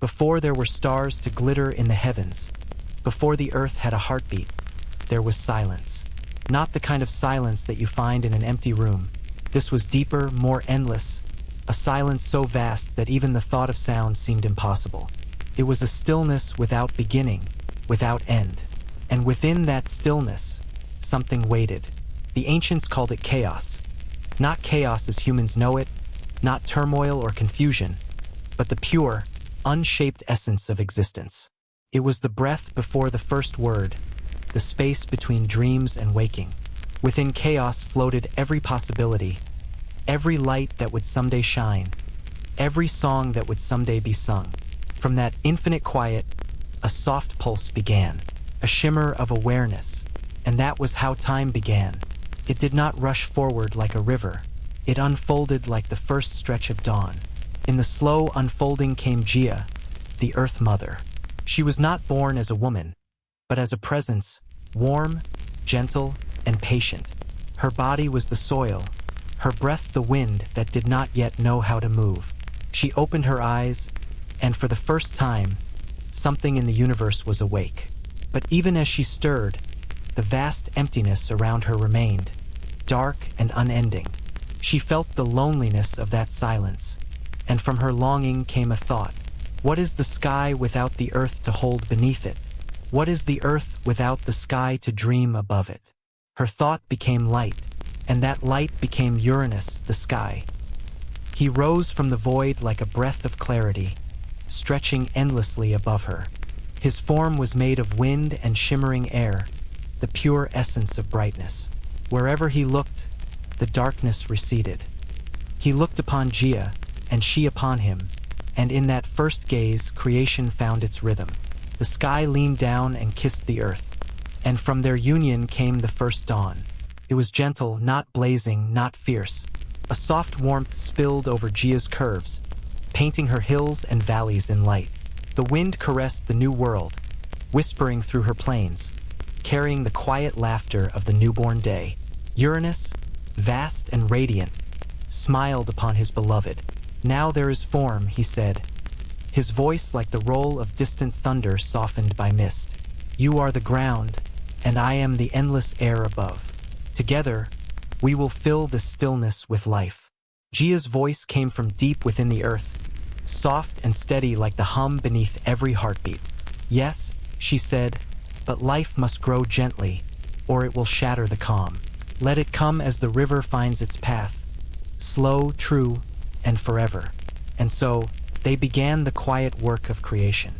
Before there were stars to glitter in the heavens, before the earth had a heartbeat, there was silence. Not the kind of silence that you find in an empty room. This was deeper, more endless, a silence so vast that even the thought of sound seemed impossible. It was a stillness without beginning, without end. And within that stillness, something waited. The ancients called it chaos. Not chaos as humans know it, not turmoil or confusion, but the pure, unshaped essence of existence. It was the breath before the first word, the space between dreams and waking. Within chaos floated every possibility, every light that would someday shine, every song that would someday be sung. From that infinite quiet, a soft pulse began, a shimmer of awareness, and that was how time began. It did not rush forward like a river. It unfolded like the first stretch of dawn. In the slow unfolding came Gia, the Earth Mother. She was not born as a woman, but as a presence, warm, gentle, and patient. Her body was the soil, her breath the wind that did not yet know how to move. She opened her eyes, and for the first time, something in the universe was awake. But even as she stirred, the vast emptiness around her remained, dark and unending. She felt the loneliness of that silence, and from her longing came a thought. What is the sky without the earth to hold beneath it? What is the earth without the sky to dream above it? Her thought became light, and that light became Uranus, the sky. He rose from the void like a breath of clarity, stretching endlessly above her. His form was made of wind and shimmering air, the pure essence of brightness. Wherever he looked, the darkness receded. He looked upon Gia, and she upon him, and in that first gaze, creation found its rhythm. The sky leaned down and kissed the earth, and from their union came the first dawn. It was gentle, not blazing, not fierce. A soft warmth spilled over Gia's curves, painting her hills and valleys in light. The wind caressed the new world, whispering through her plains, carrying the quiet laughter of the newborn day. Uranus, vast and radiant, smiled upon his beloved. "Now there is form," he said, his voice like the roll of distant thunder softened by mist. "You are the ground, and I am the endless air above. Together, we will fill the stillness with life." Gia's voice came from deep within the earth, soft and steady like the hum beneath every heartbeat. "Yes," she said, "but life must grow gently, or it will shatter the calm. Let it come as the river finds its path, slow, true, and forever." And so, they began the quiet work of creation.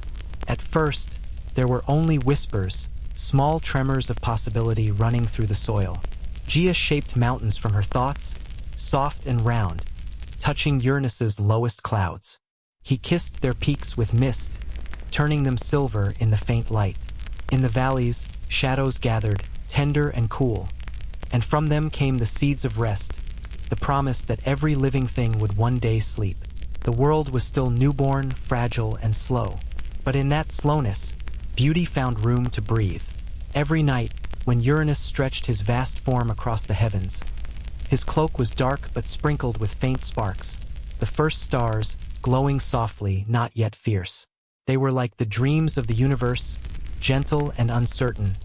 At first, there were only whispers, small tremors of possibility running through the soil. Gia shaped mountains from her thoughts, soft and round, touching Uranus's lowest clouds. He kissed their peaks with mist, turning them silver in the faint light. In the valleys, shadows gathered, tender and cool, and from them came the seeds of rest, the promise that every living thing would one day sleep. The world was still newborn, fragile, and slow, but in that slowness, beauty found room to breathe. Every night, when Uranus stretched his vast form across the heavens, his cloak was dark but sprinkled with faint sparks, the first stars, glowing softly, not yet fierce. They were like the dreams of the universe, gentle and uncertain,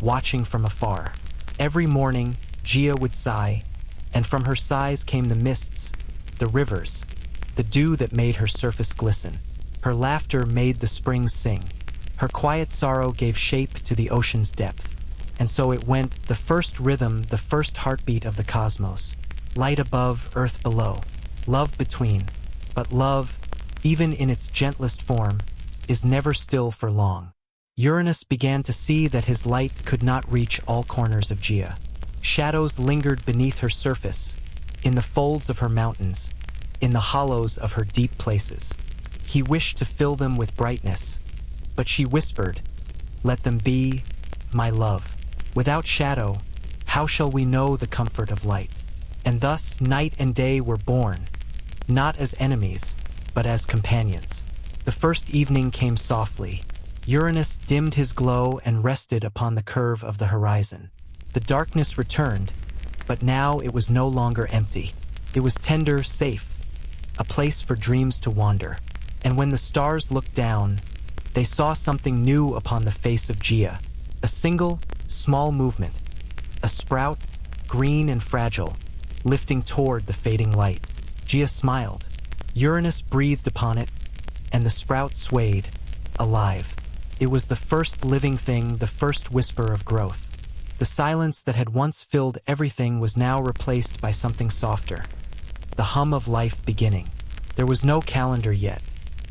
watching from afar. Every morning, Gia would sigh, and from her sighs came the mists, the rivers, the dew that made her surface glisten. Her laughter made the springs sing. Her quiet sorrow gave shape to the ocean's depth. And so it went, the first rhythm, the first heartbeat of the cosmos. Light above, earth below, love between. But love, even in its gentlest form, is never still for long. Uranus began to see that his light could not reach all corners of Gia. Shadows lingered beneath her surface, in the folds of her mountains, in the hollows of her deep places. He wished to fill them with brightness, but she whispered, "Let them be, my love. Without shadow, how shall we know the comfort of light?" And thus night and day were born, not as enemies, but as companions. The first evening came softly. Uranus dimmed his glow and rested upon the curve of the horizon. The darkness returned, but now it was no longer empty. It was tender, safe, a place for dreams to wander. And when the stars looked down, they saw something new upon the face of Gia. A single, small movement. A sprout, green and fragile, lifting toward the fading light. Gia smiled. Uranus breathed upon it, and the sprout swayed, alive. It was the first living thing, the first whisper of growth. The silence that had once filled everything was now replaced by something softer. The hum of life beginning. There was no calendar yet,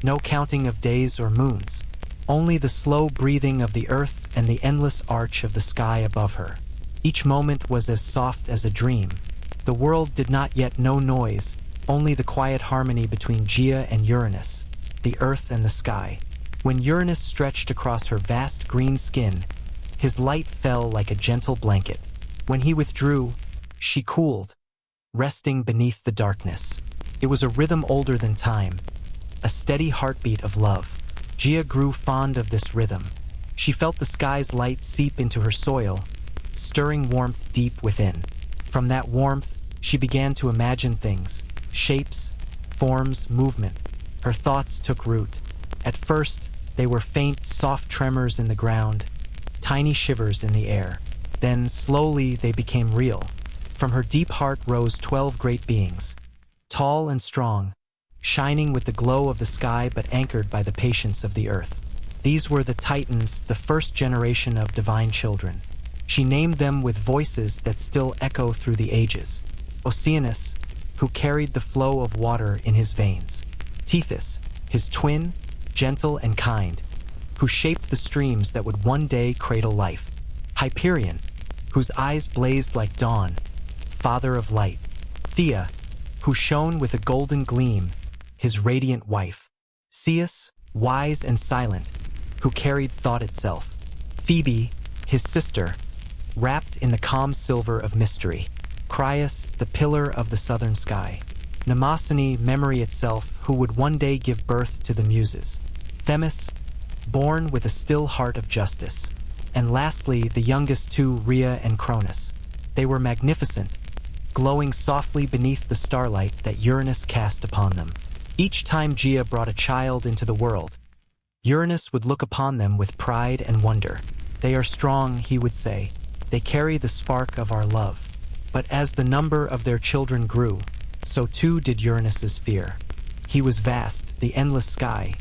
no counting of days or moons, only the slow breathing of the earth and the endless arch of the sky above her. Each moment was as soft as a dream. The world did not yet know noise, only the quiet harmony between Gia and Uranus, the earth and the sky. When Uranus stretched across her vast green skin, his light fell like a gentle blanket. When he withdrew, she cooled, resting beneath the darkness. It was a rhythm older than time, a steady heartbeat of love. Gia grew fond of this rhythm. She felt the sky's light seep into her soil, stirring warmth deep within. From that warmth, she began to imagine things, shapes, forms, movement. Her thoughts took root. At first, they were faint, soft tremors in the ground, tiny shivers in the air. Then, slowly, they became real. From her deep heart rose 12 great beings, tall and strong, shining with the glow of the sky but anchored by the patience of the earth. These were the Titans, the first generation of divine children. She named them with voices that still echo through the ages. Oceanus, who carried the flow of water in his veins. Tethys, his twin, gentle and kind, who shaped the streams that would one day cradle life. Hyperion, whose eyes blazed like dawn, father of light. Thea, who shone with a golden gleam, his radiant wife. Ceus, wise and silent, who carried thought itself. Phoebe, his sister, wrapped in the calm silver of mystery. Crius, the pillar of the southern sky. Mnemosyne, memory itself, who would one day give birth to the Muses. Themis, born with a still heart of justice. And lastly, the youngest two, Rhea and Cronus. They were magnificent, glowing softly beneath the starlight that Uranus cast upon them. Each time Gia brought a child into the world, Uranus would look upon them with pride and wonder. They are strong, he would say. They carry the spark of our love. But as the number of their children grew, so too did Uranus's fear. He was vast, the endless sky,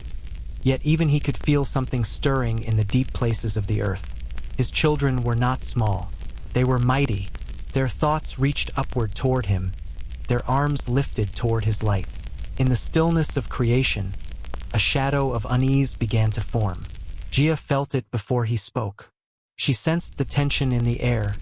yet even he could feel something stirring in the deep places of the earth. His children were not small. They were mighty. Their thoughts reached upward toward him, their arms lifted toward his light. In the stillness of creation, a shadow of unease began to form. Gia felt it before he spoke. She sensed the tension in the air,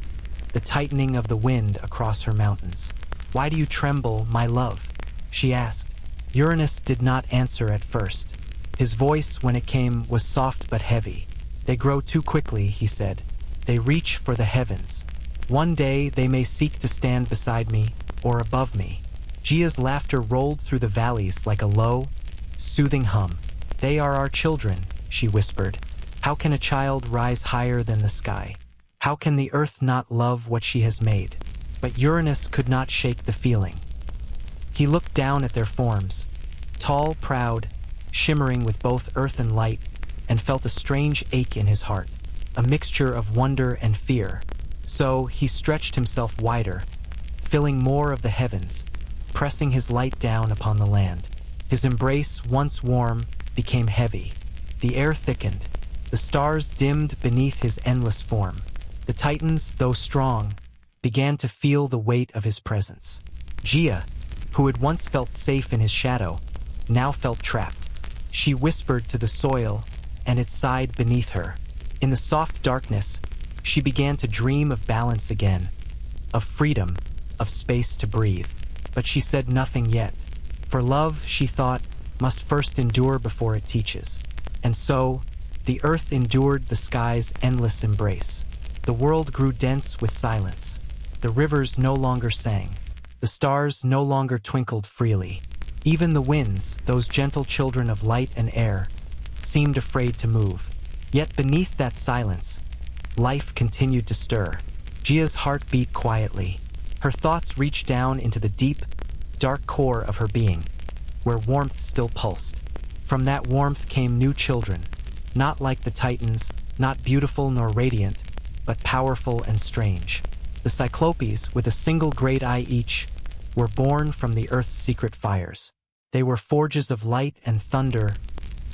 the tightening of the wind across her mountains. "Why do you tremble, my love?" she asked. Uranus did not answer at first. His voice, when it came, was soft but heavy. "They grow too quickly," he said. "They reach for the heavens. One day they may seek to stand beside me or above me." Gia's laughter rolled through the valleys like a low, soothing hum. "They are our children," she whispered. "How can a child rise higher than the sky? How can the earth not love what she has made?" But Uranus could not shake the feeling. He looked down at their forms, tall, proud, shimmering with both earth and light, and felt a strange ache in his heart, a mixture of wonder and fear. So he stretched himself wider, filling more of the heavens, pressing his light down upon the land. His embrace, once warm, became heavy. The air thickened. The stars dimmed beneath his endless form. The Titans, though strong, began to feel the weight of his presence. Gia, who had once felt safe in his shadow, now felt trapped. She whispered to the soil, and it sighed beneath her. In the soft darkness, she began to dream of balance again, of freedom, of space to breathe. But she said nothing yet. For love, she thought, must first endure before it teaches. And so, the earth endured the sky's endless embrace. The world grew dense with silence. The rivers no longer sang. The stars no longer twinkled freely. Even the winds, those gentle children of light and air, seemed afraid to move. Yet beneath that silence, life continued to stir. Gia's heart beat quietly. Her thoughts reached down into the deep, dark core of her being, where warmth still pulsed. From that warmth came new children, not like the Titans, not beautiful nor radiant, but powerful and strange. The Cyclopes, with a single great eye each, were born from the earth's secret fires. They were forges of light and thunder,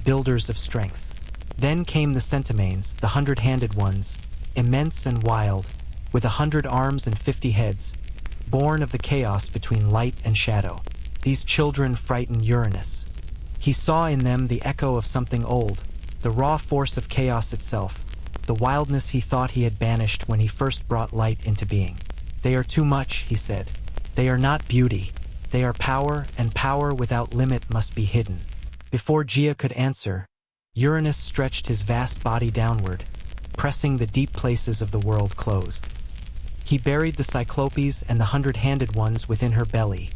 builders of strength. Then came the Centimanes, the 100-handed ones, immense and wild, with 100 arms and 50 heads, born of the chaos between light and shadow. These children frightened Uranus. He saw in them the echo of something old, the raw force of chaos itself, the wildness he thought he had banished when he first brought light into being. They are too much, he said. They are not beauty. They are power, and power without limit must be hidden. Before Gaia could answer, Uranus stretched his vast body downward, pressing the deep places of the world closed. He buried the Cyclopes and the 100-handed ones within her belly,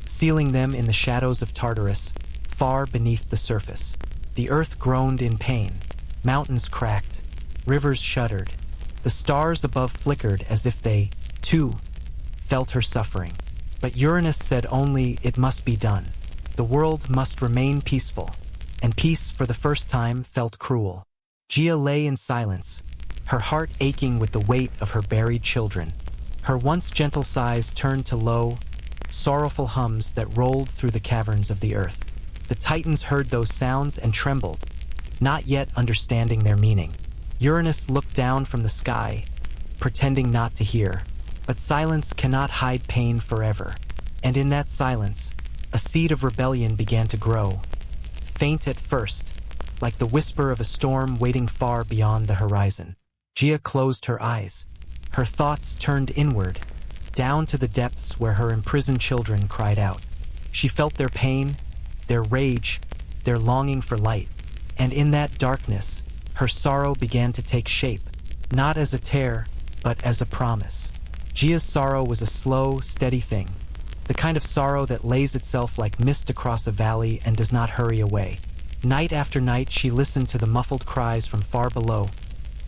sealing them in the shadows of Tartarus, far beneath the surface. The earth groaned in pain, mountains cracked, rivers shuddered. The stars above flickered as if they, too, felt her suffering. But Uranus said only, it must be done. The world must remain peaceful, and peace for the first time felt cruel. Gaia lay in silence, her heart aching with the weight of her buried children. Her once gentle sighs turned to low, sorrowful hums that rolled through the caverns of the earth. The Titans heard those sounds and trembled, not yet understanding their meaning. Uranus looked down from the sky, pretending not to hear. But silence cannot hide pain forever. And in that silence, a seed of rebellion began to grow, faint at first, like the whisper of a storm waiting far beyond the horizon. Gaia closed her eyes. Her thoughts turned inward, down to the depths where her imprisoned children cried out. She felt their pain, their rage, their longing for light. And in that darkness, her sorrow began to take shape, not as a tear, but as a promise. Gia's sorrow was a slow, steady thing, the kind of sorrow that lays itself like mist across a valley and does not hurry away. Night after night she listened to the muffled cries from far below,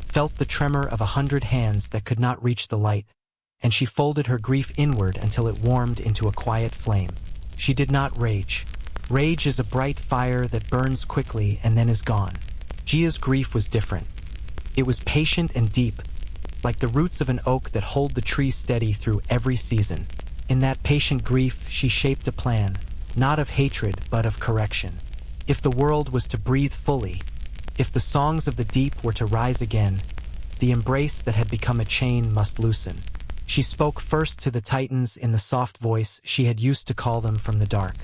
felt the tremor of 100 hands that could not reach the light, and she folded her grief inward until it warmed into a quiet flame. She did not rage. Rage is a bright fire that burns quickly and then is gone. Gia's grief was different. It was patient and deep, like the roots of an oak that hold the tree steady through every season. In that patient grief, she shaped a plan, not of hatred, but of correction. If the world was to breathe fully, if the songs of the deep were to rise again, the embrace that had become a chain must loosen. She spoke first to the Titans in the soft voice she had used to call them from the dark.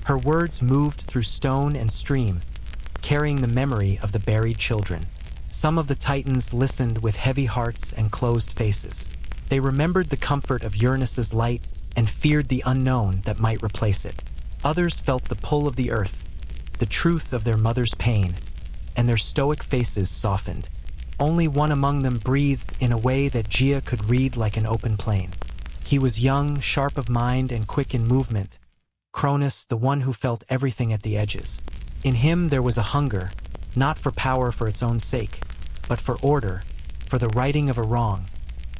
Her words moved through stone and stream, carrying the memory of the buried children. Some of the Titans listened with heavy hearts and closed faces. They remembered the comfort of Uranus's light and feared the unknown that might replace it. Others felt the pull of the earth, the truth of their mother's pain, and their stoic faces softened. Only one among them breathed in a way that Gaia could read like an open plain. He was young, sharp of mind, and quick in movement. Cronus, the one who felt everything at the edges. In him there was a hunger, not for power for its own sake, but for order, for the righting of a wrong,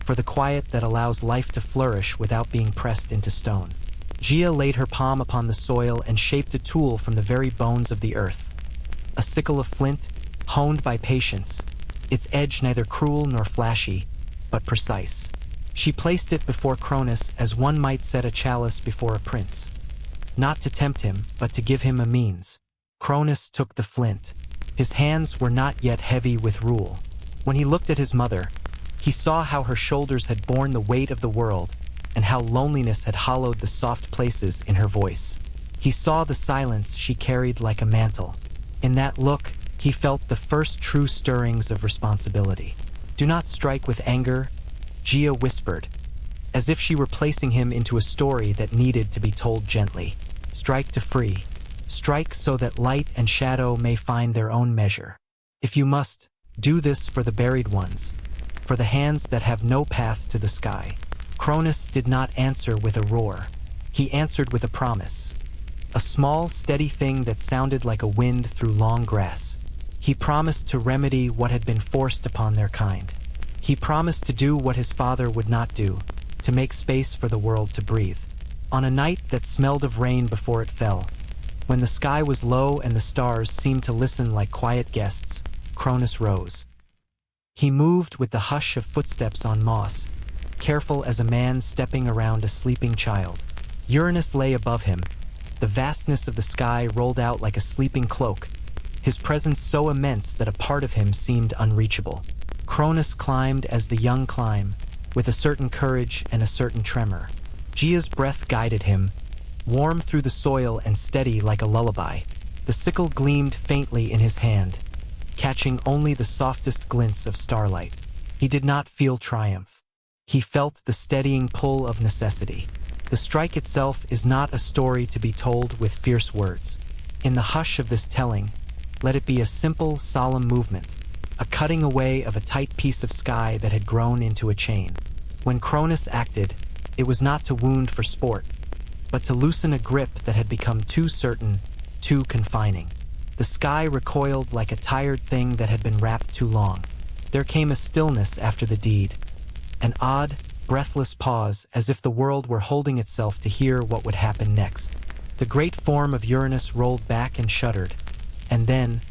for the quiet that allows life to flourish without being pressed into stone. Gaia laid her palm upon the soil and shaped a tool from the very bones of the earth. A sickle of flint, honed by patience, its edge neither cruel nor flashy, but precise. She placed it before Cronus as one might set a chalice before a prince, not to tempt him, but to give him a means. Cronus took the flint. His hands were not yet heavy with rule. When he looked at his mother, he saw how her shoulders had borne the weight of the world, and how loneliness had hollowed the soft places in her voice. He saw the silence she carried like a mantle. In that look, he felt the first true stirrings of responsibility. "Do not strike with anger," Gaia whispered, as if she were placing him into a story that needed to be told gently. "Strike to free. Strike so that light and shadow may find their own measure. If you must, do this for the buried ones, for the hands that have no path to the sky." Cronus did not answer with a roar. He answered with a promise. A small, steady thing that sounded like a wind through long grass. He promised to remedy what had been forced upon their kind. He promised to do what his father would not do, to make space for the world to breathe. On a night that smelled of rain before it fell, When the sky was low and the stars seemed to listen like quiet guests, Cronus rose. He moved with the hush of footsteps on moss, careful as a man stepping around a sleeping child. Uranus lay above him. The vastness of the sky rolled out like a sleeping cloak, his presence so immense that a part of him seemed unreachable. Cronus climbed as the young climb, with a certain courage and a certain tremor. Gia's breath guided him, warm through the soil and steady like a lullaby. The sickle gleamed faintly in his hand, catching only the softest glints of starlight. He did not feel triumph. He felt the steadying pull of necessity. The strike itself is not a story to be told with fierce words. In the hush of this telling, let it be a simple, solemn movement, a cutting away of a tight piece of sky that had grown into a chain. When Cronus acted, it was not to wound for sport, but to loosen a grip that had become too certain, too confining. The sky recoiled like a tired thing that had been wrapped too long. There came a stillness after the deed, an odd, breathless pause as if the world were holding itself to hear what would happen next. The great form of Uranus rolled back and shuddered, and then,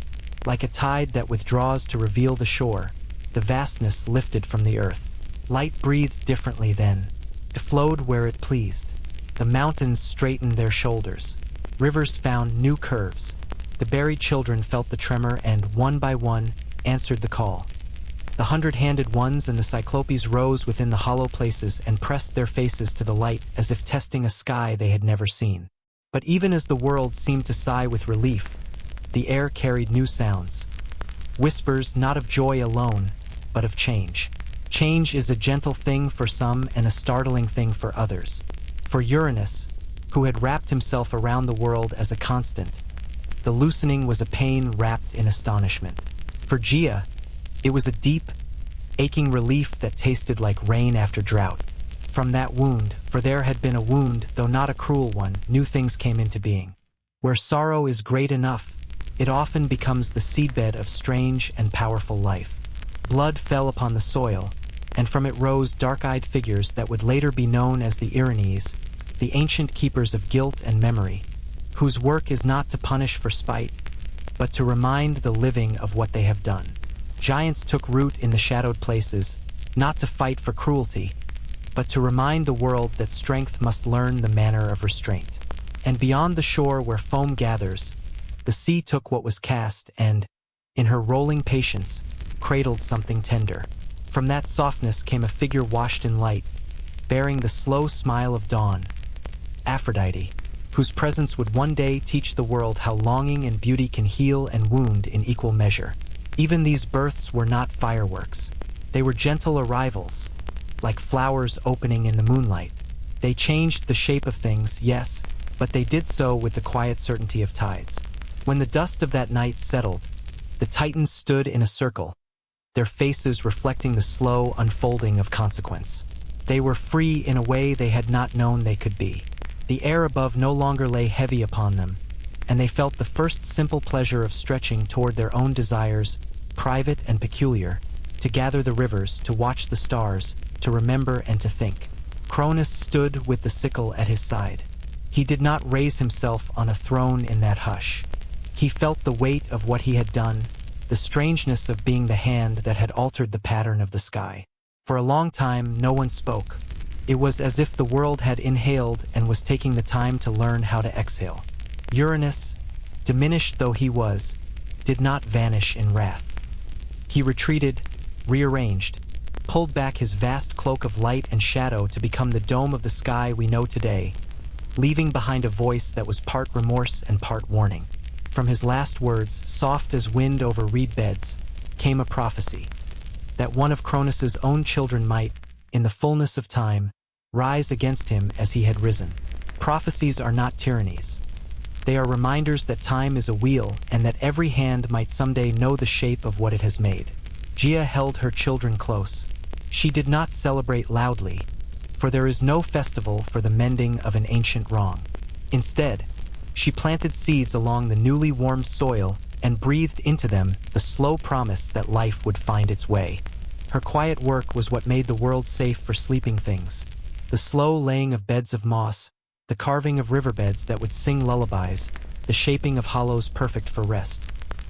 like a tide that withdraws to reveal the shore, the vastness lifted from the earth. Light breathed differently then. It flowed where it pleased. The mountains straightened their shoulders. Rivers found new curves. The buried children felt the tremor and, one by one, answered the call. The 100-handed ones and the cyclopes rose within the hollow places and pressed their faces to the light as if testing a sky they had never seen. But even as the world seemed to sigh with relief, the air carried new sounds. Whispers not of joy alone, but of change. Change is a gentle thing for some and a startling thing for others. For Uranus, who had wrapped himself around the world as a constant, the loosening was a pain wrapped in astonishment. For Gia, it was a deep, aching relief that tasted like rain after drought. From that wound, for there had been a wound, though not a cruel one, new things came into being. Where sorrow is great enough, it often becomes the seedbed of strange and powerful life. Blood fell upon the soil, and from it rose dark-eyed figures that would later be known as the Erinyes, the ancient keepers of guilt and memory, whose work is not to punish for spite, but to remind the living of what they have done. Giants took root in the shadowed places, not to fight for cruelty, but to remind the world that strength must learn the manner of restraint. And beyond the shore where foam gathers, the sea took what was cast and, in her rolling patience, cradled something tender. From that softness came a figure washed in light, bearing the slow smile of dawn, Aphrodite, whose presence would one day teach the world how longing and beauty can heal and wound in equal measure. Even these births were not fireworks. They were gentle arrivals, like flowers opening in the moonlight. They changed the shape of things, yes, but they did so with the quiet certainty of tides. When the dust of that night settled, the Titans stood in a circle, their faces reflecting the slow unfolding of consequence. They were free in a way they had not known they could be. The air above no longer lay heavy upon them, and they felt the first simple pleasure of stretching toward their own desires, private and peculiar, to gather the rivers, to watch the stars, to remember and to think. Cronus stood with the sickle at his side. He did not raise himself on a throne in that hush. He felt the weight of what he had done, the strangeness of being the hand that had altered the pattern of the sky. For a long time, no one spoke. It was as if the world had inhaled and was taking the time to learn how to exhale. Uranus, diminished though he was, did not vanish in wrath. He retreated, rearranged, pulled back his vast cloak of light and shadow to become the dome of the sky we know today, leaving behind a voice that was part remorse and part warning. From his last words, soft as wind over reed beds, came a prophecy that one of Cronus's own children might, in the fullness of time, rise against him as he had risen. Prophecies are not tyrannies. They are reminders that time is a wheel and that every hand might someday know the shape of what it has made. Gia held her children close. She did not celebrate loudly, for there is no festival for the mending of an ancient wrong. Instead, she planted seeds along the newly warmed soil and breathed into them the slow promise that life would find its way. Her quiet work was what made the world safe for sleeping things. The slow laying of beds of moss, the carving of riverbeds that would sing lullabies, the shaping of hollows perfect for rest.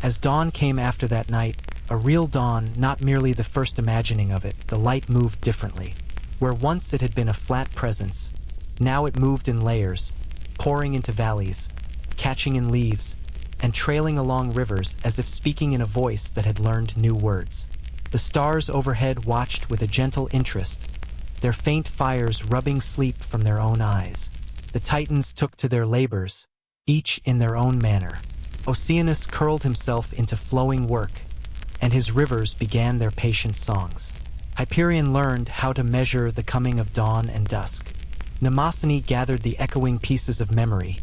As dawn came after that night, a real dawn, not merely the first imagining of it, the light moved differently. Where once it had been a flat presence, now it moved in layers, pouring into valleys, catching in leaves, and trailing along rivers as if speaking in a voice that had learned new words. The stars overhead watched with a gentle interest, their faint fires rubbing sleep from their own eyes. The Titans took to their labors, each in their own manner. Oceanus curled himself into flowing work, and his rivers began their patient songs. Hyperion learned how to measure the coming of dawn and dusk. Mnemosyne gathered the echoing pieces of memory,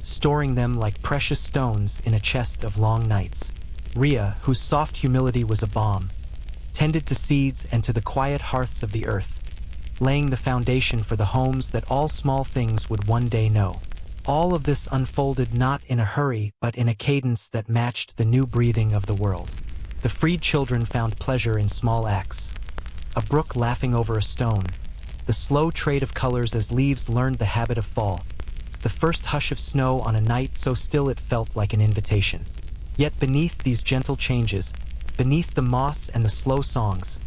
storing them like precious stones in a chest of long nights. Rhea, whose soft humility was a balm, tended to seeds and to the quiet hearths of the earth, laying the foundation for the homes that all small things would one day know. All of this unfolded not in a hurry, but in a cadence that matched the new breathing of the world. The freed children found pleasure in small acts. A brook laughing over a stone, the slow trade of colors as leaves learned the habit of fall, the first hush of snow on a night so still it felt like an invitation. Yet beneath these gentle changes, beneath the moss and the slow songs,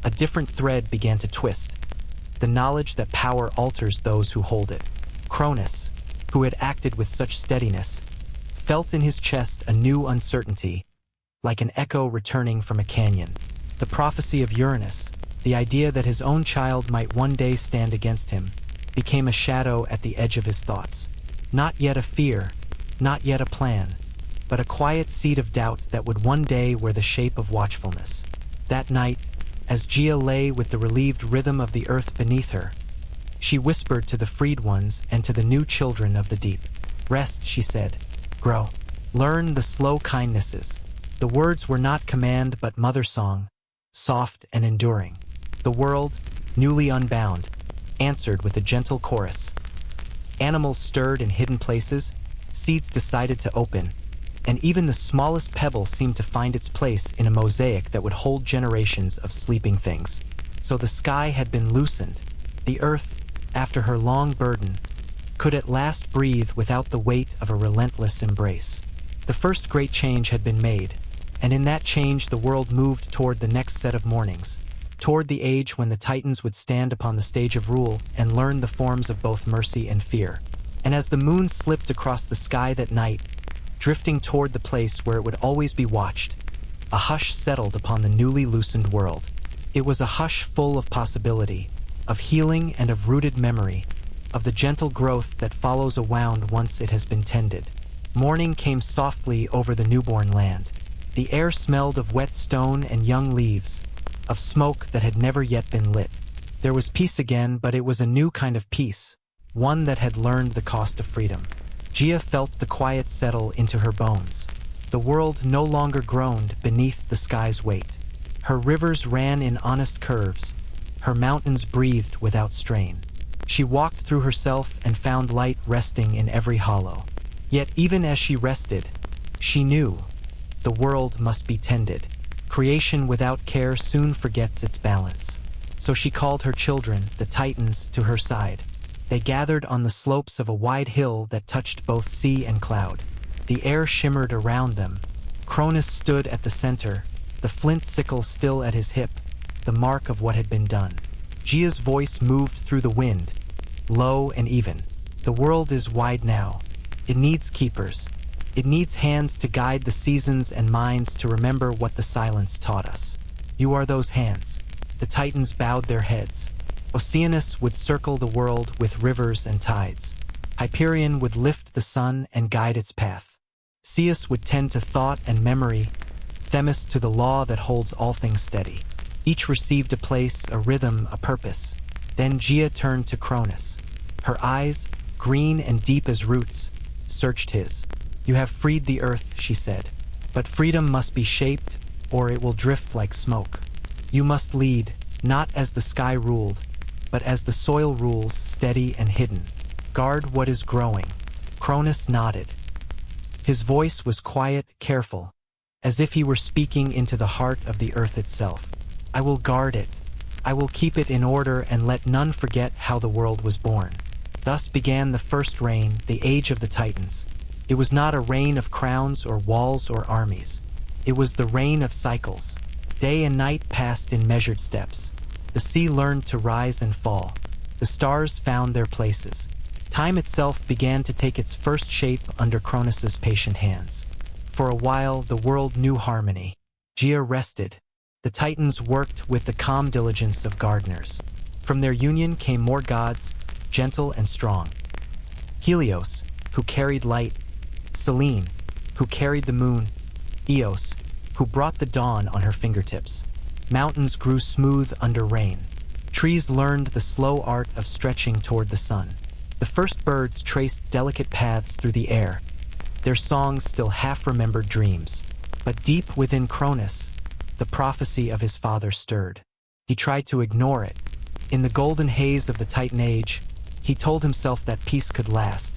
a different thread began to twist, the knowledge that power alters those who hold it. Cronus, who had acted with such steadiness, felt in his chest a new uncertainty, like an echo returning from a canyon. The prophecy of Uranus, the idea that his own child might one day stand against him, became a shadow at the edge of his thoughts. Not yet a fear, not yet a plan, but a quiet seed of doubt that would one day wear the shape of watchfulness. That night, as Gia lay with the relieved rhythm of the earth beneath her, she whispered to the freed ones and to the new children of the deep. "Rest," she said. "Grow. Learn the slow kindnesses." The words were not command but mother song, soft and enduring. The world, newly unbound, answered with a gentle chorus. Animals stirred in hidden places, seeds decided to open, and even the smallest pebble seemed to find its place in a mosaic that would hold generations of sleeping things. So the sky had been loosened. The earth, after her long burden, could at last breathe without the weight of a relentless embrace. The first great change had been made, and in that change the world moved toward the next set of mornings, toward the age when the Titans would stand upon the stage of rule and learn the forms of both mercy and fear. And as the moon slipped across the sky that night, drifting toward the place where it would always be watched, a hush settled upon the newly loosened world. It was a hush full of possibility, of healing and of rooted memory, of the gentle growth that follows a wound once it has been tended. Morning came softly over the newborn land. The air smelled of wet stone and young leaves, of smoke that had never yet been lit. There was peace again, but it was a new kind of peace, one that had learned the cost of freedom. Gia felt the quiet settle into her bones. The world no longer groaned beneath the sky's weight. Her rivers ran in honest curves, her mountains breathed without strain. She walked through herself and found light resting in every hollow. Yet even as she rested, she knew the world must be tended. Creation without care soon forgets its balance. So she called her children, the Titans, to her side. They gathered on the slopes of a wide hill that touched both sea and cloud. The air shimmered around them. Cronus stood at the center, the flint sickle still at his hip, the mark of what had been done. Gia's voice moved through the wind, low and even. The world is wide now. It needs keepers. It needs hands to guide the seasons and minds to remember what the silence taught us. You are those hands. The Titans bowed their heads. Oceanus would circle the world with rivers and tides. Hyperion would lift the sun and guide its path. Ceus would tend to thought and memory, Themis to the law that holds all things steady. Each received a place, a rhythm, a purpose. Then Gia turned to Cronus. Her eyes, green and deep as roots, searched his. "You have freed the earth," she said, "but freedom must be shaped, or it will drift like smoke. You must lead, not as the sky ruled, but as the soil rules, steady and hidden. Guard what is growing." Cronus nodded. His voice was quiet, careful, as if he were speaking into the heart of the earth itself. "I will guard it. I will keep it in order and let none forget how the world was born." Thus began the first reign, the age of the Titans. It was not a reign of crowns or walls or armies. It was the reign of cycles. Day and night passed in measured steps. The sea learned to rise and fall. The stars found their places. Time itself began to take its first shape under Cronus's patient hands. For a while, the world knew harmony. Gaia rested. The Titans worked with the calm diligence of gardeners. From their union came more gods, gentle and strong. Helios, who carried light. Selene, who carried the moon. Eos, who brought the dawn on her fingertips. Mountains grew smooth under rain. Trees learned the slow art of stretching toward the sun. The first birds traced delicate paths through the air, their songs still half-remembered dreams. But deep within Cronus, the prophecy of his father stirred. He tried to ignore it. In the golden haze of the Titan Age, he told himself that peace could last,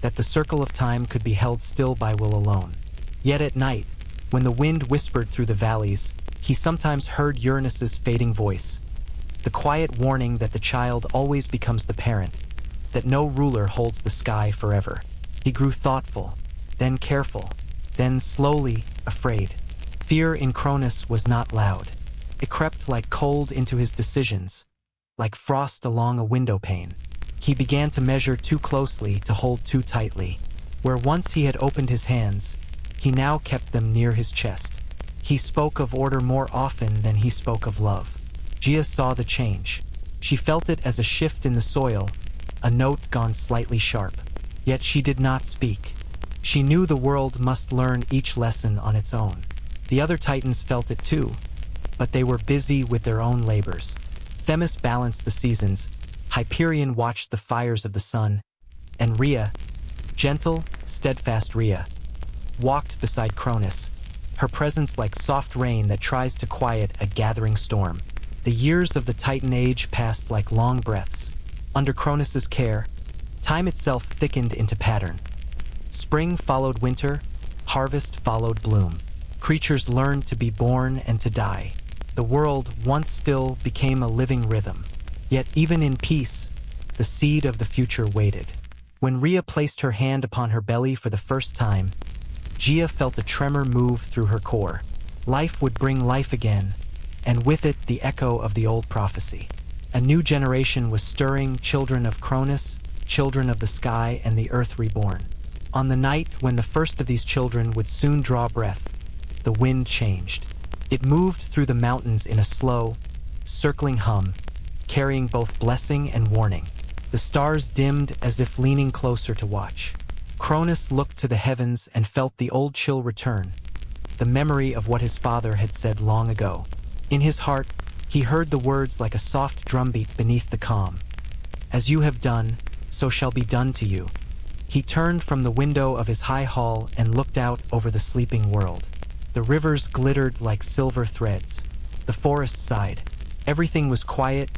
that the circle of time could be held still by will alone. Yet at night, when the wind whispered through the valleys, he sometimes heard Uranus's fading voice, the quiet warning that the child always becomes the parent, that no ruler holds the sky forever. He grew thoughtful, then careful, then slowly afraid. Fear in Cronus was not loud. It crept like cold into his decisions, like frost along a window pane. He began to measure too closely to hold too tightly. Where once he had opened his hands, he now kept them near his chest. He spoke of order more often than he spoke of love. Gaia saw the change. She felt it as a shift in the soil, a note gone slightly sharp. Yet she did not speak. She knew the world must learn each lesson on its own. The other Titans felt it too, but they were busy with their own labors. Themis balanced the seasons, Hyperion watched the fires of the sun, and Rhea, gentle, steadfast Rhea, walked beside Cronus, her presence like soft rain that tries to quiet a gathering storm. The years of the Titan Age passed like long breaths. Under Cronus's care, time itself thickened into pattern. Spring followed winter, harvest followed bloom. Creatures learned to be born and to die. The world, once still, became a living rhythm. Yet even in peace, the seed of the future waited. When Rhea placed her hand upon her belly for the first time, Gaia felt a tremor move through her core. Life would bring life again, and with it the echo of the old prophecy. A new generation was stirring, children of Cronus, children of the sky and the earth reborn. On the night when the first of these children would soon draw breath, the wind changed. It moved through the mountains in a slow, circling hum, carrying both blessing and warning. The stars dimmed as if leaning closer to watch. Cronus looked to the heavens and felt the old chill return, the memory of what his father had said long ago. In his heart, he heard the words like a soft drumbeat beneath the calm. As you have done, so shall be done to you. He turned from the window of his high hall and looked out over the sleeping world. The rivers glittered like silver threads. The forest sighed. Everything was quiet,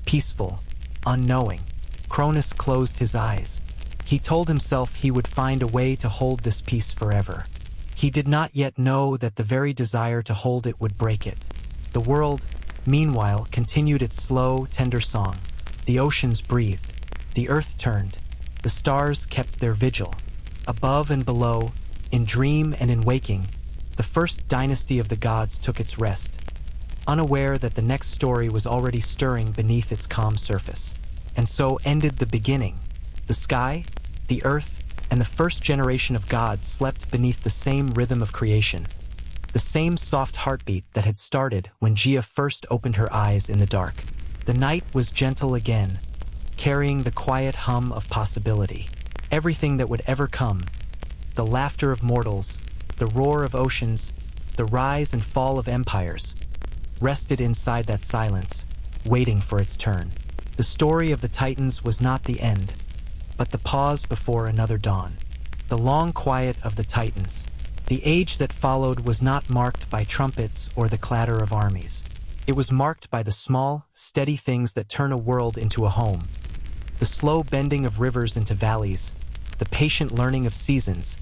peaceful, unknowing. Cronus closed his eyes. He told himself he would find a way to hold this peace forever. He did not yet know that the very desire to hold it would break it. The world, meanwhile, continued its slow, tender song. The oceans breathed. The earth turned. The stars kept their vigil. Above and below, in dream and in waking, the first dynasty of the gods took its rest, unaware that the next story was already stirring beneath its calm surface. And so ended the beginning. The sky, the earth, and the first generation of gods slept beneath the same rhythm of creation, the same soft heartbeat that had started when Gaia first opened her eyes in the dark. The night was gentle again, carrying the quiet hum of possibility. Everything that would ever come, the laughter of mortals, the roar of oceans, the rise and fall of empires, rested inside that silence, waiting for its turn. The story of the Titans was not the end, but the pause before another dawn. The long quiet of the Titans. The age that followed was not marked by trumpets or the clatter of armies. It was marked by the small, steady things that turn a world into a home. The slow bending of rivers into valleys, the patient learning of seasons,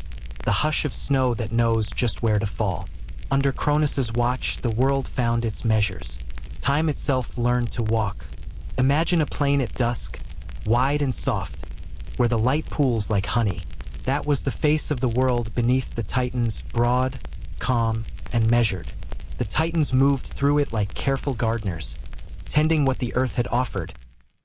the hush of snow that knows just where to fall. Under Cronus's watch, the world found its measures. Time itself learned to walk. Imagine a plain at dusk, wide and soft, where the light pools like honey. That was the face of the world beneath the Titans, broad, calm, and measured. The Titans moved through it like careful gardeners, tending what the earth had offered,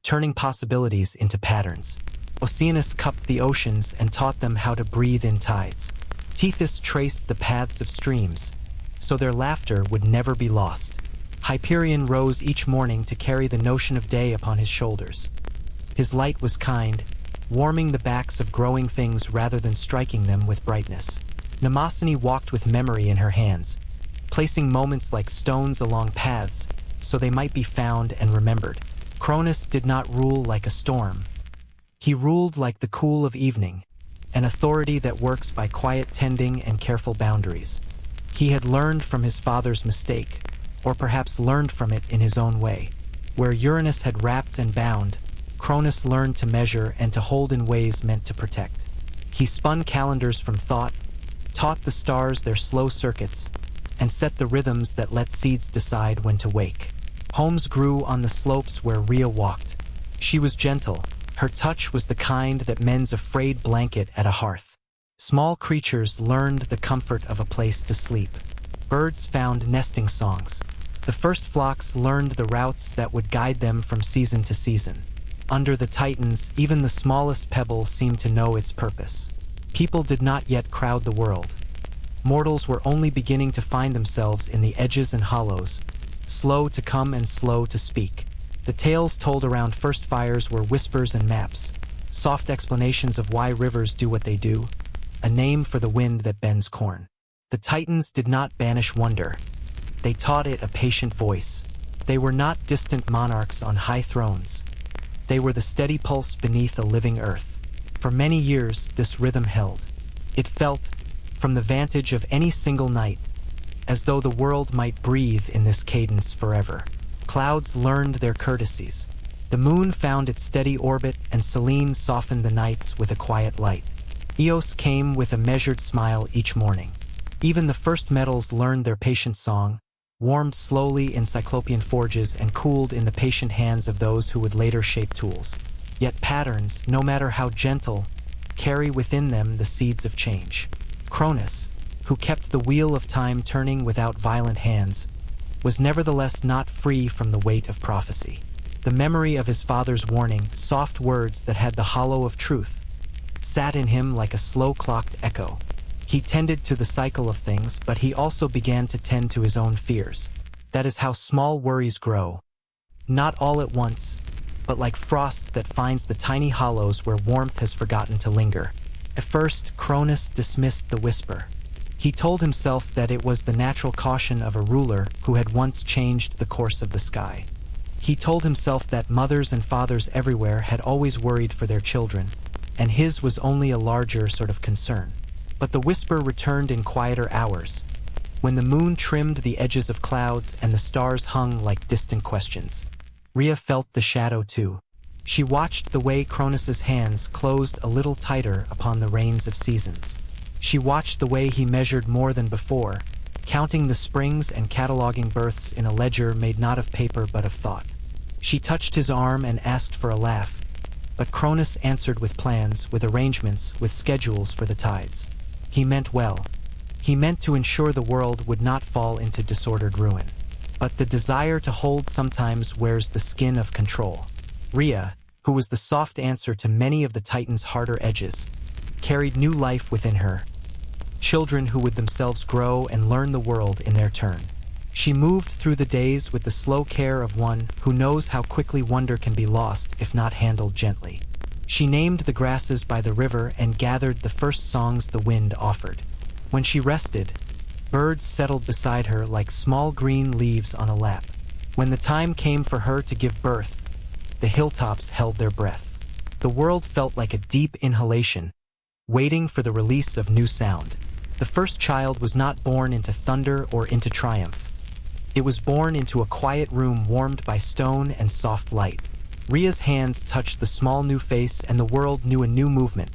turning possibilities into patterns. Oceanus cupped the oceans and taught them how to breathe in tides. Tethys traced the paths of streams, so their laughter would never be lost. Hyperion rose each morning to carry the notion of day upon his shoulders. His light was kind, warming the backs of growing things rather than striking them with brightness. Mnemosyne walked with memory in her hands, placing moments like stones along paths so they might be found and remembered. Cronus did not rule like a storm. He ruled like the cool of evening, an authority that works by quiet tending and careful boundaries. He had learned from his father's mistake, or perhaps learned from it in his own way. Where Uranus had wrapped and bound, Cronus learned to measure and to hold in ways meant to protect. He spun calendars from thought, taught the stars their slow circuits, and set the rhythms that let seeds decide when to wake. Homes grew on the slopes where Rhea walked. She was gentle. Her touch was the kind that mends a frayed blanket at a hearth. Small creatures learned the comfort of a place to sleep. Birds found nesting songs. The first flocks learned the routes that would guide them from season to season. Under the Titans, even the smallest pebble seemed to know its purpose. People did not yet crowd the world. Mortals were only beginning to find themselves in the edges and hollows, slow to come and slow to speak. The tales told around first fires were whispers and maps, soft explanations of why rivers do what they do, a name for the wind that bends corn. The Titans did not banish wonder. They taught it a patient voice. They were not distant monarchs on high thrones. They were the steady pulse beneath a living earth. For many years, this rhythm held. It felt, from the vantage of any single night, as though the world might breathe in this cadence forever. Clouds learned their courtesies. The moon found its steady orbit, and Selene softened the nights with a quiet light. Eos came with a measured smile each morning. Even the first metals learned their patient song, warmed slowly in Cyclopean forges and cooled in the patient hands of those who would later shape tools. Yet patterns, no matter how gentle, carry within them the seeds of change. Cronus, who kept the wheel of time turning without violent hands, was nevertheless not free from the weight of prophecy. The memory of his father's warning, soft words that had the hollow of truth, sat in him like a slow-clocked echo. He tended to the cycle of things, but he also began to tend to his own fears. That is how small worries grow. Not all at once, but like frost that finds the tiny hollows where warmth has forgotten to linger. At first, Cronus dismissed the whisper. He told himself that it was the natural caution of a ruler who had once changed the course of the sky. He told himself that mothers and fathers everywhere had always worried for their children, and his was only a larger sort of concern. But the whisper returned in quieter hours, when the moon trimmed the edges of clouds and the stars hung like distant questions. Rhea felt the shadow too. She watched the way Cronus's hands closed a little tighter upon the reins of seasons. She watched the way he measured more than before, counting the springs and cataloging births in a ledger made not of paper but of thought. She touched his arm and asked for a laugh, but Cronus answered with plans, with arrangements, with schedules for the tides. He meant well. He meant to ensure the world would not fall into disordered ruin. But the desire to hold sometimes wears the skin of control. Rhea, who was the soft answer to many of the Titans' harder edges, carried new life within her, children who would themselves grow and learn the world in their turn. She moved through the days with the slow care of one who knows how quickly wonder can be lost if not handled gently. She named the grasses by the river and gathered the first songs the wind offered. When she rested, birds settled beside her like small green leaves on a lap. When the time came for her to give birth, the hilltops held their breath. The world felt like a deep inhalation, waiting for the release of new sound. The first child was not born into thunder or into triumph. It was born into a quiet room warmed by stone and soft light. Rhea's hands touched the small new face and the world knew a new movement,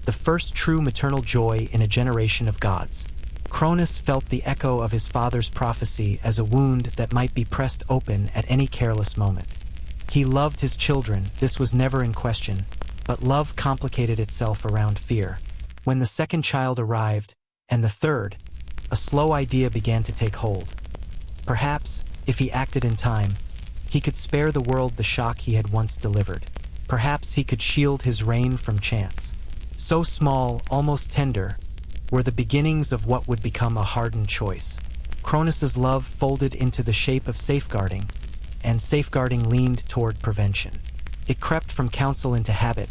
the first true maternal joy in a generation of gods. Cronus felt the echo of his father's prophecy as a wound that might be pressed open at any careless moment. He loved his children, this was never in question, but love complicated itself around fear. When the second child arrived, and the third, a slow idea began to take hold. Perhaps, if he acted in time, he could spare the world the shock he had once delivered. Perhaps he could shield his reign from chance. So small, almost tender, were the beginnings of what would become a hardened choice. Cronus's love folded into the shape of safeguarding, and safeguarding leaned toward prevention. It crept from counsel into habit,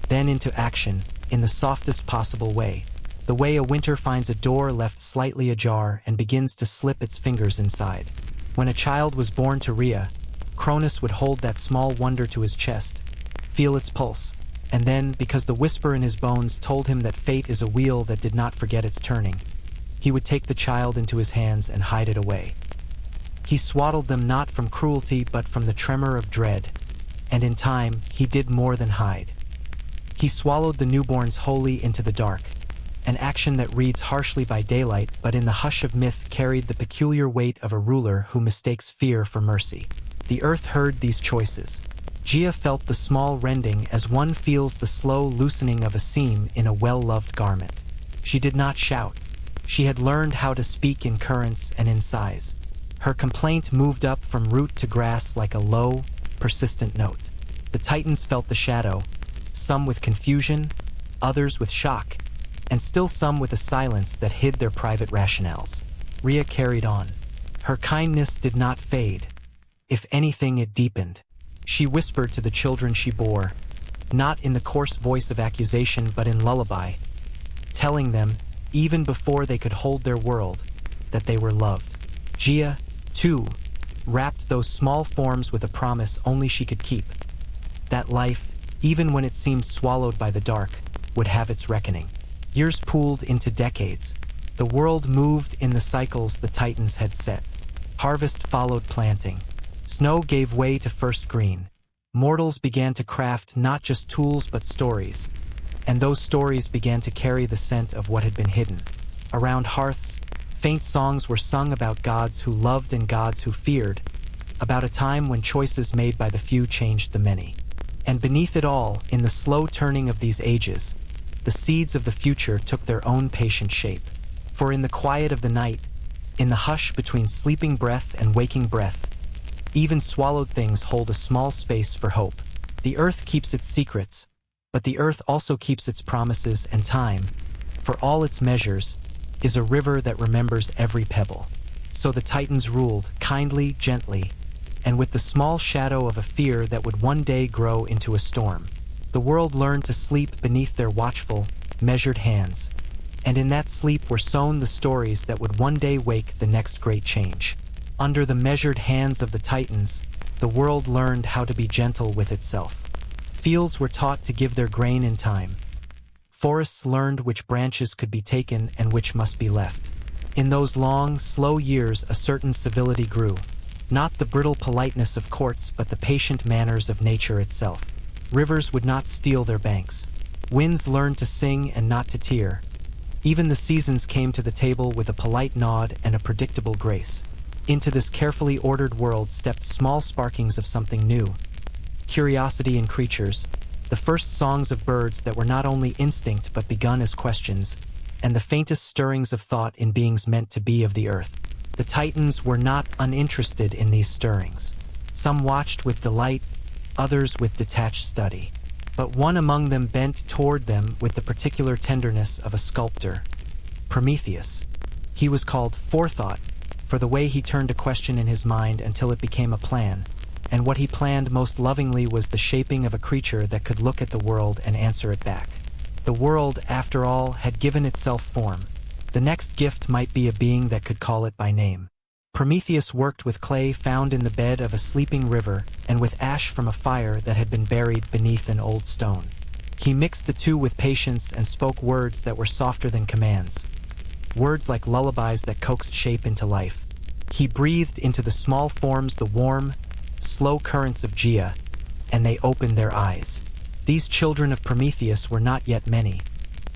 then into action, in the softest possible way, the way a winter finds a door left slightly ajar and begins to slip its fingers inside. When a child was born to Rhea, Cronus would hold that small wonder to his chest, feel its pulse, and then, because the whisper in his bones told him that fate is a wheel that did not forget its turning, he would take the child into his hands and hide it away. He swaddled them not from cruelty but from the tremor of dread, and in time he did more than hide. He swallowed the newborns wholly into the dark, an action that reads harshly by daylight but in the hush of myth carried the peculiar weight of a ruler who mistakes fear for mercy. The earth heard these choices. Gia felt the small rending as one feels the slow loosening of a seam in a well-loved garment. She did not shout. She had learned how to speak in currents and in sighs. Her complaint moved up from root to grass like a low, persistent note. The Titans felt the shadow, some with confusion, others with shock, and still some with a silence that hid their private rationales. Rhea carried on. Her kindness did not fade. If anything, it deepened. She whispered to the children she bore, not in the coarse voice of accusation but in lullaby, telling them, even before they could hold their world, that they were loved. Gia, too, wrapped those small forms with a promise only she could keep. That life, even when it seemed swallowed by the dark, would have its reckoning. Years pooled into decades. The world moved in the cycles the Titans had set. Harvest followed planting. Snow gave way to first green. Mortals began to craft not just tools but stories, and those stories began to carry the scent of what had been hidden. Around hearths, faint songs were sung about gods who loved and gods who feared, about a time when choices made by the few changed the many. And beneath it all, in the slow turning of these ages, the seeds of the future took their own patient shape. For in the quiet of the night, in the hush between sleeping breath and waking breath, even swallowed things hold a small space for hope. The earth keeps its secrets, but the earth also keeps its promises, and time, for all its measures, is a river that remembers every pebble. So the Titans ruled, kindly, gently, and with the small shadow of a fear that would one day grow into a storm. The world learned to sleep beneath their watchful, measured hands, and in that sleep were sown the stories that would one day wake the next great change. Under the measured hands of the Titans, the world learned how to be gentle with itself. Fields were taught to give their grain in time. Forests learned which branches could be taken and which must be left. In those long, slow years a certain civility grew, not the brittle politeness of courts but the patient manners of nature itself. Rivers would not steal their banks. Winds learned to sing and not to tear. Even the seasons came to the table with a polite nod and a predictable grace. Into this carefully ordered world stepped small sparkings of something new. Curiosity in creatures, the first songs of birds that were not only instinct but begun as questions, and the faintest stirrings of thought in beings meant to be of the earth. The Titans were not uninterested in these stirrings. Some watched with delight, others with detached study. But one among them bent toward them with the particular tenderness of a sculptor, Prometheus. He was called Forethought, for the way he turned a question in his mind until it became a plan, and what he planned most lovingly was the shaping of a creature that could look at the world and answer it back. The world, after all, had given itself form. The next gift might be a being that could call it by name. Prometheus worked with clay found in the bed of a sleeping river and with ash from a fire that had been buried beneath an old stone. He mixed the two with patience and spoke words that were softer than commands. Words like lullabies that coaxed shape into life. He breathed into the small forms the warm, slow currents of Gia, and they opened their eyes. These children of Prometheus were not yet many,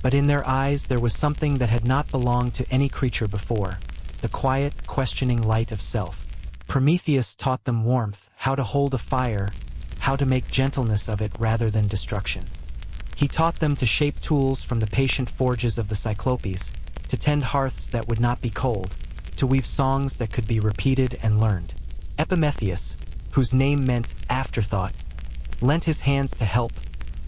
but in their eyes there was something that had not belonged to any creature before, the quiet, questioning light of self. Prometheus taught them warmth, how to hold a fire, how to make gentleness of it rather than destruction. He taught them to shape tools from the patient forges of the Cyclopes, to tend hearths that would not be cold, to weave songs that could be repeated and learned. Epimetheus, whose name meant afterthought, lent his hands to help,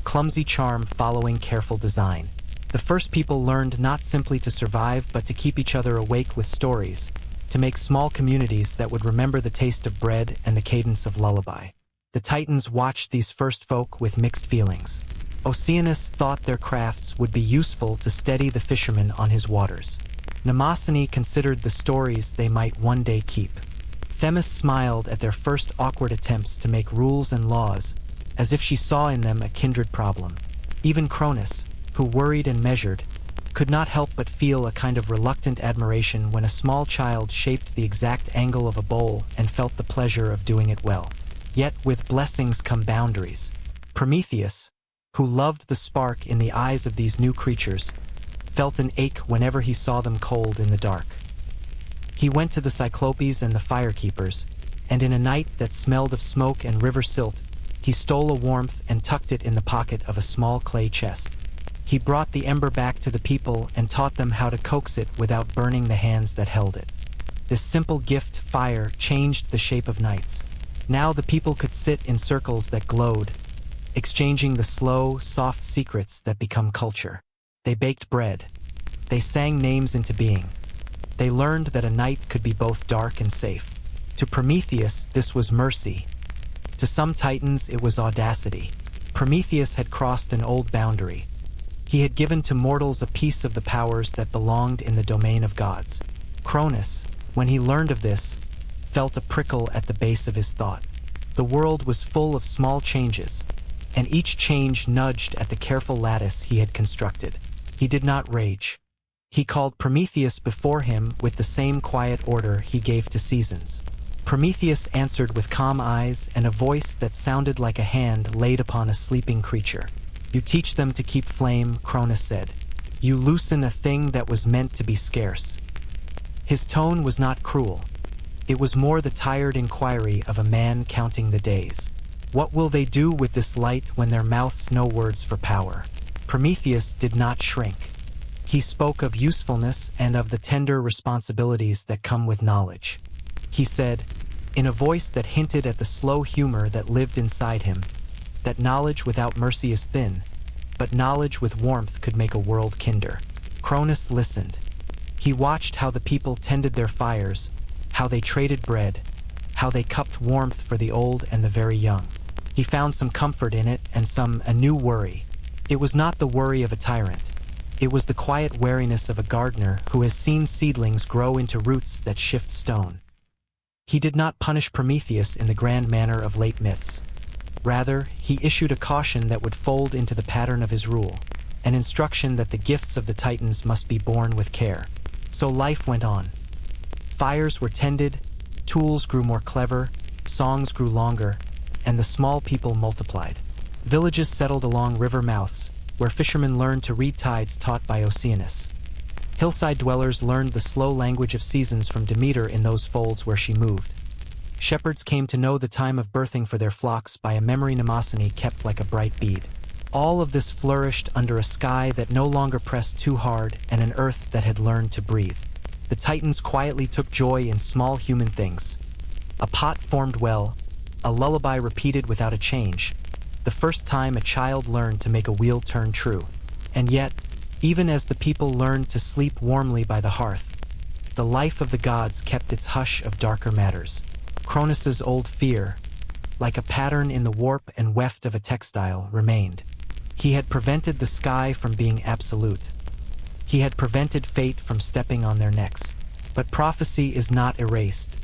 clumsy charm following careful design. The first people learned not simply to survive but to keep each other awake with stories, to make small communities that would remember the taste of bread and the cadence of lullaby. The Titans watched these first folk with mixed feelings. Oceanus thought their crafts would be useful to steady the fishermen on his waters. Mnemosyne considered the stories they might one day keep. Themis smiled at their first awkward attempts to make rules and laws, as if she saw in them a kindred problem. Even Cronus, who worried and measured, could not help but feel a kind of reluctant admiration when a small child shaped the exact angle of a bowl and felt the pleasure of doing it well. Yet with blessings come boundaries. Prometheus, who loved the spark in the eyes of these new creatures, felt an ache whenever he saw them cold in the dark. He went to the Cyclopes and the firekeepers, and in a night that smelled of smoke and river silt, he stole a warmth and tucked it in the pocket of a small clay chest. He brought the ember back to the people and taught them how to coax it without burning the hands that held it. This simple gift, fire, changed the shape of nights. Now the people could sit in circles that glowed, exchanging the slow, soft secrets that become culture. They baked bread. They sang names into being. They learned that a night could be both dark and safe. To Prometheus, this was mercy. To some Titans, it was audacity. Prometheus had crossed an old boundary. He had given to mortals a piece of the powers that belonged in the domain of gods. Cronus, when he learned of this, felt a prickle at the base of his thought. The world was full of small changes, and each change nudged at the careful lattice he had constructed. He did not rage. He called Prometheus before him with the same quiet order he gave to seasons. Prometheus answered with calm eyes and a voice that sounded like a hand laid upon a sleeping creature. "You teach them to keep flame," Cronus said. "You loosen a thing that was meant to be scarce." His tone was not cruel. It was more the tired inquiry of a man counting the days. What will they do with this light when their mouths know words for power? Prometheus did not shrink. He spoke of usefulness and of the tender responsibilities that come with knowledge. He said, in a voice that hinted at the slow humor that lived inside him, that knowledge without mercy is thin, but knowledge with warmth could make a world kinder. Cronus listened. He watched how the people tended their fires, how they traded bread, how they cupped warmth for the old and the very young. He found some comfort in it and a new worry. It was not the worry of a tyrant. It was the quiet wariness of a gardener who has seen seedlings grow into roots that shift stone. He did not punish Prometheus in the grand manner of late myths. Rather, he issued a caution that would fold into the pattern of his rule, an instruction that the gifts of the Titans must be borne with care. So life went on. Fires were tended, tools grew more clever, songs grew longer, and the small people multiplied. Villages settled along river mouths, where fishermen learned to read tides taught by Oceanus. Hillside dwellers learned the slow language of seasons from Demeter in those folds where she moved. Shepherds came to know the time of birthing for their flocks by a memory Mnemosyne kept like a bright bead. All of this flourished under a sky that no longer pressed too hard and an earth that had learned to breathe. The Titans quietly took joy in small human things. A pot formed well, a lullaby repeated without a change, the first time a child learned to make a wheel turn true. And yet, even as the people learned to sleep warmly by the hearth, the life of the gods kept its hush of darker matters. Cronus's old fear, like a pattern in the warp and weft of a textile, remained. He had prevented the sky from being absolute. He had prevented fate from stepping on their necks. But prophecy is not erased.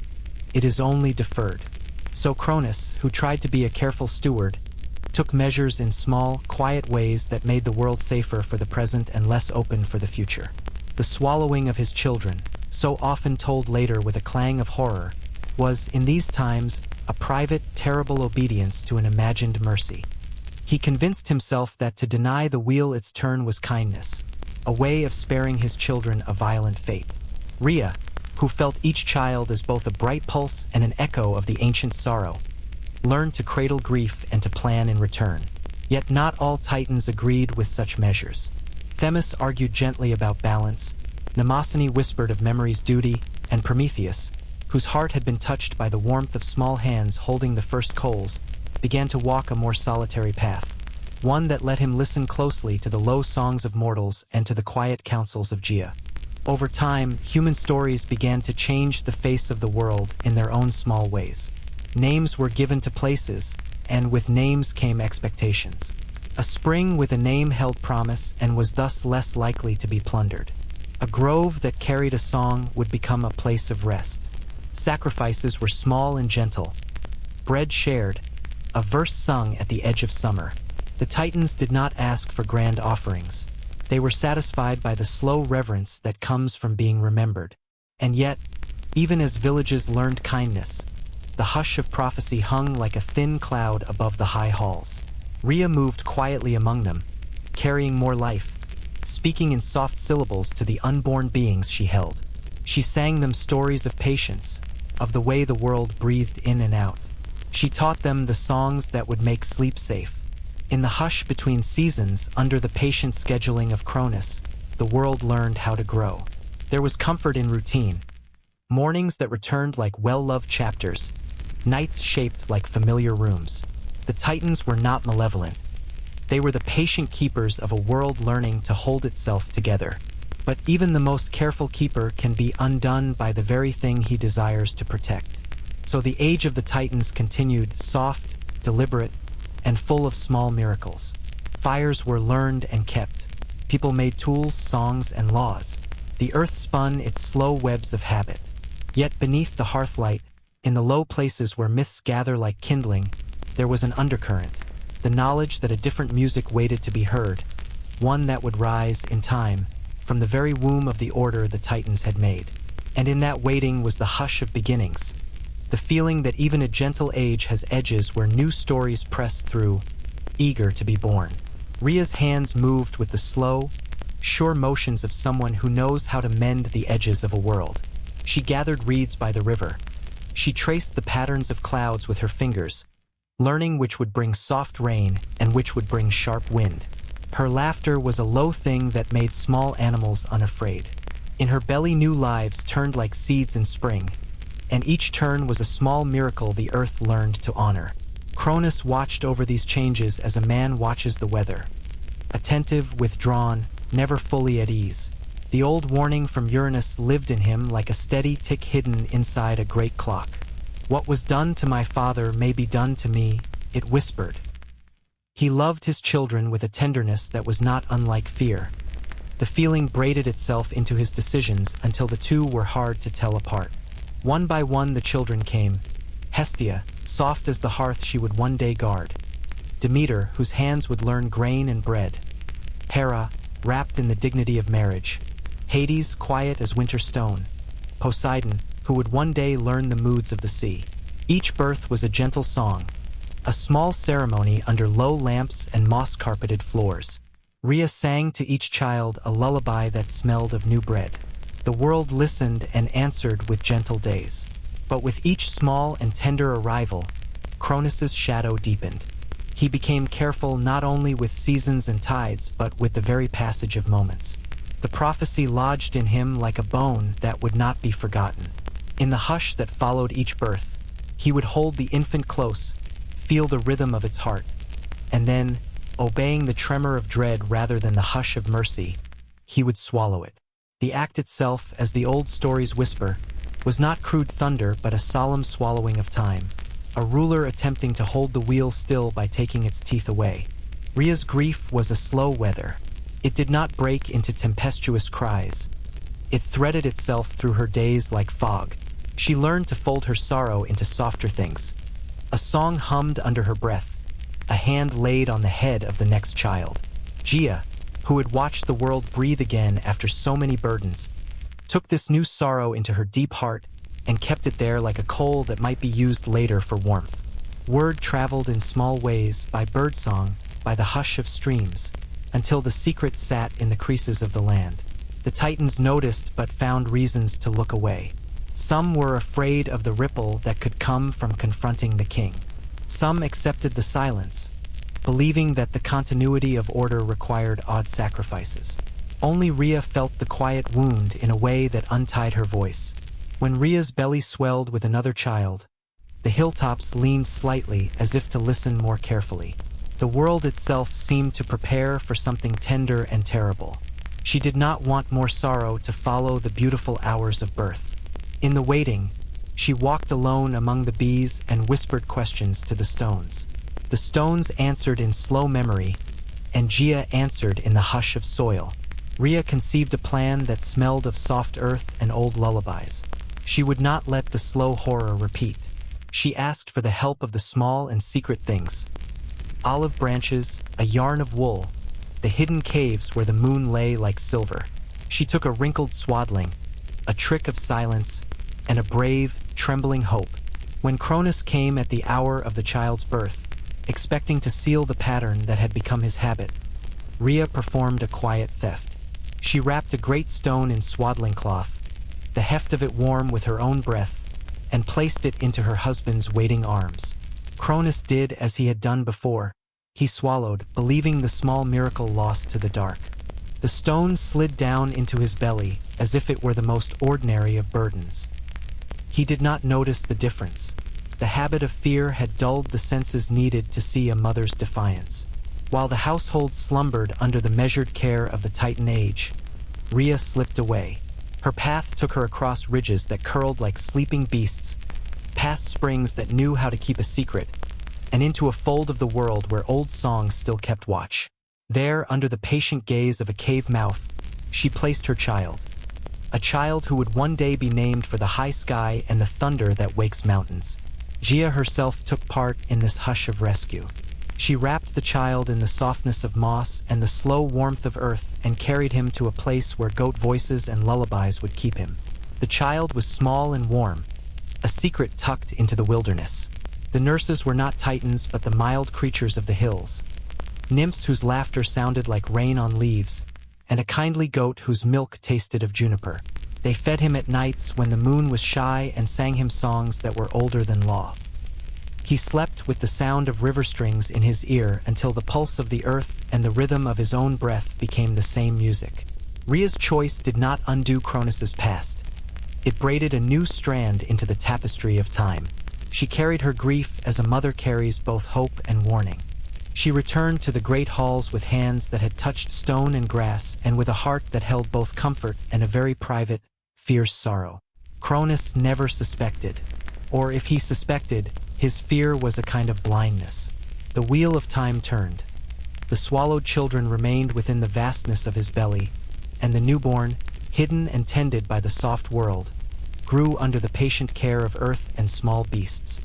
It is only deferred. So Cronus, who tried to be a careful steward, took measures in small, quiet ways that made the world safer for the present and less open for the future. The swallowing of his children, so often told later with a clang of horror, was, in these times, a private, terrible obedience to an imagined mercy. He convinced himself that to deny the wheel its turn was kindness, a way of sparing his children a violent fate. Rhea, who felt each child as both a bright pulse and an echo of the ancient sorrow, learned to cradle grief and to plan in return. Yet not all titans agreed with such measures. Themis argued gently about balance, Mnemosyne whispered of memory's duty, and Prometheus, whose heart had been touched by the warmth of small hands holding the first coals, began to walk a more solitary path, one that let him listen closely to the low songs of mortals and to the quiet counsels of Gaia. Over time, human stories began to change the face of the world in their own small ways. Names were given to places, and with names came expectations. A spring with a name held promise and was thus less likely to be plundered. A grove that carried a song would become a place of rest. Sacrifices were small and gentle. Bread shared, a verse sung at the edge of summer. The Titans did not ask for grand offerings. They were satisfied by the slow reverence that comes from being remembered. And yet, even as villages learned kindness, the hush of prophecy hung like a thin cloud above the high halls. Rhea moved quietly among them, carrying more life, speaking in soft syllables to the unborn beings she held. She sang them stories of patience, of the way the world breathed in and out. She taught them the songs that would make sleep safe. In the hush between seasons, under the patient scheduling of Cronus, the world learned how to grow. There was comfort in routine. Mornings that returned like well-loved chapters, nights shaped like familiar rooms. The Titans were not malevolent. They were the patient keepers of a world learning to hold itself together. But even the most careful keeper can be undone by the very thing he desires to protect. So the age of the Titans continued, soft, deliberate, and full of small miracles. Fires were learned and kept. People made tools, songs, and laws. The earth spun its slow webs of habit. Yet beneath the hearthlight, in the low places where myths gather like kindling, there was an undercurrent, the knowledge that a different music waited to be heard, one that would rise, in time, from the very womb of the order the Titans had made. And in that waiting was the hush of beginnings, the feeling that even a gentle age has edges where new stories press through, eager to be born. Rhea's hands moved with the slow, sure motions of someone who knows how to mend the edges of a world. She gathered reeds by the river. She traced the patterns of clouds with her fingers, learning which would bring soft rain and which would bring sharp wind. Her laughter was a low thing that made small animals unafraid. In her belly new lives turned like seeds in spring, and each turn was a small miracle the earth learned to honor. Cronus watched over these changes as a man watches the weather. Attentive, withdrawn, never fully at ease. The old warning from Uranus lived in him like a steady tick hidden inside a great clock. What was done to my father may be done to me, it whispered. He loved his children with a tenderness that was not unlike fear. The feeling braided itself into his decisions until the two were hard to tell apart. One by one the children came. Hestia, soft as the hearth she would one day guard. Demeter, whose hands would learn grain and bread. Hera, wrapped in the dignity of marriage. Hades, quiet as winter stone. Poseidon, who would one day learn the moods of the sea. Each birth was a gentle song, a small ceremony under low lamps and moss-carpeted floors. Rhea sang to each child a lullaby that smelled of new bread. The world listened and answered with gentle days. But with each small and tender arrival, Cronus's shadow deepened. He became careful not only with seasons and tides, but with the very passage of moments. The prophecy lodged in him like a bone that would not be forgotten. In the hush that followed each birth, he would hold the infant close, feel the rhythm of its heart, and then, obeying the tremor of dread rather than the hush of mercy, he would swallow it. The act itself, as the old stories whisper, was not crude thunder but a solemn swallowing of time, a ruler attempting to hold the wheel still by taking its teeth away. Rhea's grief was a slow weather. It did not break into tempestuous cries. It threaded itself through her days like fog. She learned to fold her sorrow into softer things. A song hummed under her breath, a hand laid on the head of the next child. Gaia, who had watched the world breathe again after so many burdens, took this new sorrow into her deep heart and kept it there like a coal that might be used later for warmth. Word traveled in small ways, by birdsong, by the hush of streams, until the secret sat in the creases of the land. The Titans noticed but found reasons to look away. Some were afraid of the ripple that could come from confronting the king. Some accepted the silence, believing that the continuity of order required odd sacrifices. Only Rhea felt the quiet wound in a way that untied her voice. When Rhea's belly swelled with another child, the hilltops leaned slightly as if to listen more carefully. The world itself seemed to prepare for something tender and terrible. She did not want more sorrow to follow the beautiful hours of birth. In the waiting, she walked alone among the bees and whispered questions to the stones. The stones answered in slow memory, and Gia answered in the hush of soil. Rhea conceived a plan that smelled of soft earth and old lullabies. She would not let the slow horror repeat. She asked for the help of the small and secret things. Olive branches, a yarn of wool, the hidden caves where the moon lay like silver. She took a wrinkled swaddling, a trick of silence, and a brave, trembling hope. When Cronus came at the hour of the child's birth, expecting to seal the pattern that had become his habit, Rhea performed a quiet theft. She wrapped a great stone in swaddling cloth, the heft of it warm with her own breath, and placed it into her husband's waiting arms. Cronus did as he had done before. He swallowed, believing the small miracle lost to the dark. The stone slid down into his belly as if it were the most ordinary of burdens. He did not notice the difference. The habit of fear had dulled the senses needed to see a mother's defiance. While the household slumbered under the measured care of the Titan age, Rhea slipped away. Her path took her across ridges that curled like sleeping beasts, past springs that knew how to keep a secret, and into a fold of the world where old songs still kept watch. There, under the patient gaze of a cave mouth, she placed her child. A child who would one day be named for the high sky and the thunder that wakes mountains. Gia herself took part in this hush of rescue. She wrapped the child in the softness of moss and the slow warmth of earth and carried him to a place where goat voices and lullabies would keep him. The child was small and warm, a secret tucked into the wilderness. The nurses were not titans but the mild creatures of the hills, nymphs whose laughter sounded like rain on leaves, and a kindly goat whose milk tasted of juniper. They fed him at nights when the moon was shy and sang him songs that were older than law. He slept with the sound of river strings in his ear until the pulse of the earth and the rhythm of his own breath became the same music. Rhea's choice did not undo Cronus's past. It braided a new strand into the tapestry of time. She carried her grief as a mother carries both hope and warning. She returned to the great halls with hands that had touched stone and grass and with a heart that held both comfort and a very private, fierce sorrow. Cronus never suspected, or if he suspected, his fear was a kind of blindness. The wheel of time turned. The swallowed children remained within the vastness of his belly, and the newborn, hidden and tended by the soft world, grew under the patient care of earth and small beasts.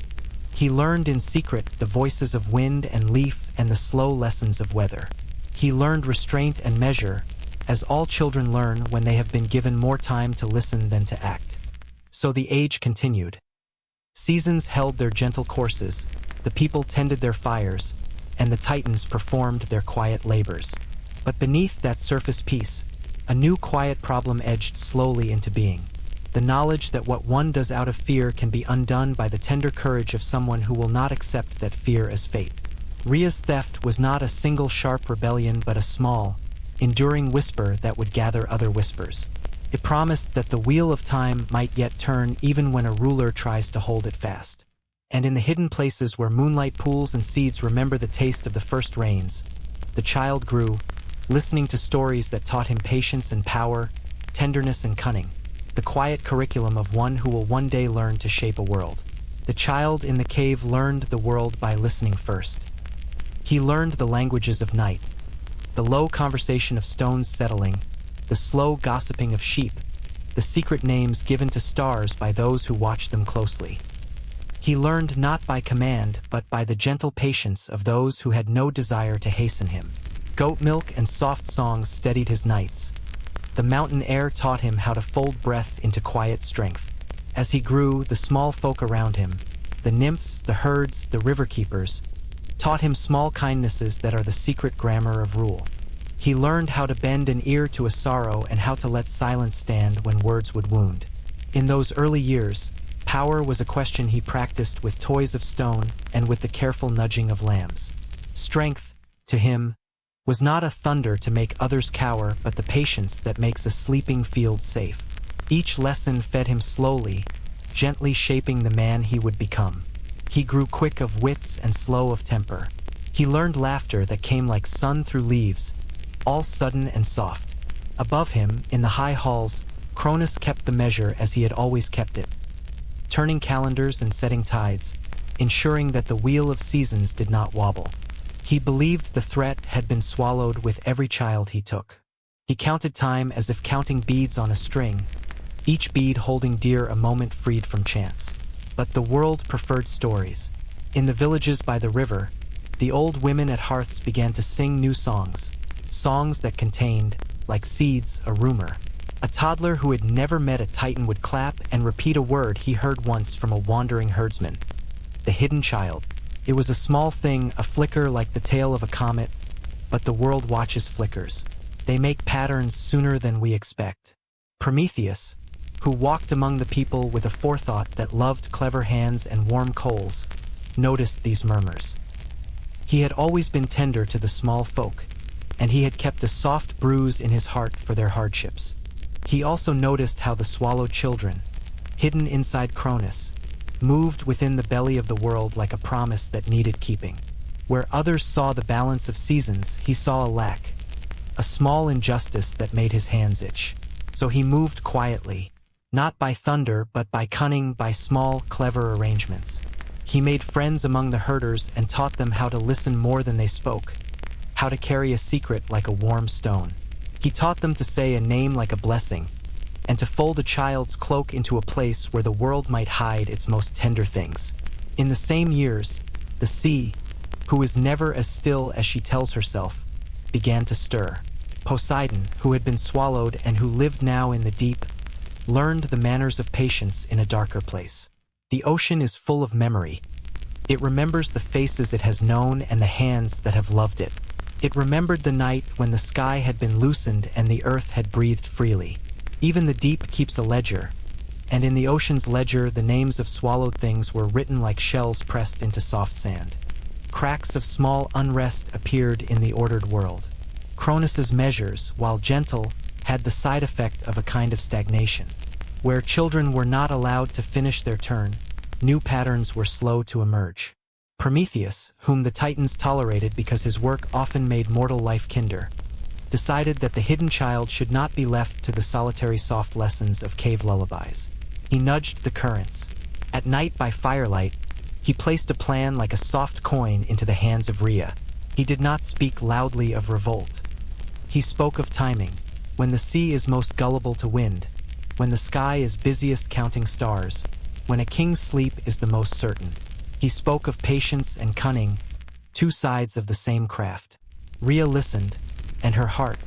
He learned in secret the voices of wind and leaf and the slow lessons of weather. He learned restraint and measure, as all children learn when they have been given more time to listen than to act. So the age continued. Seasons held their gentle courses, the people tended their fires, and the Titans performed their quiet labors. But beneath that surface peace, a new quiet problem edged slowly into being. The knowledge that what one does out of fear can be undone by the tender courage of someone who will not accept that fear as fate. Rhea's theft was not a single sharp rebellion but a small, enduring whisper that would gather other whispers. It promised that the wheel of time might yet turn even when a ruler tries to hold it fast. And in the hidden places where moonlight pools and seeds remember the taste of the first rains, the child grew, listening to stories that taught him patience and power, tenderness and cunning, the quiet curriculum of one who will one day learn to shape a world. The child in the cave learned the world by listening first. He learned the languages of night, the low conversation of stones settling, the slow gossiping of sheep, the secret names given to stars by those who watch them closely. He learned not by command, but by the gentle patience of those who had no desire to hasten him. Goat milk and soft songs steadied his nights. The mountain air taught him how to fold breath into quiet strength. As he grew, the small folk around him, the nymphs, the herds, the river keepers, taught him small kindnesses that are the secret grammar of rule. He learned how to bend an ear to a sorrow and how to let silence stand when words would wound. In those early years, power was a question he practiced with toys of stone and with the careful nudging of lambs. Strength, to him, was not a thunder to make others cower, but the patience that makes a sleeping field safe. Each lesson fed him slowly, gently shaping the man he would become. He grew quick of wits and slow of temper. He learned laughter that came like sun through leaves, all sudden and soft. Above him, in the high halls, Cronus kept the measure as he had always kept it, turning calendars and setting tides, ensuring that the wheel of seasons did not wobble. He believed the threat had been swallowed with every child he took. He counted time as if counting beads on a string, each bead holding dear a moment freed from chance. But the world preferred stories. In the villages by the river, the old women at hearths began to sing new songs, songs that contained, like seeds, a rumor. A toddler who had never met a titan would clap and repeat a word he heard once from a wandering herdsman. The hidden child. It was a small thing, a flicker like the tail of a comet, but the world watches flickers. They make patterns sooner than we expect. Prometheus, who walked among the people with a forethought that loved clever hands and warm coals, noticed these murmurs. He had always been tender to the small folk, and he had kept a soft bruise in his heart for their hardships. He also noticed how the swallowed children, hidden inside Cronus, moved within the belly of the world like a promise that needed keeping. Where others saw the balance of seasons, he saw a lack, a small injustice that made his hands itch. So he moved quietly, not by thunder but by cunning, by small, clever arrangements. He made friends among the herders and taught them how to listen more than they spoke, how to carry a secret like a warm stone. He taught them to say a name like a blessing, and to fold a child's cloak into a place where the world might hide its most tender things. In the same years, the sea, who is never as still as she tells herself, began to stir. Poseidon, who had been swallowed and who lived now in the deep, learned the manners of patience in a darker place. The ocean is full of memory. It remembers the faces it has known and the hands that have loved it. It remembered the night when the sky had been loosened and the earth had breathed freely. Even the deep keeps a ledger, and in the ocean's ledger the names of swallowed things were written like shells pressed into soft sand. Cracks of small unrest appeared in the ordered world. Cronus's measures, while gentle, had the side effect of a kind of stagnation. Where children were not allowed to finish their turn, new patterns were slow to emerge. Prometheus, whom the Titans tolerated because his work often made mortal life kinder, decided that the hidden child should not be left to the solitary soft lessons of cave lullabies. He nudged the currents. At night by firelight, he placed a plan like a soft coin into the hands of Rhea. He did not speak loudly of revolt. He spoke of timing, when the sea is most gullible to wind, when the sky is busiest counting stars, when a king's sleep is the most certain. He spoke of patience and cunning, two sides of the same craft. Rhea listened, and her heart,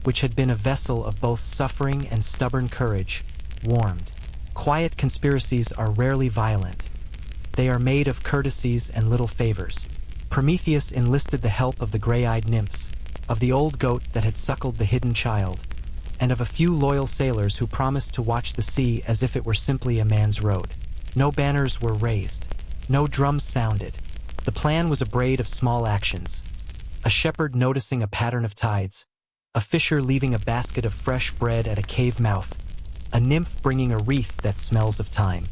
which had been a vessel of both suffering and stubborn courage, warmed. Quiet conspiracies are rarely violent. They are made of courtesies and little favors. Prometheus enlisted the help of the gray-eyed nymphs, of the old goat that had suckled the hidden child, and of a few loyal sailors who promised to watch the sea as if it were simply a man's road. No banners were raised. No drums sounded. The plan was a braid of small actions. A shepherd noticing a pattern of tides, a fisher leaving a basket of fresh bread at a cave mouth, a nymph bringing a wreath that smells of time.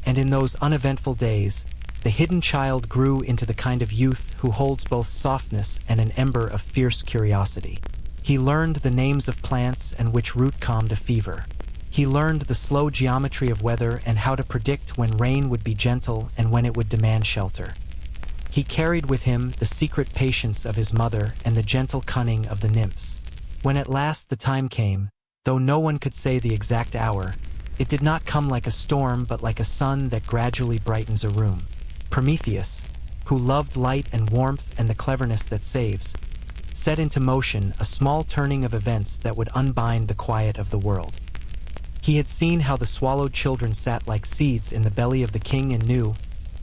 And in those uneventful days, the hidden child grew into the kind of youth who holds both softness and an ember of fierce curiosity. He learned the names of plants and which root calmed a fever. He learned the slow geometry of weather and how to predict when rain would be gentle and when it would demand shelter. He carried with him the secret patience of his mother and the gentle cunning of the nymphs. When at last the time came, though no one could say the exact hour, it did not come like a storm but like a sun that gradually brightens a room. Prometheus, who loved light and warmth and the cleverness that saves, set into motion a small turning of events that would unbind the quiet of the world. He had seen how the swallowed children sat like seeds in the belly of the king and knew,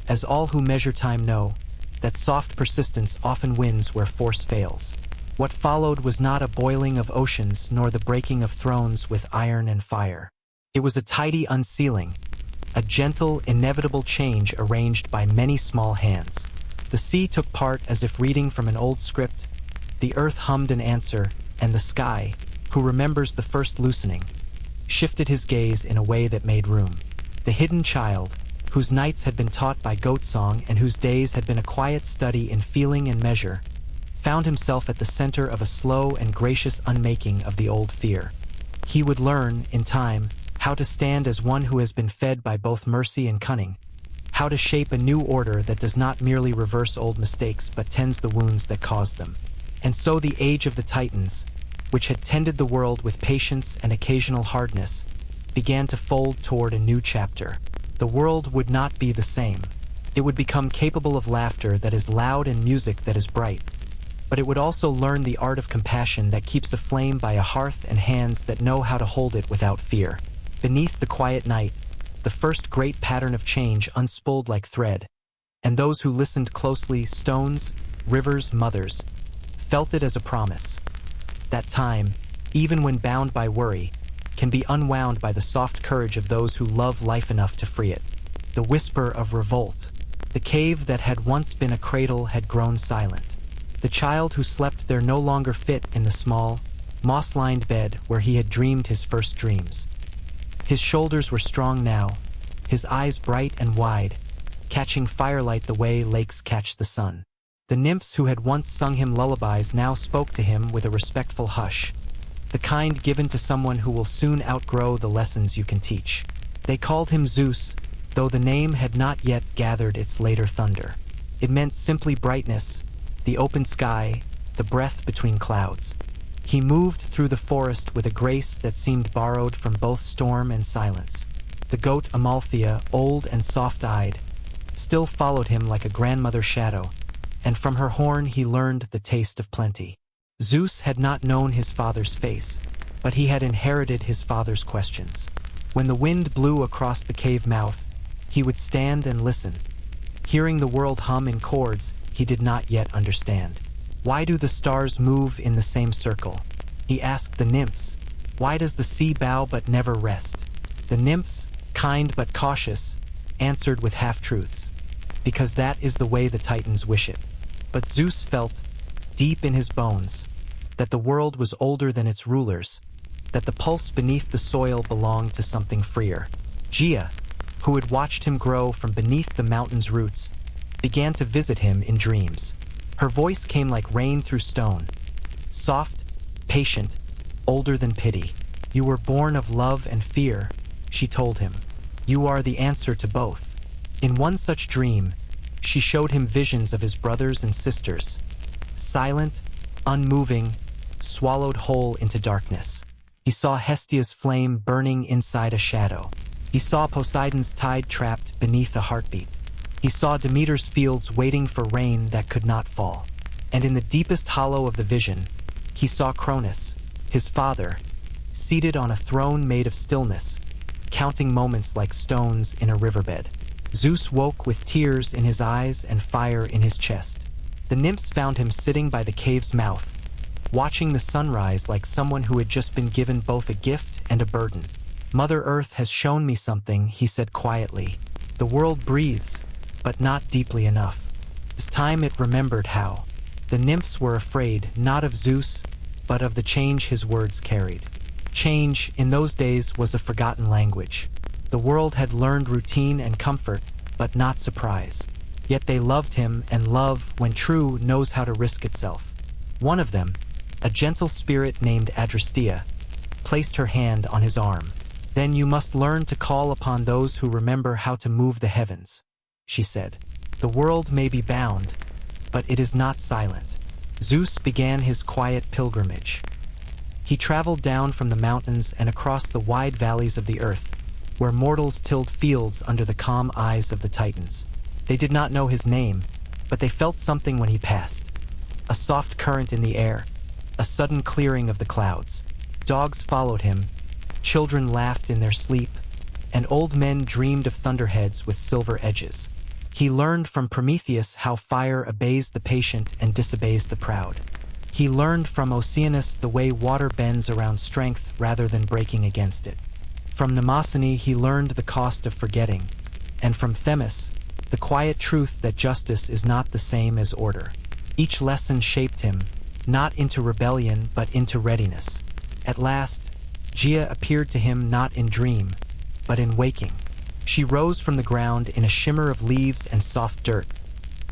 as all who measure time know, that soft persistence often wins where force fails. What followed was not a boiling of oceans nor the breaking of thrones with iron and fire. It was a tidy unsealing, a gentle, inevitable change arranged by many small hands. The sea took part as if reading from an old script. The earth hummed an answer, and the sky, who remembers the first loosening, shifted his gaze in a way that made room. The hidden child, whose nights had been taught by goat song and whose days had been a quiet study in feeling and measure, found himself at the center of a slow and gracious unmaking of the old fear. He would learn, in time, how to stand as one who has been fed by both mercy and cunning, how to shape a new order that does not merely reverse old mistakes but tends the wounds that caused them. And so the age of the Titans, which had tended the world with patience and occasional hardness, began to fold toward a new chapter. The world would not be the same. It would become capable of laughter that is loud and music that is bright. But it would also learn the art of compassion that keeps a flame by a hearth and hands that know how to hold it without fear. Beneath the quiet night, the first great pattern of change unspooled like thread, and those who listened closely, stones, rivers, mothers, felt it as a promise. That time, even when bound by worry, can be unwound by the soft courage of those who love life enough to free it. The whisper of revolt. The cave that had once been a cradle had grown silent. The child who slept there no longer fit in the small, moss-lined bed where he had dreamed his first dreams. His shoulders were strong now, his eyes bright and wide, catching firelight the way lakes catch the sun. The nymphs who had once sung him lullabies now spoke to him with a respectful hush, the kind given to someone who will soon outgrow the lessons you can teach. They called him Zeus, though the name had not yet gathered its later thunder. It meant simply brightness, the open sky, the breath between clouds. He moved through the forest with a grace that seemed borrowed from both storm and silence. The goat Amalthea, old and soft-eyed, still followed him like a grandmother's shadow, and from her horn he learned the taste of plenty. Zeus had not known his father's face, but he had inherited his father's questions. When the wind blew across the cave mouth, he would stand and listen, hearing the world hum in chords he did not yet understand. Why do the stars move in the same circle? He asked the nymphs. Why does the sea bow but never rest? The nymphs, kind but cautious, answered with half-truths, because that is the way the Titans wish it. But Zeus felt, deep in his bones, that the world was older than its rulers, that the pulse beneath the soil belonged to something freer. Gia, who had watched him grow from beneath the mountain's roots, began to visit him in dreams. Her voice came like rain through stone, soft, patient, older than pity. You were born of love and fear, she told him. You are the answer to both. In one such dream, she showed him visions of his brothers and sisters, silent, unmoving, swallowed whole into darkness. He saw Hestia's flame burning inside a shadow. He saw Poseidon's tide trapped beneath a heartbeat. He saw Demeter's fields waiting for rain that could not fall. And in the deepest hollow of the vision, he saw Cronus, his father, seated on a throne made of stillness, counting moments like stones in a riverbed. Zeus woke with tears in his eyes and fire in his chest. The nymphs found him sitting by the cave's mouth, watching the sunrise like someone who had just been given both a gift and a burden. Mother Earth has shown me something, he said quietly. The world breathes, but not deeply enough. This time it remembered how. The nymphs were afraid, not of Zeus, but of the change his words carried. Change, in those days, was a forgotten language. The world had learned routine and comfort, but not surprise. Yet they loved him, and love, when true, knows how to risk itself. One of them, a gentle spirit named Adrastea, placed her hand on his arm. Then you must learn to call upon those who remember how to move the heavens, she said. The world may be bound, but it is not silent. Zeus began his quiet pilgrimage. He traveled down from the mountains and across the wide valleys of the earth, where mortals tilled fields under the calm eyes of the Titans. They did not know his name, but they felt something when he passed. A soft current in the air, a sudden clearing of the clouds. Dogs followed him, children laughed in their sleep, and old men dreamed of thunderheads with silver edges. He learned from Prometheus how fire obeys the patient and disobeys the proud. He learned from Oceanus the way water bends around strength rather than breaking against it. From Mnemosyne he learned the cost of forgetting, and from Themis, the quiet truth that justice is not the same as order. Each lesson shaped him, not into rebellion but into readiness. At last, Gia appeared to him not in dream, but in waking. She rose from the ground in a shimmer of leaves and soft dirt,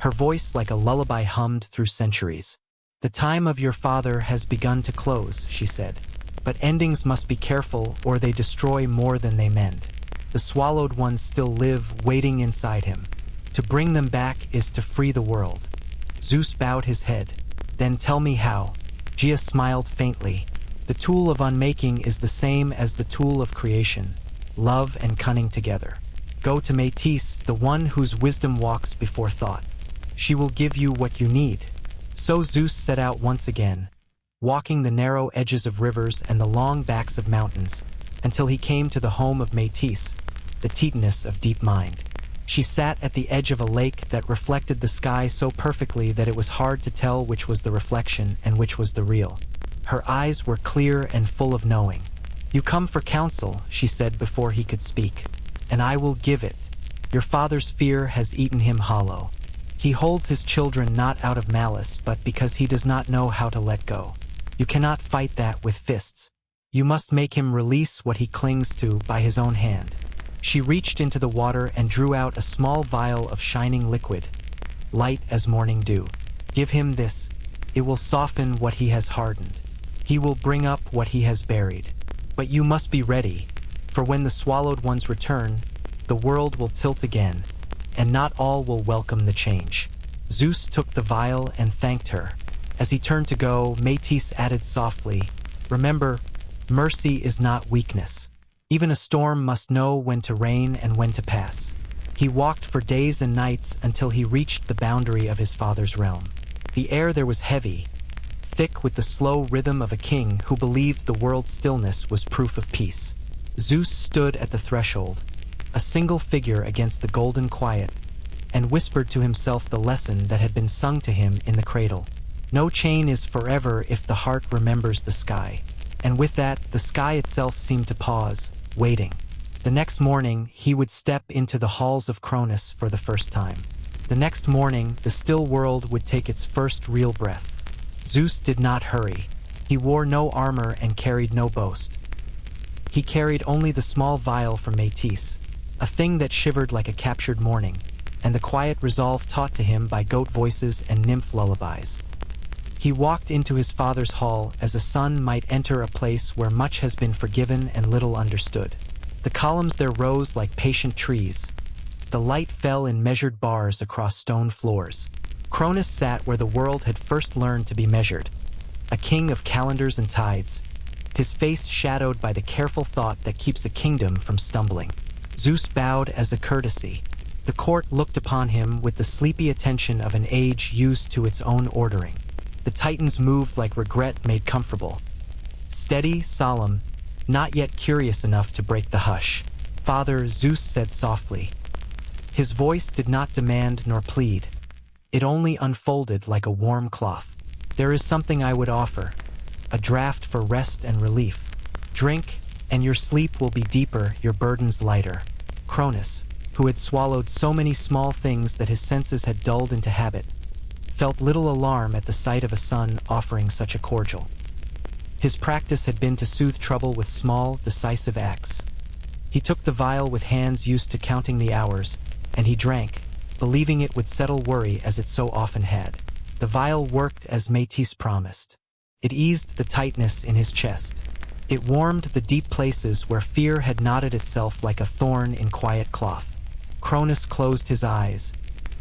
her voice like a lullaby hummed through centuries. "The time of your father has begun to close," she said. "But endings must be careful or they destroy more than they mend. The swallowed ones still live, waiting inside him. To bring them back is to free the world." Zeus bowed his head. "Then tell me how." Gia smiled faintly. "The tool of unmaking is the same as the tool of creation, love and cunning together. Go to Métis, the one whose wisdom walks before thought. She will give you what you need." So Zeus set out once again, walking the narrow edges of rivers and the long backs of mountains, until he came to the home of Métis, the Titaness of deep mind. She sat at the edge of a lake that reflected the sky so perfectly that it was hard to tell which was the reflection and which was the real. Her eyes were clear and full of knowing. "You come for counsel," she said before he could speak, "and I will give it. Your father's fear has eaten him hollow. He holds his children not out of malice, but because he does not know how to let go. You cannot fight that with fists. You must make him release what he clings to by his own hand." She reached into the water and drew out a small vial of shining liquid, light as morning dew. "Give him this. It will soften what he has hardened. He will bring up what he has buried. But you must be ready, for when the swallowed ones return, the world will tilt again, and not all will welcome the change." Zeus took the vial and thanked her. As he turned to go, Métis added softly, "Remember, mercy is not weakness. Even a storm must know when to rain and when to pass." He walked for days and nights until he reached the boundary of his father's realm. The air there was heavy, thick with the slow rhythm of a king who believed the world's stillness was proof of peace. Zeus stood at the threshold, a single figure against the golden quiet, and whispered to himself the lesson that had been sung to him in the cradle. No chain is forever if the heart remembers the sky. And with that, the sky itself seemed to pause, waiting. The next morning, he would step into the halls of Cronus for the first time. The next morning, the still world would take its first real breath. Zeus did not hurry. He wore no armor and carried no boast. He carried only the small vial from Métis, a thing that shivered like a captured morning, and the quiet resolve taught to him by goat voices and nymph lullabies. He walked into his father's hall as a son might enter a place where much has been forgiven and little understood. The columns there rose like patient trees. The light fell in measured bars across stone floors. Cronus sat where the world had first learned to be measured, a king of calendars and tides, his face shadowed by the careful thought that keeps a kingdom from stumbling. Zeus bowed as a courtesy. The court looked upon him with the sleepy attention of an age used to its own ordering. The Titans moved like regret made comfortable. Steady, solemn, not yet curious enough to break the hush. "Father," Zeus said softly. His voice did not demand nor plead. It only unfolded like a warm cloth. "There is something I would offer, a draught for rest and relief. Drink, and your sleep will be deeper, your burdens lighter." Cronus, who had swallowed so many small things that his senses had dulled into habit, felt little alarm at the sight of a son offering such a cordial. His practice had been to soothe trouble with small, decisive acts. He took the vial with hands used to counting the hours, and he drank, believing it would settle worry as it so often had. The vial worked as Métis promised. It eased the tightness in his chest. It warmed the deep places where fear had knotted itself like a thorn in quiet cloth. Cronus closed his eyes,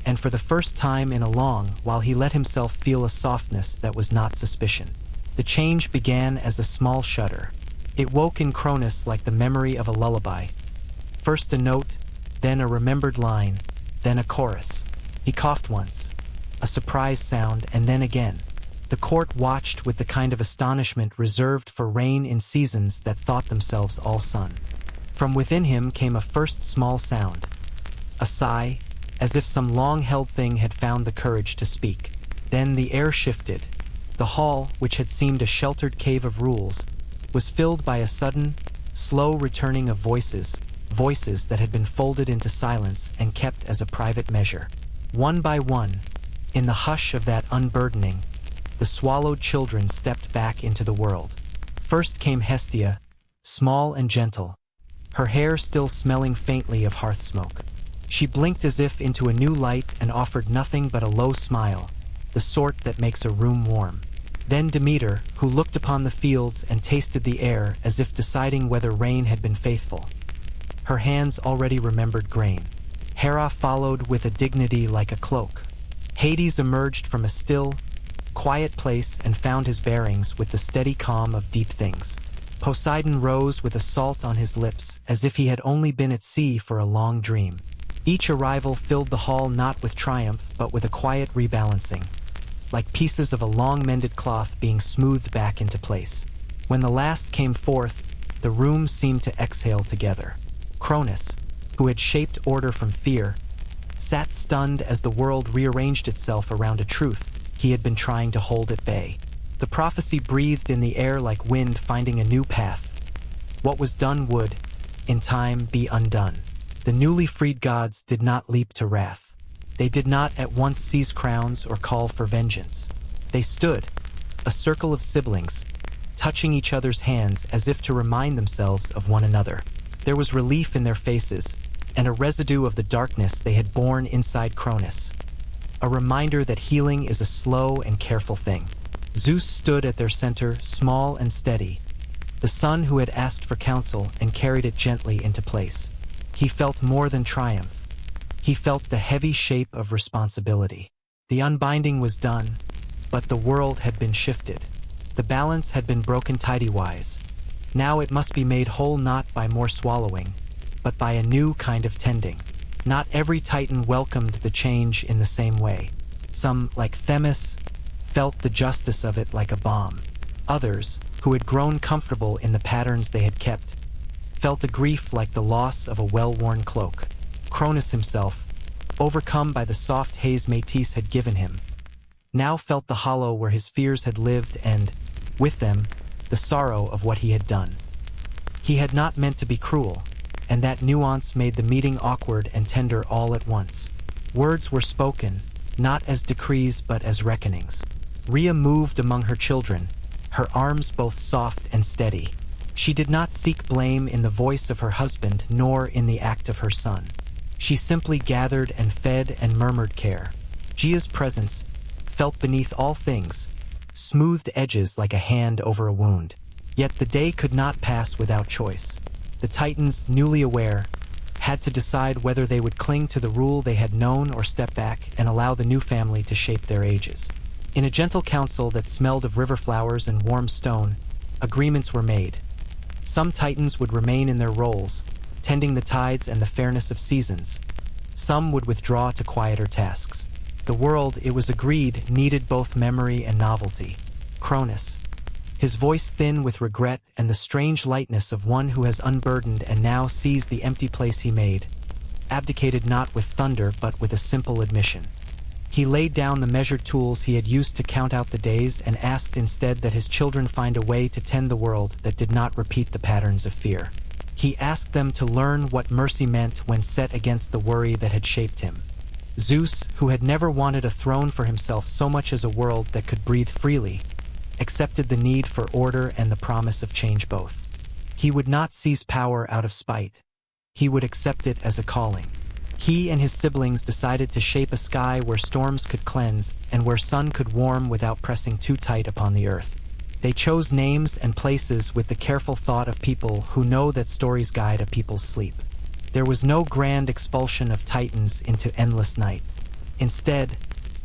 and for the first time in a long while he let himself feel a softness that was not suspicion. The change began as a small shudder. It woke in Cronus like the memory of a lullaby. First a note, then a remembered line, then a chorus. He coughed once, a surprise sound, and then again. The court watched with the kind of astonishment reserved for rain in seasons that thought themselves all sun. From within him came a first small sound, a sigh, as if some long-held thing had found the courage to speak. Then the air shifted. The hall, which had seemed a sheltered cave of rules, was filled by a sudden, slow returning of voices, voices that had been folded into silence and kept as a private measure. One by one, in the hush of that unburdening, the swallowed children stepped back into the world. First came Hestia, small and gentle, her hair still smelling faintly of hearth smoke. She blinked as if into a new light and offered nothing but a low smile, the sort that makes a room warm. Then Demeter, who looked upon the fields and tasted the air as if deciding whether rain had been faithful. Her hands already remembered grain. Hera followed with a dignity like a cloak. Hades emerged from a still, quiet place and found his bearings with the steady calm of deep things. Poseidon rose with a salt on his lips as if he had only been at sea for a long dream. Each arrival filled the hall not with triumph but with a quiet rebalancing, like pieces of a long-mended cloth being smoothed back into place. When the last came forth, the room seemed to exhale together. Cronus, who had shaped order from fear, sat stunned as the world rearranged itself around a truth he had been trying to hold at bay. The prophecy breathed in the air like wind finding a new path. What was done would, in time, be undone. The newly freed gods did not leap to wrath. They did not at once seize crowns or call for vengeance. They stood, a circle of siblings, touching each other's hands as if to remind themselves of one another. There was relief in their faces, and a residue of the darkness they had borne inside Cronus. A reminder that healing is a slow and careful thing. Zeus stood at their center, small and steady, the son who had asked for counsel and carried it gently into place. He felt more than triumph. He felt the heavy shape of responsibility. The unbinding was done, but the world had been shifted. The balance had been broken tidywise. Now it must be made whole not by more swallowing, but by a new kind of tending. Not every titan welcomed the change in the same way. Some, like Themis, felt the justice of it like a balm. Others, who had grown comfortable in the patterns they had kept, felt a grief like the loss of a well-worn cloak. Cronus himself, overcome by the soft haze Métis had given him, now felt the hollow where his fears had lived and, with them, the sorrow of what he had done. He had not meant to be cruel, and that nuance made the meeting awkward and tender all at once. Words were spoken, not as decrees but as reckonings. Rhea moved among her children, her arms both soft and steady. She did not seek blame in the voice of her husband nor in the act of her son. She simply gathered and fed and murmured care. Gia's presence, felt beneath all things, smoothed edges like a hand over a wound. Yet the day could not pass without choice. The Titans, newly aware, had to decide whether they would cling to the rule they had known or step back and allow the new family to shape their ages. In a gentle council that smelled of river flowers and warm stone, agreements were made. Some Titans would remain in their roles, tending the tides and the fairness of seasons. Some would withdraw to quieter tasks. The world, it was agreed, needed both memory and novelty. Cronus, his voice thin with regret and the strange lightness of one who has unburdened and now sees the empty place he made, abdicated not with thunder but with a simple admission. He laid down the measured tools he had used to count out the days and asked instead that his children find a way to tend the world that did not repeat the patterns of fear. He asked them to learn what mercy meant when set against the worry that had shaped him. Zeus, who had never wanted a throne for himself so much as a world that could breathe freely, accepted the need for order and the promise of change both. He would not seize power out of spite. He would accept it as a calling. He and his siblings decided to shape a sky where storms could cleanse and where sun could warm without pressing too tight upon the earth. They chose names and places with the careful thought of people who know that stories guide a people's sleep. There was no grand expulsion of titans into endless night. Instead,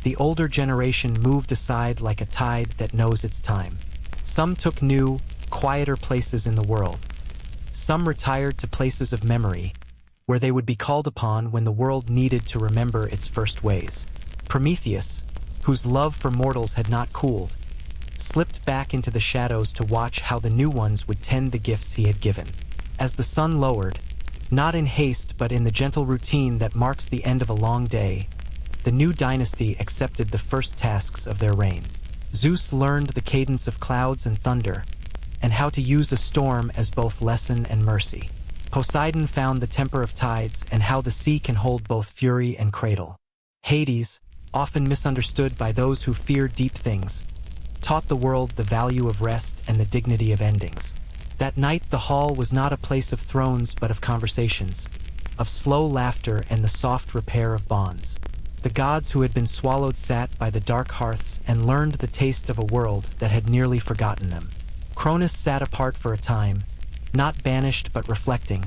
the older generation moved aside like a tide that knows its time. Some took new, quieter places in the world. Some retired to places of memory, where they would be called upon when the world needed to remember its first ways. Prometheus, whose love for mortals had not cooled, slipped back into the shadows to watch how the new ones would tend the gifts he had given. As the sun lowered, not in haste but in the gentle routine that marks the end of a long day, the new dynasty accepted the first tasks of their reign. Zeus learned the cadence of clouds and thunder, and how to use a storm as both lesson and mercy. Poseidon found the temper of tides and how the sea can hold both fury and cradle. Hades, often misunderstood by those who fear deep things, taught the world the value of rest and the dignity of endings. That night the hall was not a place of thrones but of conversations, of slow laughter and the soft repair of bonds. The gods who had been swallowed sat by the dark hearths and learned the taste of a world that had nearly forgotten them. Cronus sat apart for a time, not banished but reflecting,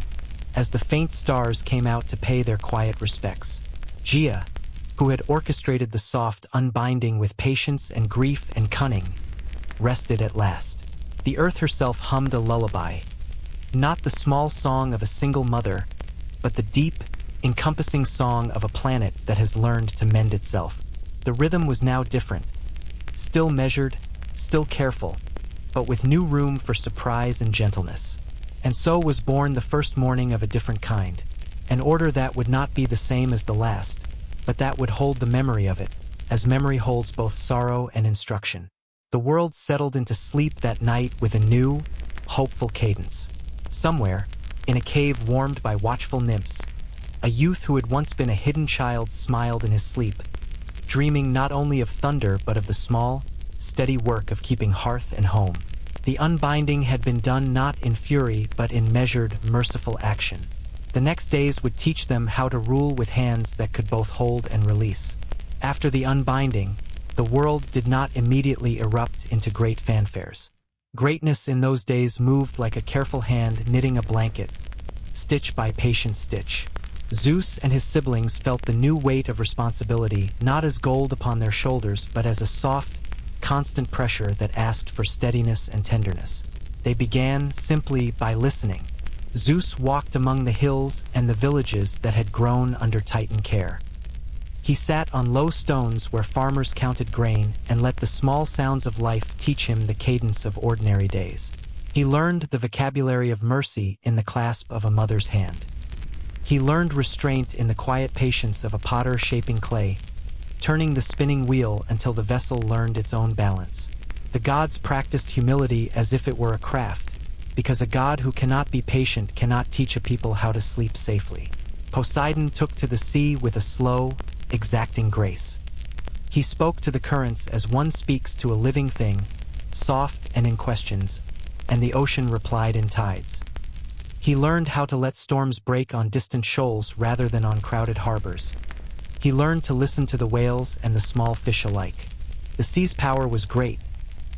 as the faint stars came out to pay their quiet respects. Gaia, who had orchestrated the soft unbinding with patience and grief and cunning, rested at last. The earth herself hummed a lullaby, not the small song of a single mother, but the deep, encompassing song of a planet that has learned to mend itself. The rhythm was now different, still measured, still careful, but with new room for surprise and gentleness. And so was born the first morning of a different kind, an order that would not be the same as the last, but that would hold the memory of it, as memory holds both sorrow and instruction. The world settled into sleep that night with a new, hopeful cadence. Somewhere, in a cave warmed by watchful nymphs, a youth who had once been a hidden child smiled in his sleep, dreaming not only of thunder but of the small, steady work of keeping hearth and home. The unbinding had been done not in fury but in measured, merciful action. The next days would teach them how to rule with hands that could both hold and release. After the unbinding, the world did not immediately erupt into great fanfares. Greatness in those days moved like a careful hand knitting a blanket, stitch by patient stitch. Zeus and his siblings felt the new weight of responsibility not as gold upon their shoulders but as a soft, constant pressure that asked for steadiness and tenderness. They began simply by listening. Zeus walked among the hills and the villages that had grown under Titan care. He sat on low stones where farmers counted grain and let the small sounds of life teach him the cadence of ordinary days. He learned the vocabulary of mercy in the clasp of a mother's hand. He learned restraint in the quiet patience of a potter shaping clay, turning the spinning wheel until the vessel learned its own balance. The gods practiced humility as if it were a craft, because a god who cannot be patient cannot teach a people how to sleep safely. Poseidon took to the sea with a slow, exacting grace. He spoke to the currents as one speaks to a living thing, soft and in questions, and the ocean replied in tides. He learned how to let storms break on distant shoals rather than on crowded harbors. He learned to listen to the whales and the small fish alike. The sea's power was great,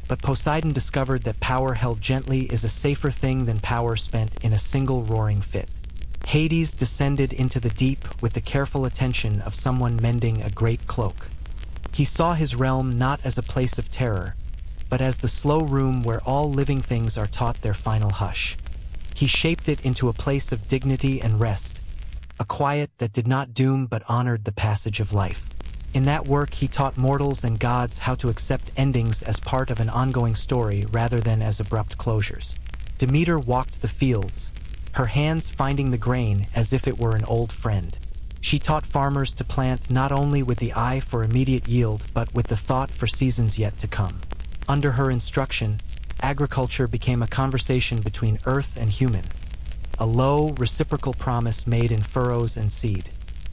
but Poseidon discovered that power held gently is a safer thing than power spent in a single roaring fit. Hades descended into the deep with the careful attention of someone mending a great cloak. He saw his realm not as a place of terror, but as the slow room where all living things are taught their final hush. He shaped it into a place of dignity and rest, a quiet that did not doom but honored the passage of life. In that work he taught mortals and gods how to accept endings as part of an ongoing story rather than as abrupt closures. Demeter walked the fields, her hands finding the grain as if it were an old friend. She taught farmers to plant not only with the eye for immediate yield but with the thought for seasons yet to come. Under her instruction, agriculture became a conversation between earth and human, a low, reciprocal promise made in furrows and seed.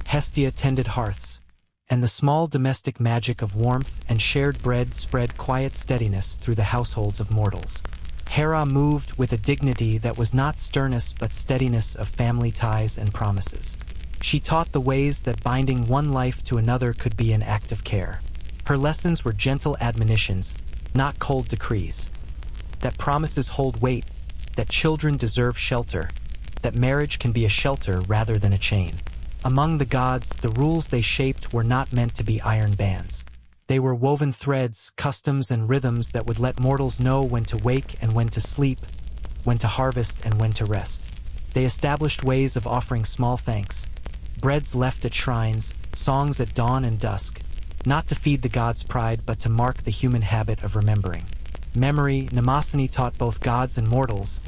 Hestia tended hearths, and the small domestic magic of warmth and shared bread spread quiet steadiness through the households of mortals. Hera moved with a dignity that was not sternness but steadiness of family ties and promises. She taught the ways that binding one life to another could be an act of care. Her lessons were gentle admonitions, not cold decrees. That promises hold weight, that children deserve shelter, that marriage can be a shelter rather than a chain. Among the gods, the rules they shaped were not meant to be iron bands. They were woven threads, customs, and rhythms that would let mortals know when to wake and when to sleep, when to harvest and when to rest. They established ways of offering small thanks, breads left at shrines, songs at dawn and dusk, not to feed the gods' pride but to mark the human habit of remembering. Memory, Mnemosyne taught both gods and mortals,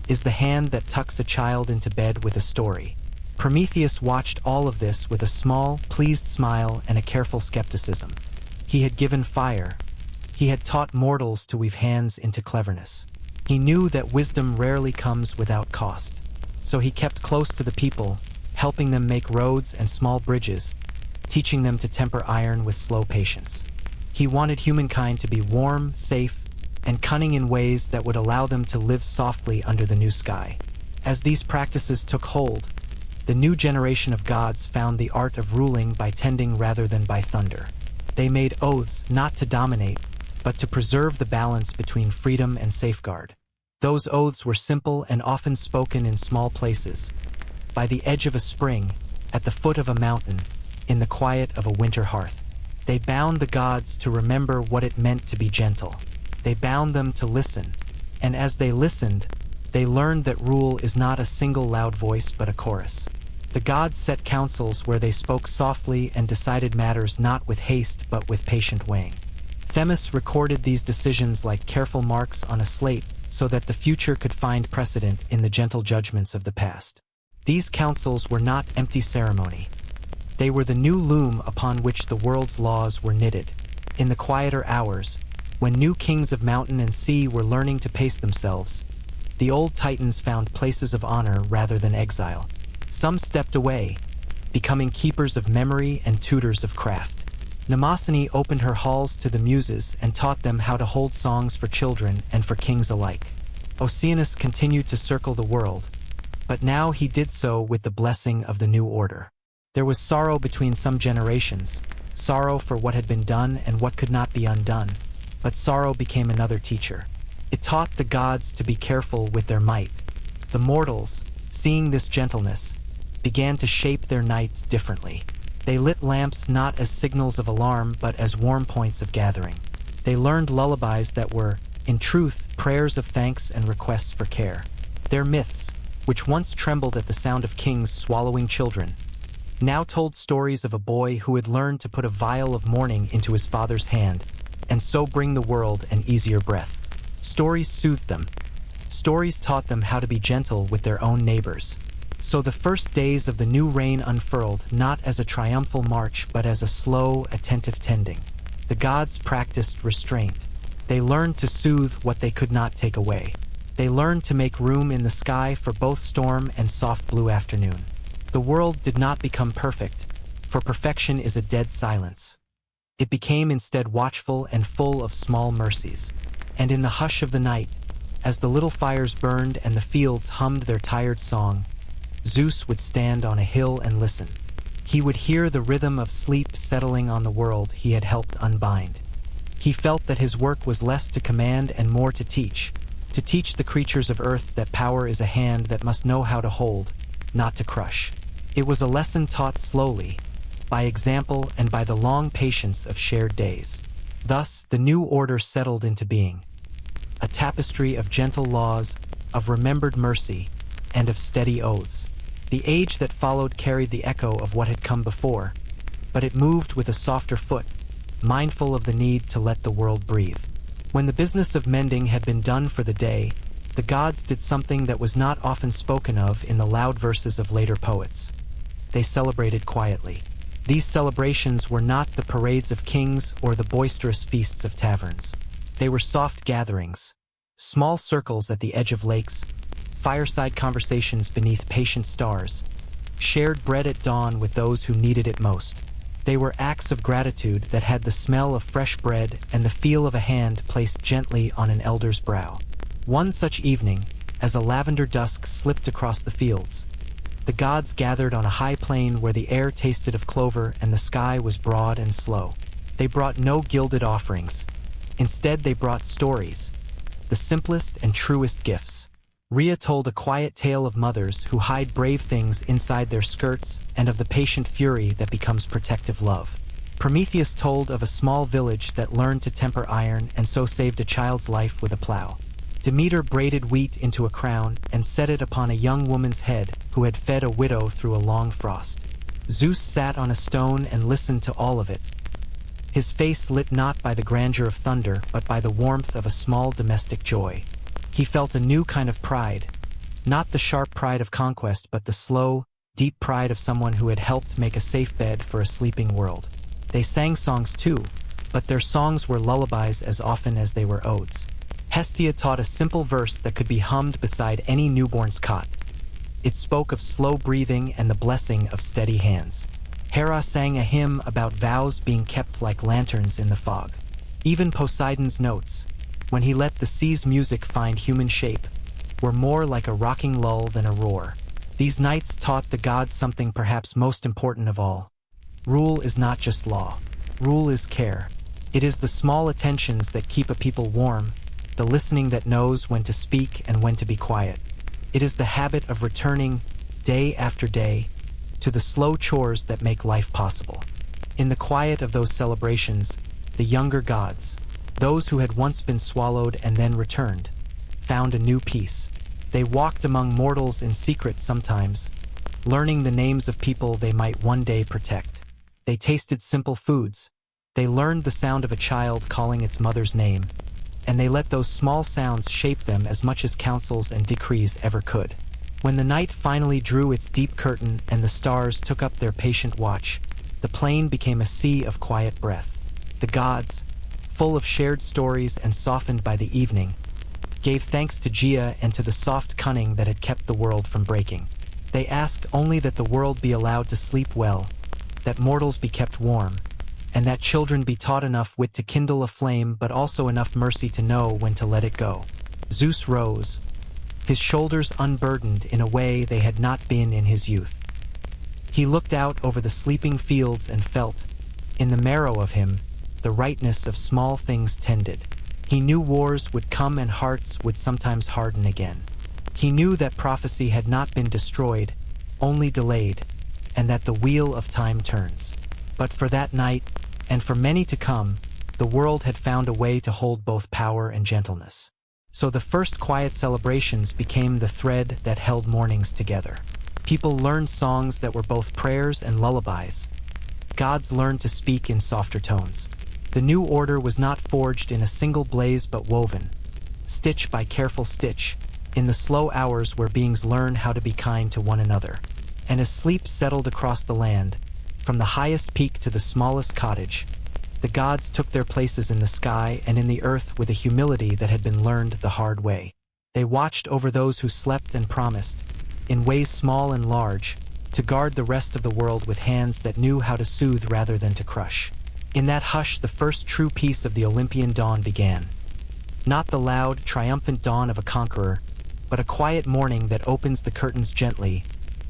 is the hand that tucks a child into bed with a story. Prometheus watched all of this with a small, pleased smile and a careful skepticism. He had given fire. He had taught mortals to weave hands into cleverness. He knew that wisdom rarely comes without cost. So he kept close to the people, helping them make roads and small bridges, teaching them to temper iron with slow patience. He wanted humankind to be warm, safe, and cunning in ways that would allow them to live softly under the new sky. As these practices took hold, the new generation of gods found the art of ruling by tending rather than by thunder. They made oaths not to dominate, but to preserve the balance between freedom and safeguard. Those oaths were simple and often spoken in small places, by the edge of a spring, at the foot of a mountain, in the quiet of a winter hearth. They bound the gods to remember what it meant to be gentle. They bound them to listen, and as they listened, they learned that rule is not a single loud voice but a chorus. The gods set councils where they spoke softly and decided matters not with haste but with patient weighing. Themis recorded these decisions like careful marks on a slate so that the future could find precedent in the gentle judgments of the past. These councils were not empty ceremony. They were the new loom upon which the world's laws were knitted. In the quieter hours, when new kings of mountain and sea were learning to pace themselves, the old titans found places of honor rather than exile. Some stepped away, becoming keepers of memory and tutors of craft. Mnemosyne opened her halls to the muses and taught them how to hold songs for children and for kings alike. Oceanus continued to circle the world, but now he did so with the blessing of the new order. There was sorrow between some generations, sorrow for what had been done and what could not be undone, but sorrow became another teacher. It taught the gods to be careful with their might. The mortals, seeing this gentleness, began to shape their nights differently. They lit lamps not as signals of alarm but as warm points of gathering. They learned lullabies that were, in truth, prayers of thanks and requests for care. Their myths, which once trembled at the sound of kings swallowing children, now told stories of a boy who had learned to put a vial of mourning into his father's hand and so bring the world an easier breath. Stories soothed them. Stories taught them how to be gentle with their own neighbors. So the first days of the new reign unfurled not as a triumphal march but as a slow, attentive tending. The gods practiced restraint. They learned to soothe what they could not take away. They learned to make room in the sky for both storm and soft blue afternoon. The world did not become perfect, for perfection is a dead silence. It became instead watchful and full of small mercies. And in the hush of the night, as the little fires burned and the fields hummed their tired song, Zeus would stand on a hill and listen. He would hear the rhythm of sleep settling on the world he had helped unbind. He felt that his work was less to command and more to teach the creatures of earth that power is a hand that must know how to hold, not to crush. It was a lesson taught slowly, by example and by the long patience of shared days. Thus, the new order settled into being, a tapestry of gentle laws, of remembered mercy, and of steady oaths. The age that followed carried the echo of what had come before, but it moved with a softer foot, mindful of the need to let the world breathe. When the business of mending had been done for the day, the gods did something that was not often spoken of in the loud verses of later poets. They celebrated quietly. These celebrations were not the parades of kings or the boisterous feasts of taverns. They were soft gatherings, small circles at the edge of lakes, fireside conversations beneath patient stars, shared bread at dawn with those who needed it most. They were acts of gratitude that had the smell of fresh bread and the feel of a hand placed gently on an elder's brow. One such evening, as a lavender dusk slipped across the fields, the gods gathered on a high plain where the air tasted of clover and the sky was broad and slow. They brought no gilded offerings. Instead, they brought stories, the simplest and truest gifts. Rhea told a quiet tale of mothers who hide brave things inside their skirts and of the patient fury that becomes protective love. Prometheus told of a small village that learned to temper iron and so saved a child's life with a plow. Demeter braided wheat into a crown and set it upon a young woman's head who had fed a widow through a long frost. Zeus sat on a stone and listened to all of it, his face lit not by the grandeur of thunder but by the warmth of a small domestic joy. He felt a new kind of pride, not the sharp pride of conquest but the slow, deep pride of someone who had helped make a safe bed for a sleeping world. They sang songs too, but their songs were lullabies as often as they were odes. Hestia taught a simple verse that could be hummed beside any newborn's cot. It spoke of slow breathing and the blessing of steady hands. Hera sang a hymn about vows being kept like lanterns in the fog. Even Poseidon's notes, when he let the sea's music find human shape, were more like a rocking lull than a roar. These nights taught the gods something perhaps most important of all. Rule is not just law. Rule is care. It is the small attentions that keep a people warm, the listening that knows when to speak and when to be quiet. It is the habit of returning, day after day, to the slow chores that make life possible. In the quiet of those celebrations, the younger gods, those who had once been swallowed and then returned, found a new peace. They walked among mortals in secret sometimes, learning the names of people they might one day protect. They tasted simple foods. They learned the sound of a child calling its mother's name, and they let those small sounds shape them as much as councils and decrees ever could. When the night finally drew its deep curtain and the stars took up their patient watch, the plain became a sea of quiet breath. The gods, full of shared stories and softened by the evening, gave thanks to Gaia and to the soft cunning that had kept the world from breaking. They asked only that the world be allowed to sleep well, that mortals be kept warm, and that children be taught enough wit to kindle a flame but also enough mercy to know when to let it go. Zeus rose, his shoulders unburdened in a way they had not been in his youth. He looked out over the sleeping fields and felt, in the marrow of him, the rightness of small things tended. He knew wars would come and hearts would sometimes harden again. He knew that prophecy had not been destroyed, only delayed, and that the wheel of time turns. But for that night, and for many to come, the world had found a way to hold both power and gentleness. So the first quiet celebrations became the thread that held mornings together. People learned songs that were both prayers and lullabies. Gods learned to speak in softer tones. The new order was not forged in a single blaze but woven, stitch by careful stitch, in the slow hours where beings learn how to be kind to one another. And as sleep settled across the land, from the highest peak to the smallest cottage, the gods took their places in the sky and in the earth with a humility that had been learned the hard way. They watched over those who slept and promised, in ways small and large, to guard the rest of the world with hands that knew how to soothe rather than to crush. In that hush, the first true peace of the Olympian dawn began. Not the loud, triumphant dawn of a conqueror, but a quiet morning that opens the curtains gently,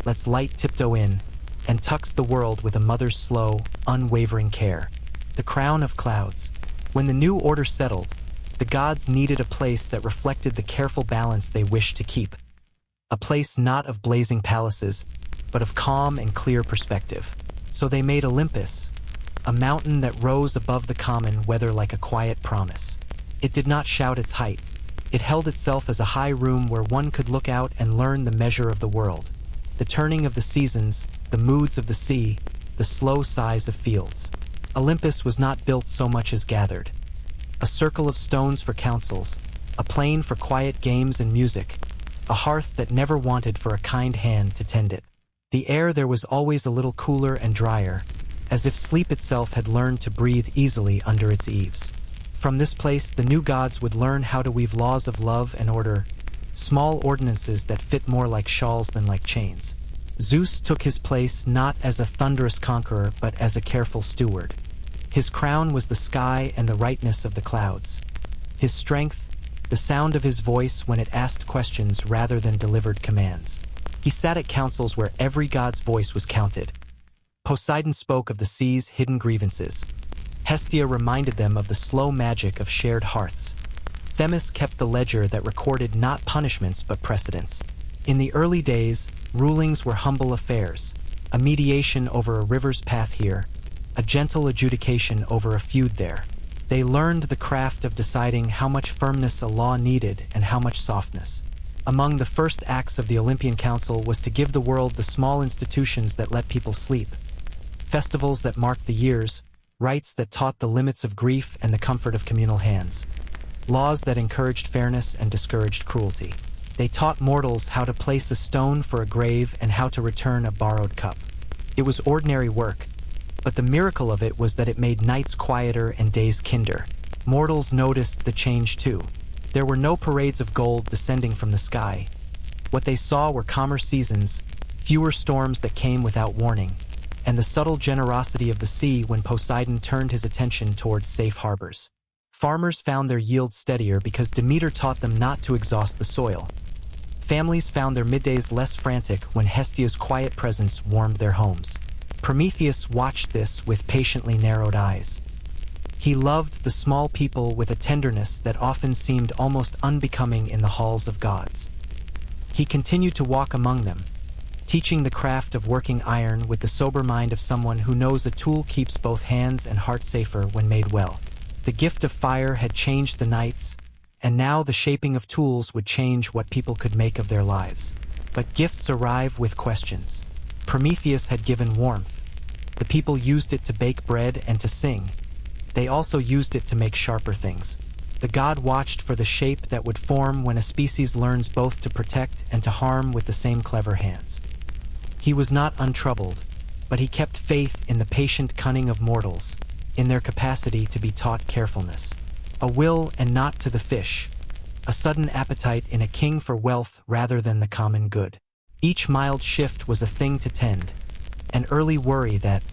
lets light tiptoe in, and tucks the world with a mother's slow, unwavering care. The crown of clouds. When the new order settled, the gods needed a place that reflected the careful balance they wished to keep. A place not of blazing palaces, but of calm and clear perspective. So they made Olympus, a mountain that rose above the common weather like a quiet promise. It did not shout its height. It held itself as a high room where one could look out and learn the measure of the world, the turning of the seasons, the moods of the sea, the slow sighs of fields. Olympus was not built so much as gathered. A circle of stones for councils, a plain for quiet games and music, a hearth that never wanted for a kind hand to tend it. The air there was always a little cooler and drier, as if sleep itself had learned to breathe easily under its eaves. From this place, the new gods would learn how to weave laws of love and order, small ordinances that fit more like shawls than like chains. Zeus took his place not as a thunderous conqueror, but as a careful steward. His crown was the sky and the rightness of the clouds. His strength, the sound of his voice when it asked questions rather than delivered commands. He sat at councils where every god's voice was counted. Poseidon spoke of the sea's hidden grievances. Hestia reminded them of the slow magic of shared hearths. Themis kept the ledger that recorded not punishments but precedents. In the early days, rulings were humble affairs, a mediation over a river's path here, a gentle adjudication over a feud there. They learned the craft of deciding how much firmness a law needed and how much softness. Among the first acts of the Olympian Council was to give the world the small institutions that let people sleep, festivals that marked the years, rites that taught the limits of grief and the comfort of communal hands, laws that encouraged fairness and discouraged cruelty. They taught mortals how to place a stone for a grave and how to return a borrowed cup. It was ordinary work, but the miracle of it was that it made nights quieter and days kinder. Mortals noticed the change too. There were no parades of gold descending from the sky, What they saw were calmer seasons, fewer storms that came without warning, and the subtle generosity of the sea when Poseidon turned his attention towards safe harbors. Farmers found their yields steadier because Demeter taught them not to exhaust the soil. Families found their middays less frantic when Hestia's quiet presence warmed their homes. Prometheus watched this with patiently narrowed eyes. He loved the small people with a tenderness that often seemed almost unbecoming in the halls of gods. He continued to walk among them, teaching the craft of working iron with the sober mind of someone who knows a tool keeps both hands and heart safer when made well. The gift of fire had changed the nights, and now the shaping of tools would change what people could make of their lives. But gifts arrive with questions. Prometheus had given warmth. The people used it to bake bread and to sing. They also used it to make sharper things. The god watched for the shape that would form when a species learns both to protect and to harm with the same clever hands. He was not untroubled, but he kept faith in the patient cunning of mortals, in their capacity to be taught carefulness. A will and not to the fish, a sudden appetite in a king for wealth rather than the common good. Each mild shift was a thing to tend, an early worry that,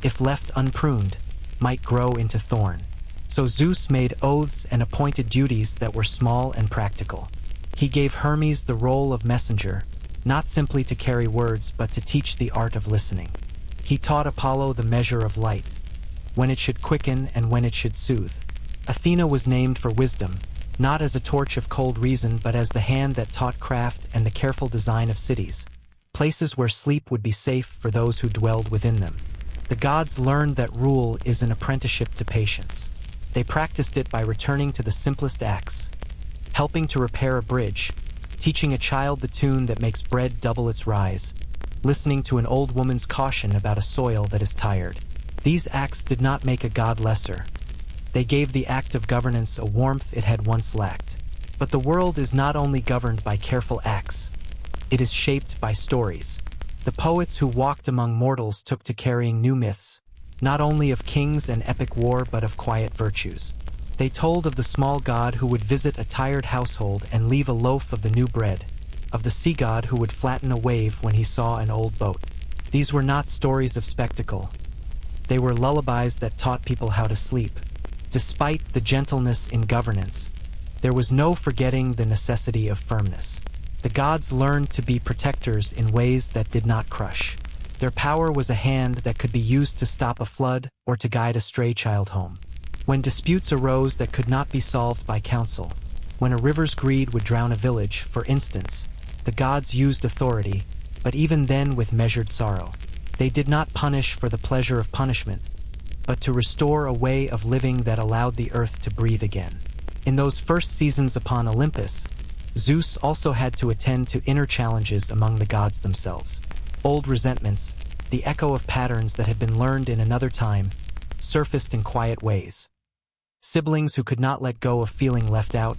if left unpruned, might grow into thorn. So Zeus made oaths and appointed duties that were small and practical. He gave Hermes the role of messenger, not simply to carry words but to teach the art of listening. He taught Apollo the measure of light, when it should quicken and when it should soothe. Athena was named for wisdom, not as a torch of cold reason but as the hand that taught craft and the careful design of cities, places where sleep would be safe for those who dwelled within them. The gods learned that rule is an apprenticeship to patience. They practiced it by returning to the simplest acts, helping to repair a bridge, teaching a child the tune that makes bread double its rise, listening to an old woman's caution about a soil that is tired. These acts did not make a god lesser. They gave the act of governance a warmth it had once lacked. But the world is not only governed by careful acts, it is shaped by stories. The poets who walked among mortals took to carrying new myths, not only of kings and epic war but of quiet virtues. They told of the small god who would visit a tired household and leave a loaf of the new bread, of the sea god who would flatten a wave when he saw an old boat. These were not stories of spectacle. They were lullabies that taught people how to sleep. Despite the gentleness in governance, there was no forgetting the necessity of firmness. The gods learned to be protectors in ways that did not crush. Their power was a hand that could be used to stop a flood or to guide a stray child home. When disputes arose that could not be solved by counsel, when a river's greed would drown a village, for instance, the gods used authority, but even then with measured sorrow. They did not punish for the pleasure of punishment, but to restore a way of living that allowed the earth to breathe again. In those first seasons upon Olympus, Zeus also had to attend to inner challenges among the gods themselves. Old resentments, the echo of patterns that had been learned in another time, surfaced in quiet ways. Siblings who could not let go of feeling left out,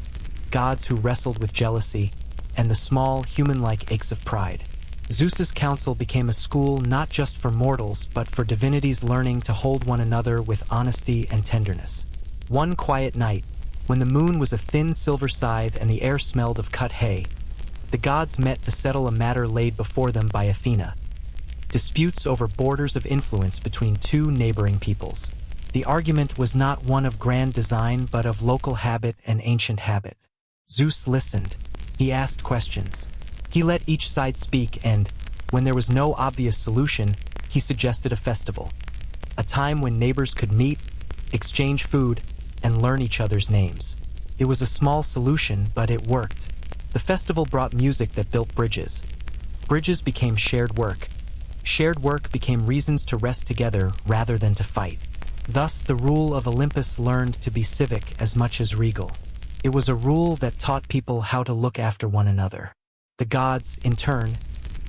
gods who wrestled with jealousy, and the small, human-like aches of pride. Zeus's council became a school not just for mortals but for divinities learning to hold one another with honesty and tenderness. One quiet night, when the moon was a thin silver scythe and the air smelled of cut hay, the gods met to settle a matter laid before them by Athena. Disputes over borders of influence between two neighboring peoples. The argument was not one of grand design but of local habit and ancient habit. Zeus listened. He asked questions. He let each side speak and, when there was no obvious solution, he suggested a festival. A time when neighbors could meet, exchange food, and learn each other's names. It was a small solution, but it worked. The festival brought music that built bridges. Bridges became shared work. Shared work became reasons to rest together rather than to fight. Thus, the rule of Olympus learned to be civic as much as regal. It was a rule that taught people how to look after one another. The gods, in turn,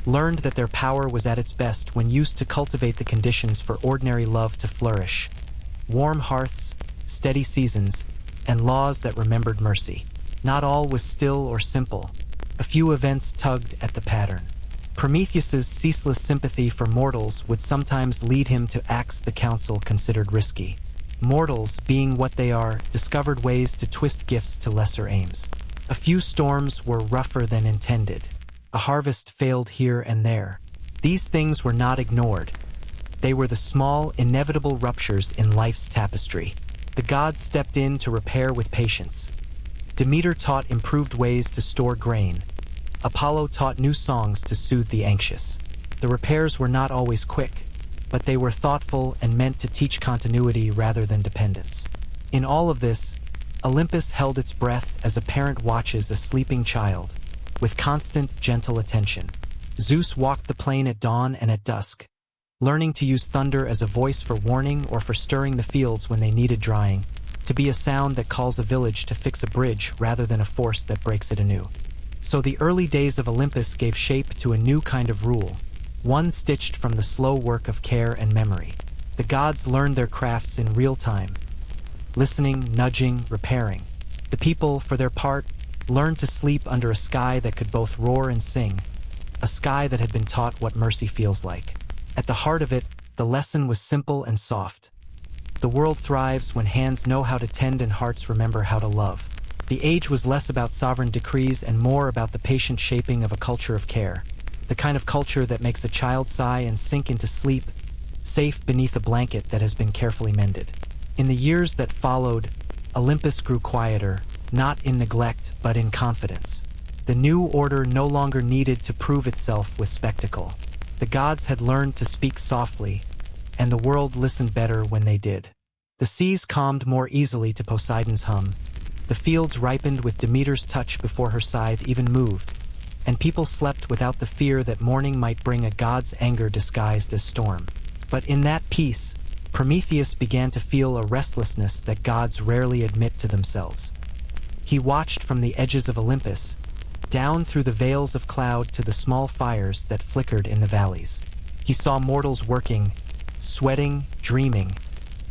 learned that their power was at its best when used to cultivate the conditions for ordinary love to flourish. Warm hearths, steady seasons, and laws that remembered mercy. Not all was still or simple. A few events tugged at the pattern. Prometheus's ceaseless sympathy for mortals would sometimes lead him to acts the council considered risky. Mortals, being what they are, discovered ways to twist gifts to lesser aims. A few storms were rougher than intended. A harvest failed here and there. These things were not ignored. They were the small, inevitable ruptures in life's tapestry. The gods stepped in to repair with patience. Demeter taught improved ways to store grain. Apollo taught new songs to soothe the anxious. The repairs were not always quick, but they were thoughtful and meant to teach continuity rather than dependence. In all of this, Olympus held its breath as a parent watches a sleeping child, with constant, gentle attention. Zeus walked the plain at dawn and at dusk, learning to use thunder as a voice for warning or for stirring the fields when they needed drying, to be a sound that calls a village to fix a bridge rather than a force that breaks it anew. So the early days of Olympus gave shape to a new kind of rule, one stitched from the slow work of care and memory. The gods learned their crafts in real time, listening, nudging, repairing. The people, for their part, learned to sleep under a sky that could both roar and sing, a sky that had been taught what mercy feels like. At the heart of it, the lesson was simple and soft. The world thrives when hands know how to tend and hearts remember how to love. The age was less about sovereign decrees and more about the patient shaping of a culture of care, the kind of culture that makes a child sigh and sink into sleep, safe beneath a blanket that has been carefully mended. In the years that followed, Olympus grew quieter, not in neglect but in confidence. The new order no longer needed to prove itself with spectacle. The gods had learned to speak softly, and the world listened better when they did. The seas calmed more easily to Poseidon's hum. The fields ripened with Demeter's touch before her scythe even moved, and people slept without the fear that morning might bring a god's anger disguised as storm. But in that peace, Prometheus began to feel a restlessness that gods rarely admit to themselves. He watched from the edges of Olympus, down through the veils of cloud to the small fires that flickered in the valleys. He saw mortals working, sweating, dreaming,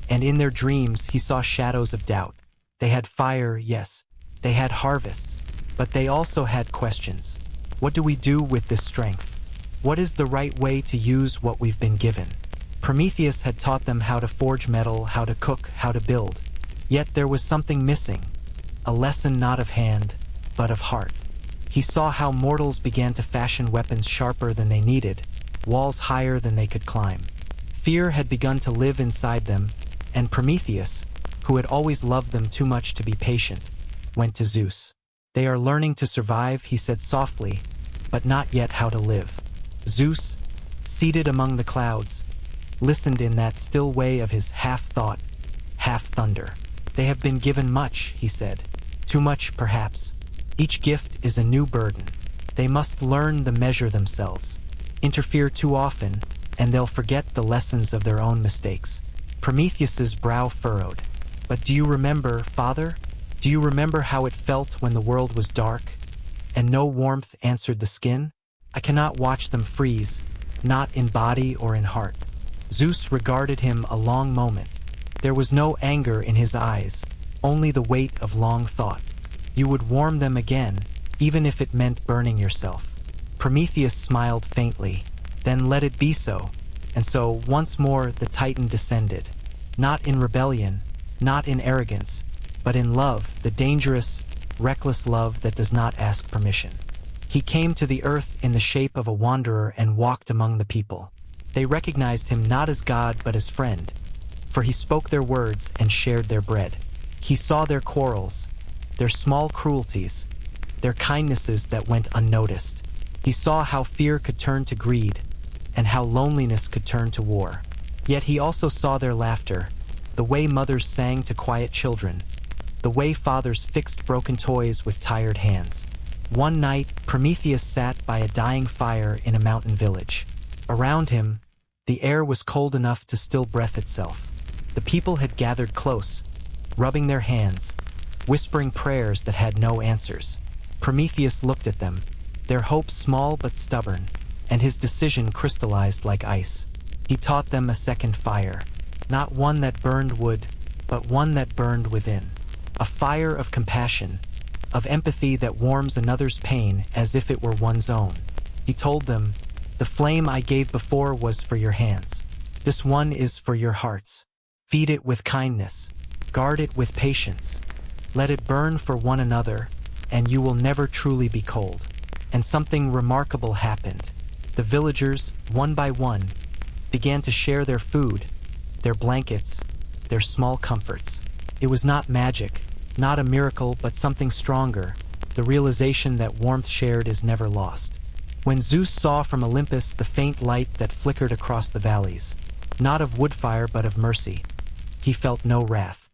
and in their dreams he saw shadows of doubt. They had fire, yes, they had harvests, but they also had questions. What do we do with this strength? What is the right way to use what we've been given? Prometheus had taught them how to forge metal, how to cook, how to build. Yet there was something missing, a lesson not of hand, but of heart. He saw how mortals began to fashion weapons sharper than they needed, walls higher than they could climb. Fear had begun to live inside them, and Prometheus, who had always loved them too much to be patient, went to Zeus. They are learning to survive, he said softly, but not yet how to live. Zeus, seated among the clouds, listened in that still way of his half-thought, half-thunder. They have been given much, he said. Too much, perhaps. Each gift is a new burden. They must learn the measure themselves. Interfere too often, and they'll forget the lessons of their own mistakes. Prometheus's brow furrowed. But do you remember, Father? Do you remember how it felt when the world was dark, and no warmth answered the skin? I cannot watch them freeze, not in body or in heart. Zeus regarded him a long moment. There was no anger in his eyes, only the weight of long thought. You would warm them again, even if it meant burning yourself. Prometheus smiled faintly. Then let it be so. And so, once more, the Titan descended. Not in rebellion, not in arrogance, but in love, the dangerous, reckless love that does not ask permission. He came to the earth in the shape of a wanderer and walked among the people. They recognized him not as God but as friend, for he spoke their words and shared their bread. He saw their quarrels, their small cruelties, their kindnesses that went unnoticed. He saw how fear could turn to greed, and how loneliness could turn to war. Yet he also saw their laughter, the way mothers sang to quiet children, the way fathers fixed broken toys with tired hands. One night, Prometheus sat by a dying fire in a mountain village. Around him, the air was cold enough to still breath itself. The people had gathered close, rubbing their hands, whispering prayers that had no answers. Prometheus looked at them, their hope small but stubborn, and his decision crystallized like ice. He taught them a second fire, not one that burned wood, but one that burned within. A fire of compassion, of empathy that warms another's pain as if it were one's own. He told them, "The flame I gave before was for your hands. This one is for your hearts. Feed it with kindness. Guard it with patience. Let it burn for one another, and you will never truly be cold." And something remarkable happened. The villagers, one by one, began to share their food, their blankets, their small comforts. It was not magic, not a miracle, but something stronger, the realization that warmth shared is never lost. When Zeus saw from Olympus the faint light that flickered across the valleys, not of woodfire but of mercy, he felt no wrath.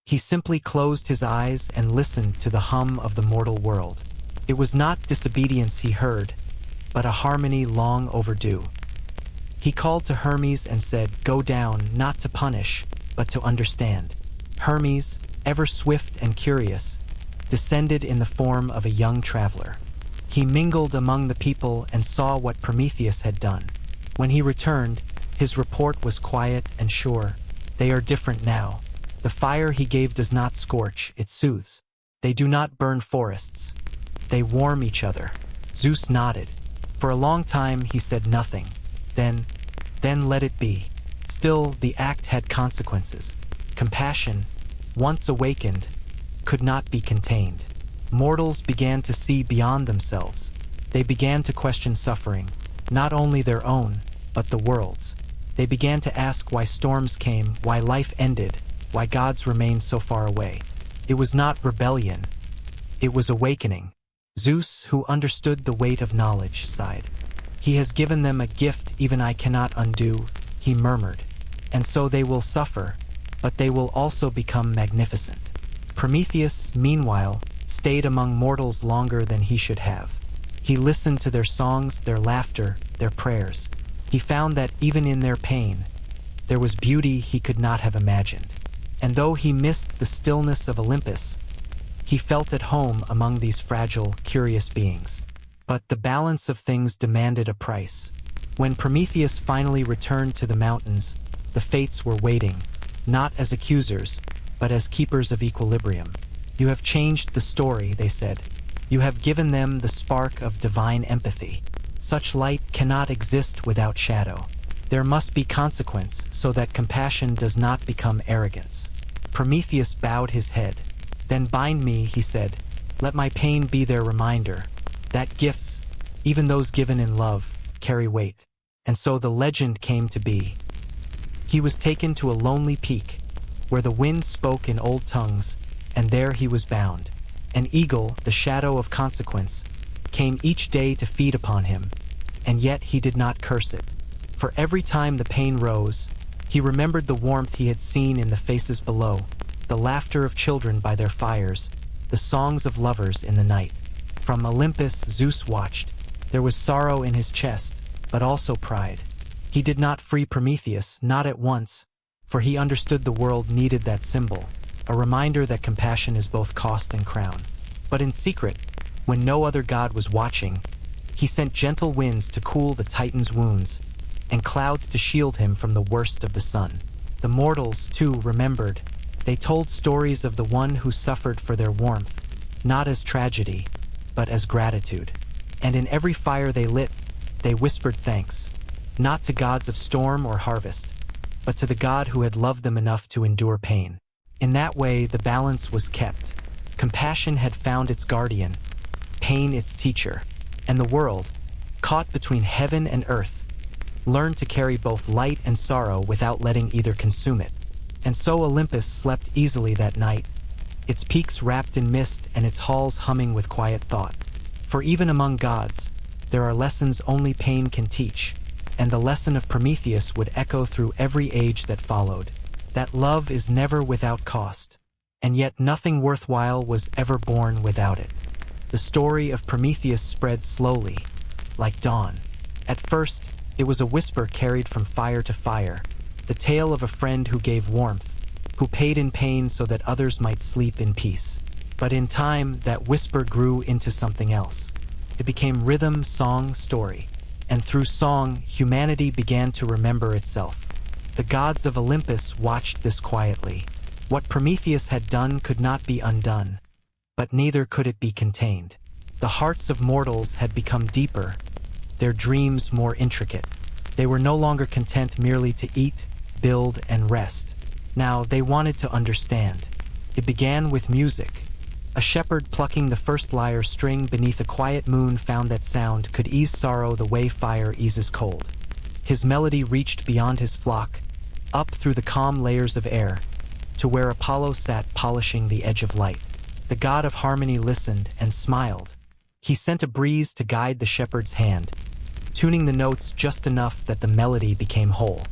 He simply closed his eyes and listened to the hum of the mortal world. It was not disobedience he heard, but a harmony long overdue. He called to Hermes and said, "Go down, not to punish, but to understand." Hermes, ever swift and curious, descended in the form of a young traveler. He mingled among the people and saw what Prometheus had done. When he returned, his report was quiet and sure. "They are different now. The fire he gave does not scorch, it soothes. They do not burn forests. They warm each other." Zeus nodded. For a long time he said nothing. Then let it be. Still, the act had consequences. Compassion, once awakened, could not be contained. Mortals began to see beyond themselves. They began to question suffering, not only their own, but the world's. They began to ask why storms came, why life ended, why gods remained so far away. It was not rebellion. It was awakening. Zeus, who understood the weight of knowledge, sighed. "He has given them a gift even I cannot undo," he murmured. "And so they will suffer, but they will also become magnificent." Prometheus, meanwhile, stayed among mortals longer than he should have. He listened to their songs, their laughter, their prayers. He found that even in their pain, there was beauty he could not have imagined. And though he missed the stillness of Olympus, he felt at home among these fragile, curious beings. But the balance of things demanded a price. When Prometheus finally returned to the mountains, the fates were waiting, not as accusers, but as keepers of equilibrium. "You have changed the story," they said. "You have given them the spark of divine empathy. Such light cannot exist without shadow. There must be consequence so that compassion does not become arrogance." Prometheus bowed his head. "Then bind me," he said. "Let my pain be their reminder that gifts, even those given in love, carry weight." And so the legend came to be. He was taken to a lonely peak, where the wind spoke in old tongues, and there he was bound. An eagle, the shadow of consequence, came each day to feed upon him, and yet he did not curse it. For every time the pain rose, he remembered the warmth he had seen in the faces below, the laughter of children by their fires, the songs of lovers in the night. From Olympus, Zeus watched. There was sorrow in his chest, but also pride. He did not free Prometheus, not at once, for he understood the world needed that symbol, a reminder that compassion is both cost and crown. But in secret, when no other god was watching, he sent gentle winds to cool the Titan's wounds, and clouds to shield him from the worst of the sun. The mortals, too, remembered. They told stories of the one who suffered for their warmth, not as tragedy, but as gratitude. And in every fire they lit, they whispered thanks, not to gods of storm or harvest, but to the God who had loved them enough to endure pain. In that way, the balance was kept. Compassion had found its guardian, pain its teacher, and the world, caught between heaven and earth, learned to carry both light and sorrow without letting either consume it. And so Olympus slept easily that night, its peaks wrapped in mist and its halls humming with quiet thought. For even among gods, there are lessons only pain can teach, and the lesson of Prometheus would echo through every age that followed, that love is never without cost, and yet nothing worthwhile was ever born without it. The story of Prometheus spread slowly, like dawn. At first, it was a whisper carried from fire to fire, the tale of a friend who gave warmth, who paid in pain so that others might sleep in peace. But in time, that whisper grew into something else. It became rhythm, song, story. And through song, humanity began to remember itself. The gods of Olympus watched this quietly. What Prometheus had done could not be undone, but neither could it be contained. The hearts of mortals had become deeper, their dreams more intricate. They were no longer content merely to eat, build, and rest. Now they wanted to understand. It began with music. A shepherd plucking the first lyre string beneath a quiet moon found that sound could ease sorrow the way fire eases cold. His melody reached beyond his flock, up through the calm layers of air, to where Apollo sat polishing the edge of light. The god of harmony listened and smiled. He sent a breeze to guide the shepherd's hand, tuning the notes just enough that the melody became whole.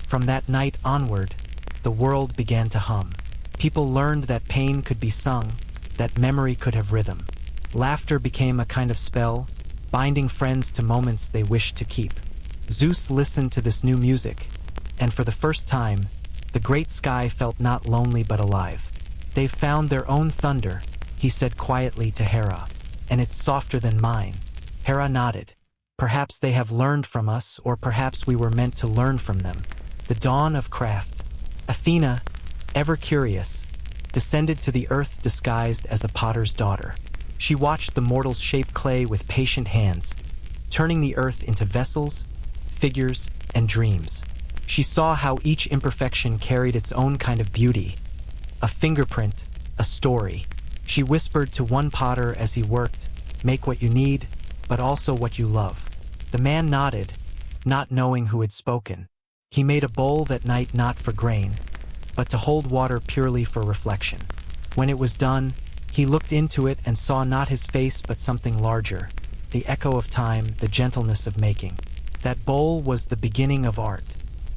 From that night onward, the world began to hum. People learned that pain could be sung, that memory could have rhythm. Laughter became a kind of spell, binding friends to moments they wished to keep. Zeus listened to this new music, and for the first time, the great sky felt not lonely but alive. "They've found their own thunder," he said quietly to Hera, "and it's softer than mine." Hera nodded. "Perhaps they have learned from us, or perhaps we were meant to learn from them." The dawn of craft. Athena, ever curious, descended to the earth disguised as a potter's daughter. She watched the mortals shape clay with patient hands, turning the earth into vessels, figures, and dreams. She saw how each imperfection carried its own kind of beauty, a fingerprint, a story. She whispered to one potter as he worked, "Make what you need, but also what you love." The man nodded, not knowing who had spoken. He made a bowl that night not for grain, but to hold water purely for reflection. When it was done, he looked into it and saw not his face but something larger, the echo of time, the gentleness of making. That bowl was the beginning of art.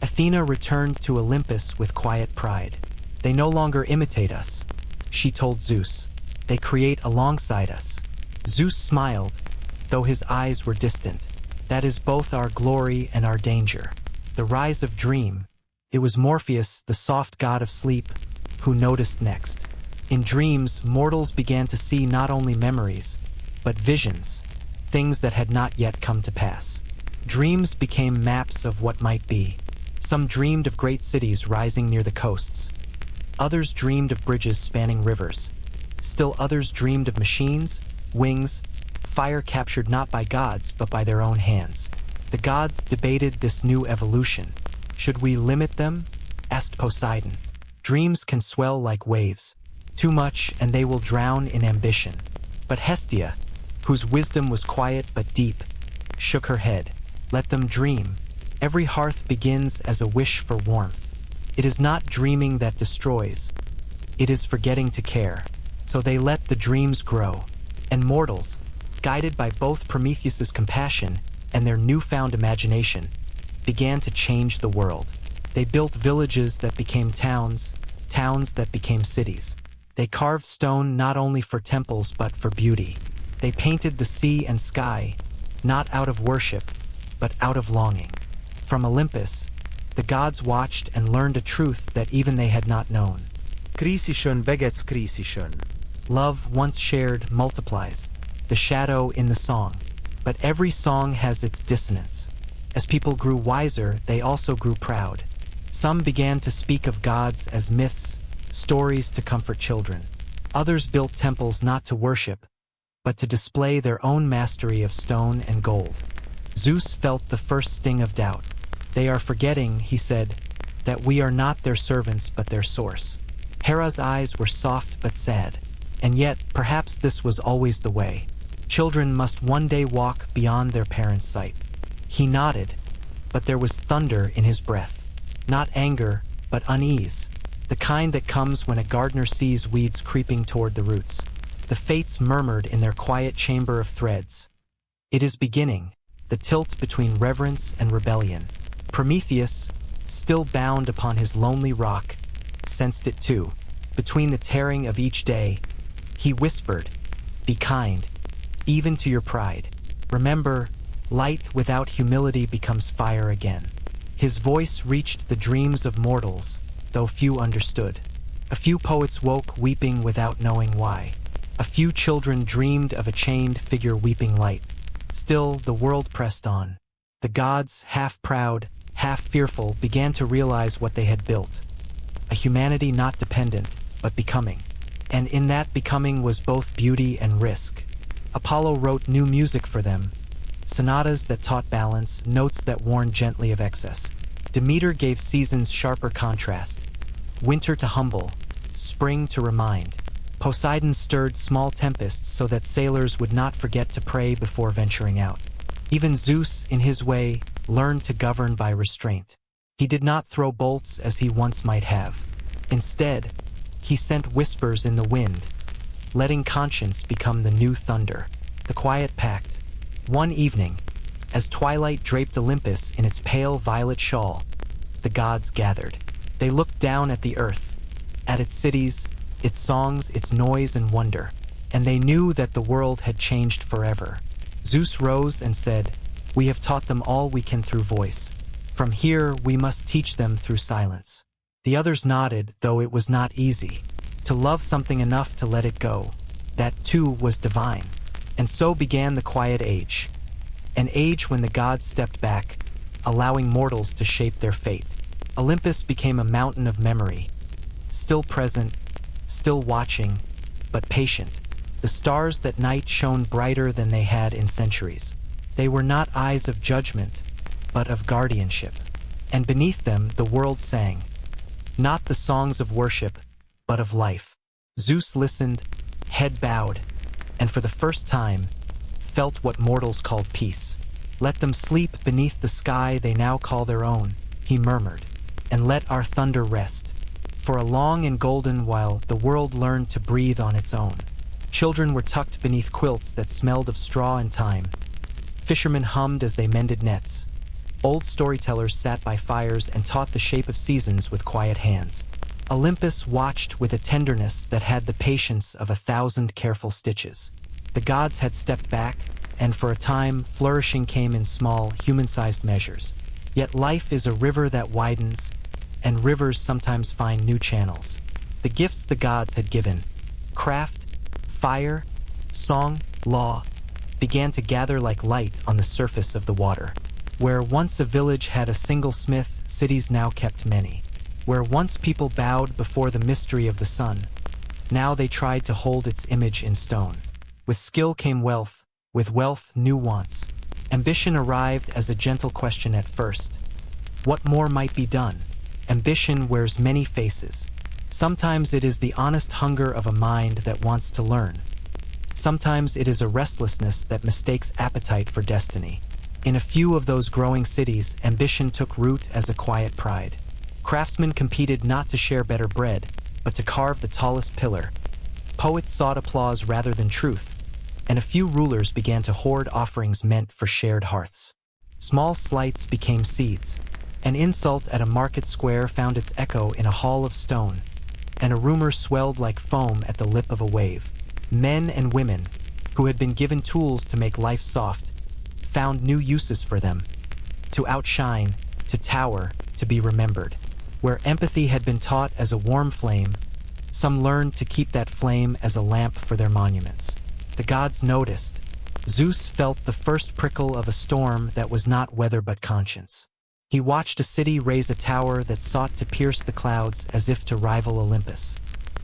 Athena returned to Olympus with quiet pride. "They no longer imitate us," she told Zeus. "They create alongside us." Zeus smiled, though his eyes were distant. "That is both our glory and our danger." The rise of dream. It was Morpheus, the soft god of sleep, who noticed next. In dreams, mortals began to see not only memories, but visions, things that had not yet come to pass. Dreams became maps of what might be. Some dreamed of great cities rising near the coasts. Others dreamed of bridges spanning rivers. Still others dreamed of machines, wings, fire captured not by gods but by their own hands. The gods debated this new evolution. "Should we limit them?" asked Poseidon. "Dreams can swell like waves. Too much and they will drown in ambition." But Hestia, whose wisdom was quiet but deep, shook her head. "Let them dream. Every hearth begins as a wish for warmth. It is not dreaming that destroys. It is forgetting to care." So they let the dreams grow. And mortals, guided by both Prometheus's compassion and their newfound imagination, began to change the world. They built villages that became towns, towns that became cities. They carved stone not only for temples but for beauty. They painted the sea and sky, not out of worship, but out of longing. From Olympus, the gods watched and learned a truth that even they had not known. Krisison begets krisison. Love once shared multiplies, the shadow in the song. But every song has its dissonance. As people grew wiser, they also grew proud. Some began to speak of gods as myths, stories to comfort children. Others built temples not to worship, but to display their own mastery of stone and gold. Zeus felt the first sting of doubt. "They are forgetting," he said, "that we are not their servants but their source." Hera's eyes were soft but sad. And yet, perhaps this was always the way. Children must one day walk beyond their parents' sight. He nodded, but there was thunder in his breath. Not anger, but unease. The kind that comes when a gardener sees weeds creeping toward the roots. The fates murmured in their quiet chamber of threads. It is beginning, the tilt between reverence and rebellion. Prometheus, still bound upon his lonely rock, sensed it too. Between the tearing of each day, he whispered, "Be kind, even to your pride. Remember, light without humility becomes fire again." His voice reached the dreams of mortals, though few understood. A few poets woke weeping without knowing why. A few children dreamed of a chained figure weeping light. Still, the world pressed on. The gods, half proud, half fearful, began to realize what they had built. A humanity not dependent, but becoming. And in that becoming was both beauty and risk. Apollo wrote new music for them, sonatas that taught balance, notes that warned gently of excess. Demeter gave seasons sharper contrast, winter to humble, spring to remind. Poseidon stirred small tempests so that sailors would not forget to pray before venturing out. Even Zeus, in his way, learned to govern by restraint. He did not throw bolts as he once might have. Instead, he sent whispers in the wind, letting conscience become the new thunder. The quiet pact. One evening, as twilight draped Olympus in its pale violet shawl, the gods gathered. They looked down at the earth, at its cities, its songs, its noise and wonder, and they knew that the world had changed forever. Zeus rose and said, "We have taught them all we can through voice. From here we must teach them through silence." The others nodded, though it was not easy. To love something enough to let it go, that too was divine. And so began the Quiet Age. An age when the gods stepped back, allowing mortals to shape their fate. Olympus became a mountain of memory, still present, still watching, but patient. The stars that night shone brighter than they had in centuries. They were not eyes of judgment, but of guardianship. And beneath them the world sang, not the songs of worship, but of life. Zeus listened, head bowed, and for the first time, felt what mortals called peace. "Let them sleep beneath the sky they now call their own," he murmured, "and let our thunder rest, for a long and golden while the world learned to breathe on its own." Children were tucked beneath quilts that smelled of straw and thyme. Fishermen hummed as they mended nets. Old storytellers sat by fires and taught the shape of seasons with quiet hands. Olympus watched with a tenderness that had the patience of 1,000 careful stitches. The gods had stepped back, and for a time, flourishing came in small, human-sized measures. Yet life is a river that widens, and rivers sometimes find new channels. The gifts the gods had given, craft, fire, song, law, began to gather like light on the surface of the water. Where once a village had a single smith, cities now kept many. Where once people bowed before the mystery of the sun, now they tried to hold its image in stone. With skill came wealth, with wealth new wants. Ambition arrived as a gentle question at first. What more might be done? Ambition wears many faces. Sometimes it is the honest hunger of a mind that wants to learn. Sometimes it is a restlessness that mistakes appetite for destiny. In a few of those growing cities, ambition took root as a quiet pride. Craftsmen competed not to share better bread, but to carve the tallest pillar. Poets sought applause rather than truth, and a few rulers began to hoard offerings meant for shared hearths. Small slights became seeds. An insult at a market square found its echo in a hall of stone, and a rumor swelled like foam at the lip of a wave. Men and women, who had been given tools to make life soft, found new uses for them. To outshine, to tower, to be remembered. Where empathy had been taught as a warm flame, some learned to keep that flame as a lamp for their monuments. The gods noticed. Zeus felt the first prickle of a storm that was not weather but conscience. He watched a city raise a tower that sought to pierce the clouds as if to rival Olympus.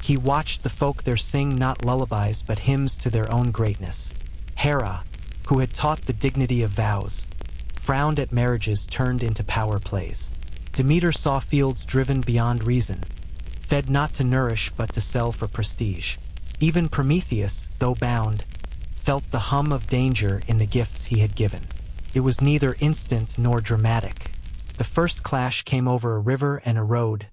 He watched the folk there sing not lullabies but hymns to their own greatness. Hera, who had taught the dignity of vows, frowned at marriages turned into power plays. Demeter saw fields driven beyond reason, fed not to nourish but to sell for prestige. Even Prometheus, though bound, felt the hum of danger in the gifts he had given. It was neither instant nor dramatic. The first clash came over a river and a road,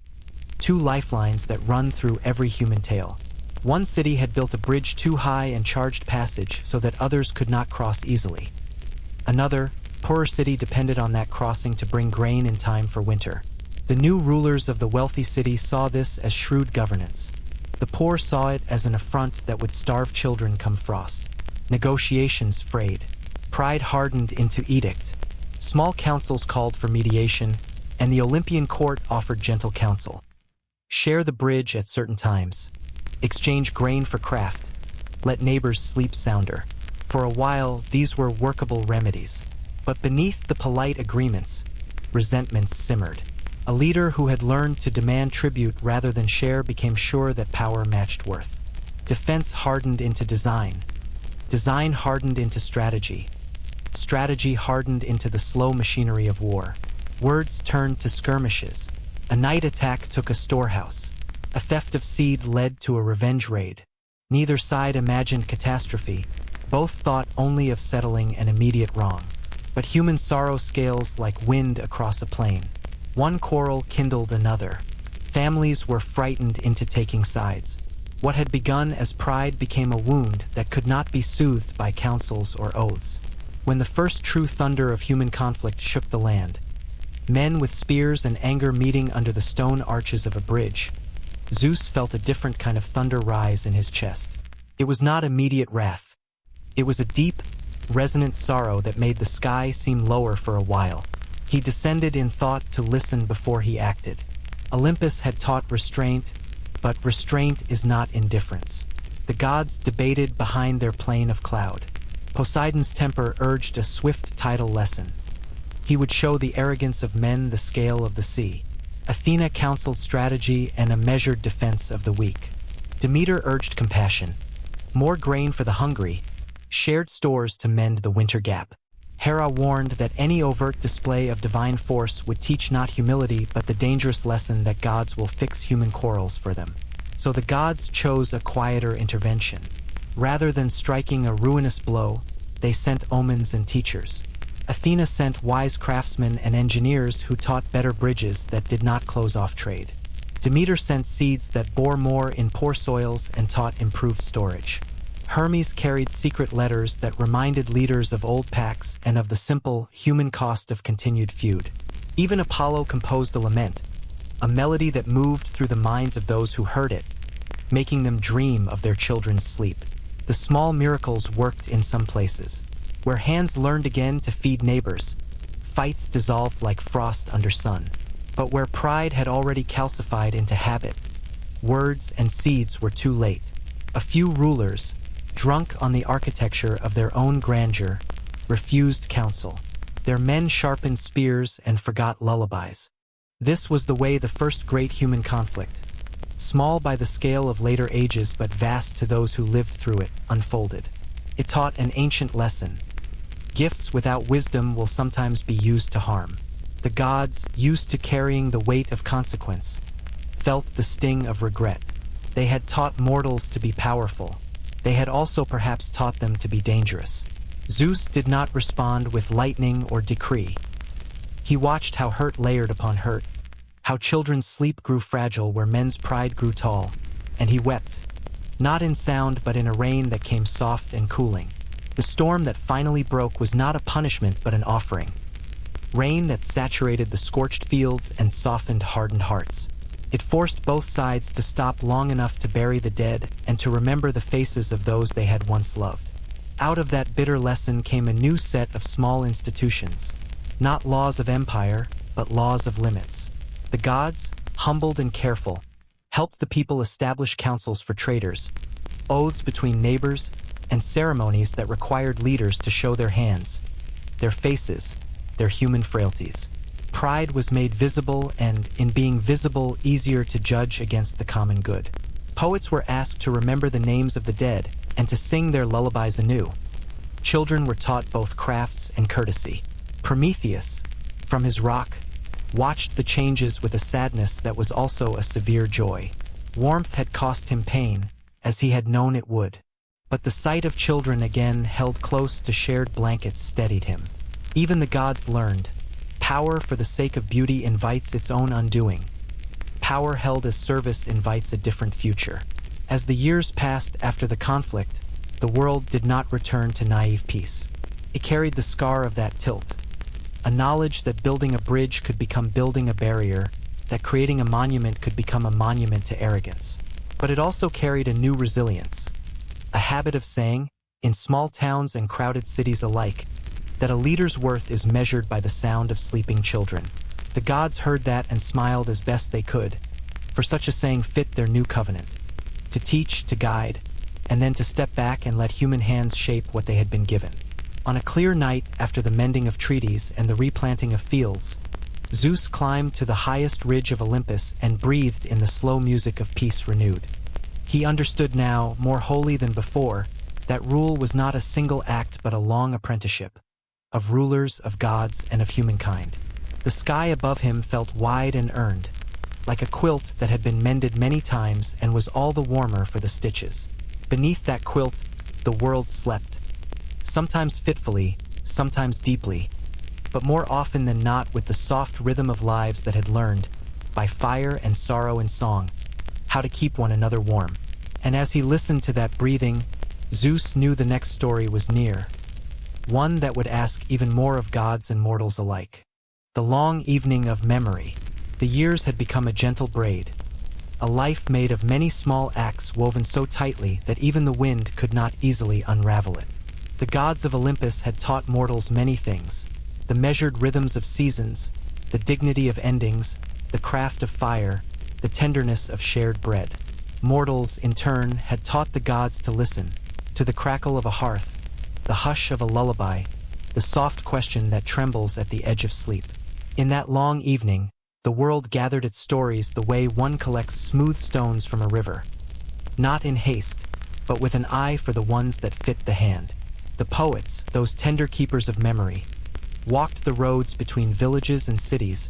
two lifelines that run through every human tale. One city had built a bridge too high and charged passage so that others could not cross easily. Another, poorer city depended on that crossing to bring grain in time for winter. The new rulers of the wealthy city saw this as shrewd governance. The poor saw it as an affront that would starve children come frost. Negotiations frayed. Pride hardened into edict. Small councils called for mediation, and the Olympian court offered gentle counsel. Share the bridge at certain times. Exchange grain for craft. Let neighbors sleep sounder. For a while, these were workable remedies. But beneath the polite agreements, resentments simmered. A leader who had learned to demand tribute rather than share became sure that power matched worth. Defense hardened into design. Design hardened into strategy. Strategy hardened into the slow machinery of war. Words turned to skirmishes. A night attack took a storehouse. A theft of seed led to a revenge raid. Neither side imagined catastrophe. Both thought only of settling an immediate wrong. But human sorrow scales like wind across a plain. One quarrel kindled another. Families were frightened into taking sides. What had begun as pride became a wound that could not be soothed by counsels or oaths. When the first true thunder of human conflict shook the land, men with spears and anger meeting under the stone arches of a bridge, Zeus felt a different kind of thunder rise in his chest. It was not immediate wrath. It was a deep, resonant sorrow that made the sky seem lower for a while. He descended in thought to listen before he acted. Olympus had taught restraint, but restraint is not indifference. The gods debated behind their plane of cloud. Poseidon's temper urged a swift tidal lesson. He would show the arrogance of men the scale of the sea. Athena counseled strategy and a measured defense of the weak. Demeter urged compassion. More grain for the hungry, shared stores to mend the winter gap. Hera warned that any overt display of divine force would teach not humility but the dangerous lesson that gods will fix human quarrels for them. So the gods chose a quieter intervention. Rather than striking a ruinous blow, they sent omens and teachers. Athena sent wise craftsmen and engineers who taught better bridges that did not close off trade. Demeter sent seeds that bore more in poor soils and taught improved storage. Hermes carried secret letters that reminded leaders of old pacts and of the simple, human cost of continued feud. Even Apollo composed a lament, a melody that moved through the minds of those who heard it, making them dream of their children's sleep. The small miracles worked in some places. Where hands learned again to feed neighbors, fights dissolved like frost under sun. But where pride had already calcified into habit, words and seeds were too late. A few rulers, drunk on the architecture of their own grandeur, refused counsel. Their men sharpened spears and forgot lullabies. This was the way the first great human conflict, small by the scale of later ages but vast to those who lived through it, unfolded. It taught an ancient lesson. Gifts without wisdom will sometimes be used to harm. The gods, used to carrying the weight of consequence, felt the sting of regret. They had taught mortals to be powerful. They had also perhaps taught them to be dangerous. Zeus did not respond with lightning or decree. He watched how hurt layered upon hurt, how children's sleep grew fragile where men's pride grew tall, and he wept, not in sound but in a rain that came soft and cooling. The storm that finally broke was not a punishment but an offering. Rain that saturated the scorched fields and softened hardened hearts. It forced both sides to stop long enough to bury the dead and to remember the faces of those they had once loved. Out of that bitter lesson came a new set of small institutions, not laws of empire, but laws of limits. The gods, humbled and careful, helped the people establish councils for traitors, oaths between neighbors, and ceremonies that required leaders to show their hands, their faces, their human frailties. Pride was made visible and, in being visible, easier to judge against the common good. Poets were asked to remember the names of the dead and to sing their lullabies anew. Children were taught both crafts and courtesy. Prometheus, from his rock, watched the changes with a sadness that was also a severe joy. Warmth had cost him pain, as he had known it would. But the sight of children again held close to shared blankets steadied him. Even the gods learned. Power for the sake of beauty invites its own undoing. Power held as service invites a different future. As the years passed after the conflict, the world did not return to naive peace. It carried the scar of that tilt. A knowledge that building a bridge could become building a barrier, that creating a monument could become a monument to arrogance. But it also carried a new resilience. A habit of saying, in small towns and crowded cities alike, that a leader's worth is measured by the sound of sleeping children. The gods heard that and smiled as best they could, for such a saying fit their new covenant. To teach, to guide, and then to step back and let human hands shape what they had been given. On a clear night after the mending of treaties and the replanting of fields, Zeus climbed to the highest ridge of Olympus and breathed in the slow music of peace renewed. He understood now, more wholly than before, that rule was not a single act but a long apprenticeship, of rulers, of gods, and of humankind. The sky above him felt wide and earned, like a quilt that had been mended many times and was all the warmer for the stitches. Beneath that quilt, the world slept, sometimes fitfully, sometimes deeply, but more often than not with the soft rhythm of lives that had learned, by fire and sorrow and song, how to keep one another warm. And as he listened to that breathing, Zeus knew the next story was near, one that would ask even more of gods and mortals alike. The long evening of memory. The years had become a gentle braid, a life made of many small acts woven so tightly that even the wind could not easily unravel it. The gods of Olympus had taught mortals many things: the measured rhythms of seasons, the dignity of endings, the craft of fire, the tenderness of shared bread. Mortals, in turn, had taught the gods to listen, to the crackle of a hearth, the hush of a lullaby, the soft question that trembles at the edge of sleep. In that long evening, the world gathered its stories the way one collects smooth stones from a river, not in haste, but with an eye for the ones that fit the hand. The poets, those tender keepers of memory, walked the roads between villages and cities,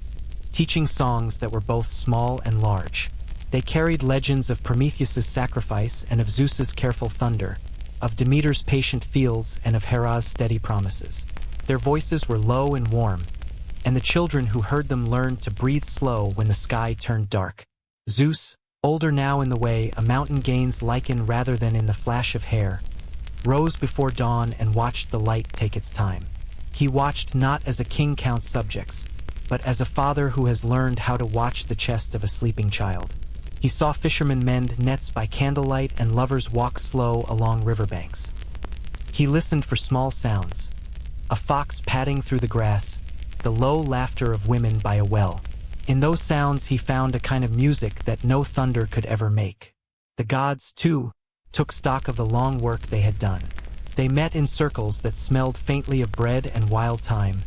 teaching songs that were both small and large. They carried legends of Prometheus's sacrifice and of Zeus's careful thunder, of Demeter's patient fields and of Hera's steady promises. Their voices were low and warm, and the children who heard them learned to breathe slow when the sky turned dark. Zeus, older now in the way a mountain gains lichen rather than in the flash of hair, rose before dawn and watched the light take its time. He watched not as a king counts subjects, but as a father who has learned how to watch the chest of a sleeping child. He saw fishermen mend nets by candlelight and lovers walk slow along riverbanks. He listened for small sounds: a fox padding through the grass, the low laughter of women by a well. In those sounds he found a kind of music that no thunder could ever make. The gods, too, took stock of the long work they had done. They met in circles that smelled faintly of bread and wild thyme,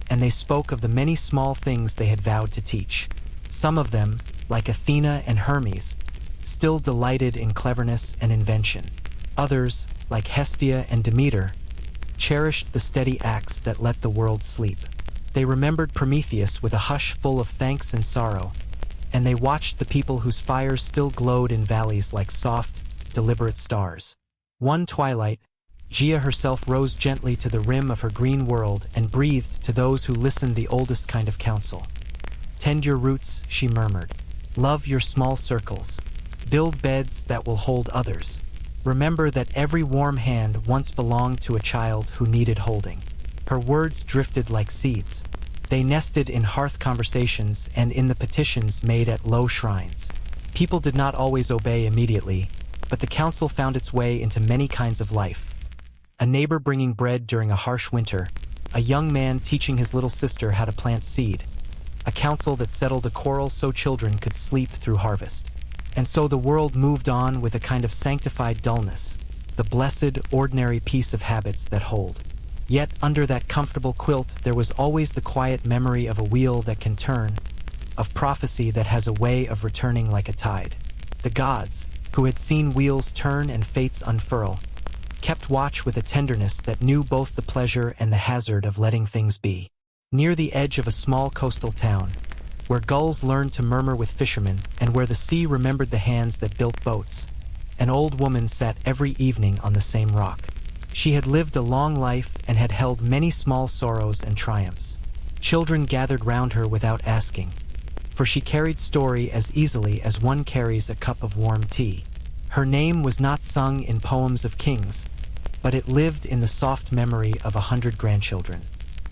and they spoke of the many small things they had vowed to teach. Some of them, like Athena and Hermes, still delighted in cleverness and invention. Others, like Hestia and Demeter, cherished the steady acts that let the world sleep. They remembered Prometheus with a hush full of thanks and sorrow, and they watched the people whose fires still glowed in valleys like soft, deliberate stars. One twilight, Gaia herself rose gently to the rim of her green world and breathed to those who listened the oldest kind of counsel. "Tend your roots," she murmured. "Love your small circles. Build beds that will hold others. Remember that every warm hand once belonged to a child who needed holding." Her words drifted like seeds. They nested in hearth conversations and in the petitions made at low shrines. People did not always obey immediately, but the counsel found its way into many kinds of life. A neighbor bringing bread during a harsh winter, a young man teaching his little sister how to plant seed, a counsel that settled a quarrel so children could sleep through harvest. And so the world moved on with a kind of sanctified dullness, the blessed, ordinary peace of habits that hold. Yet under that comfortable quilt there was always the quiet memory of a wheel that can turn, of prophecy that has a way of returning like a tide. The gods, who had seen wheels turn and fates unfurl, kept watch with a tenderness that knew both the pleasure and the hazard of letting things be. Near the edge of a small coastal town, where gulls learned to murmur with fishermen and where the sea remembered the hands that built boats, an old woman sat every evening on the same rock. She had lived a long life and had held many small sorrows and triumphs. Children gathered round her without asking, for she carried story as easily as one carries a cup of warm tea. Her name was not sung in poems of kings, but it lived in the soft memory of 100 grandchildren.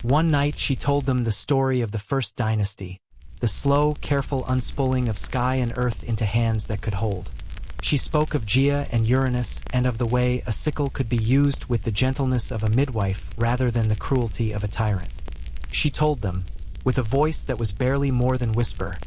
One night she told them the story of the first dynasty, the slow, careful unspooling of sky and earth into hands that could hold. She spoke of Gaia and Uranus and of the way a sickle could be used with the gentleness of a midwife rather than the cruelty of a tyrant. She told them, with a voice that was barely more than whisper,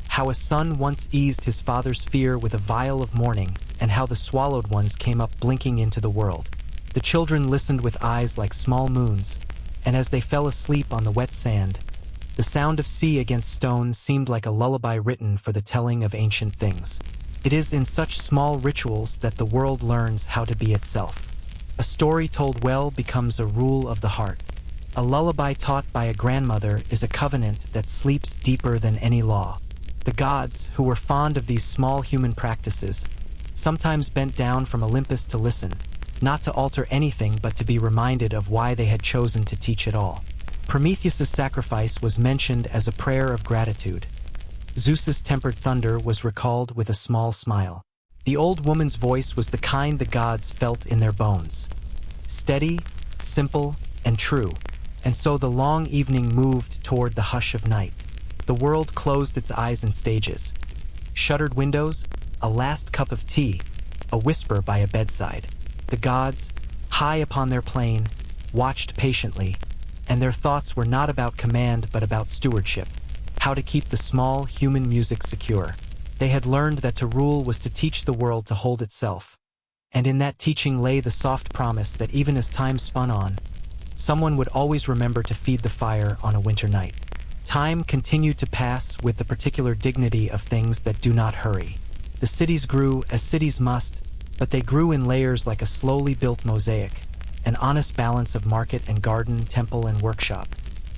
how a son once eased his father's fear with a vial of mourning and how the swallowed ones came up blinking into the world. The children listened with eyes like small moons, and as they fell asleep on the wet sand, the sound of sea against stone seemed like a lullaby written for the telling of ancient things. It is in such small rituals that the world learns how to be itself. A story told well becomes a rule of the heart. A lullaby taught by a grandmother is a covenant that sleeps deeper than any law. The gods, who were fond of these small human practices, sometimes bent down from Olympus to listen, not to alter anything but to be reminded of why they had chosen to teach at all. Prometheus's sacrifice was mentioned as a prayer of gratitude. Zeus's tempered thunder was recalled with a small smile. The old woman's voice was the kind the gods felt in their bones. Steady, simple, and true. And so the long evening moved toward the hush of night. The world closed its eyes in stages. Shuttered windows, a last cup of tea, a whisper by a bedside. The gods, high upon their plane, watched patiently, and their thoughts were not about command but about stewardship, how to keep the small human music secure. They had learned that to rule was to teach the world to hold itself, and in that teaching lay the soft promise that even as time spun on, someone would always remember to feed the fire on a winter night. Time continued to pass with the particular dignity of things that do not hurry. The cities grew as cities must, but they grew in layers like a slowly built mosaic, an honest balance of market and garden, temple and workshop.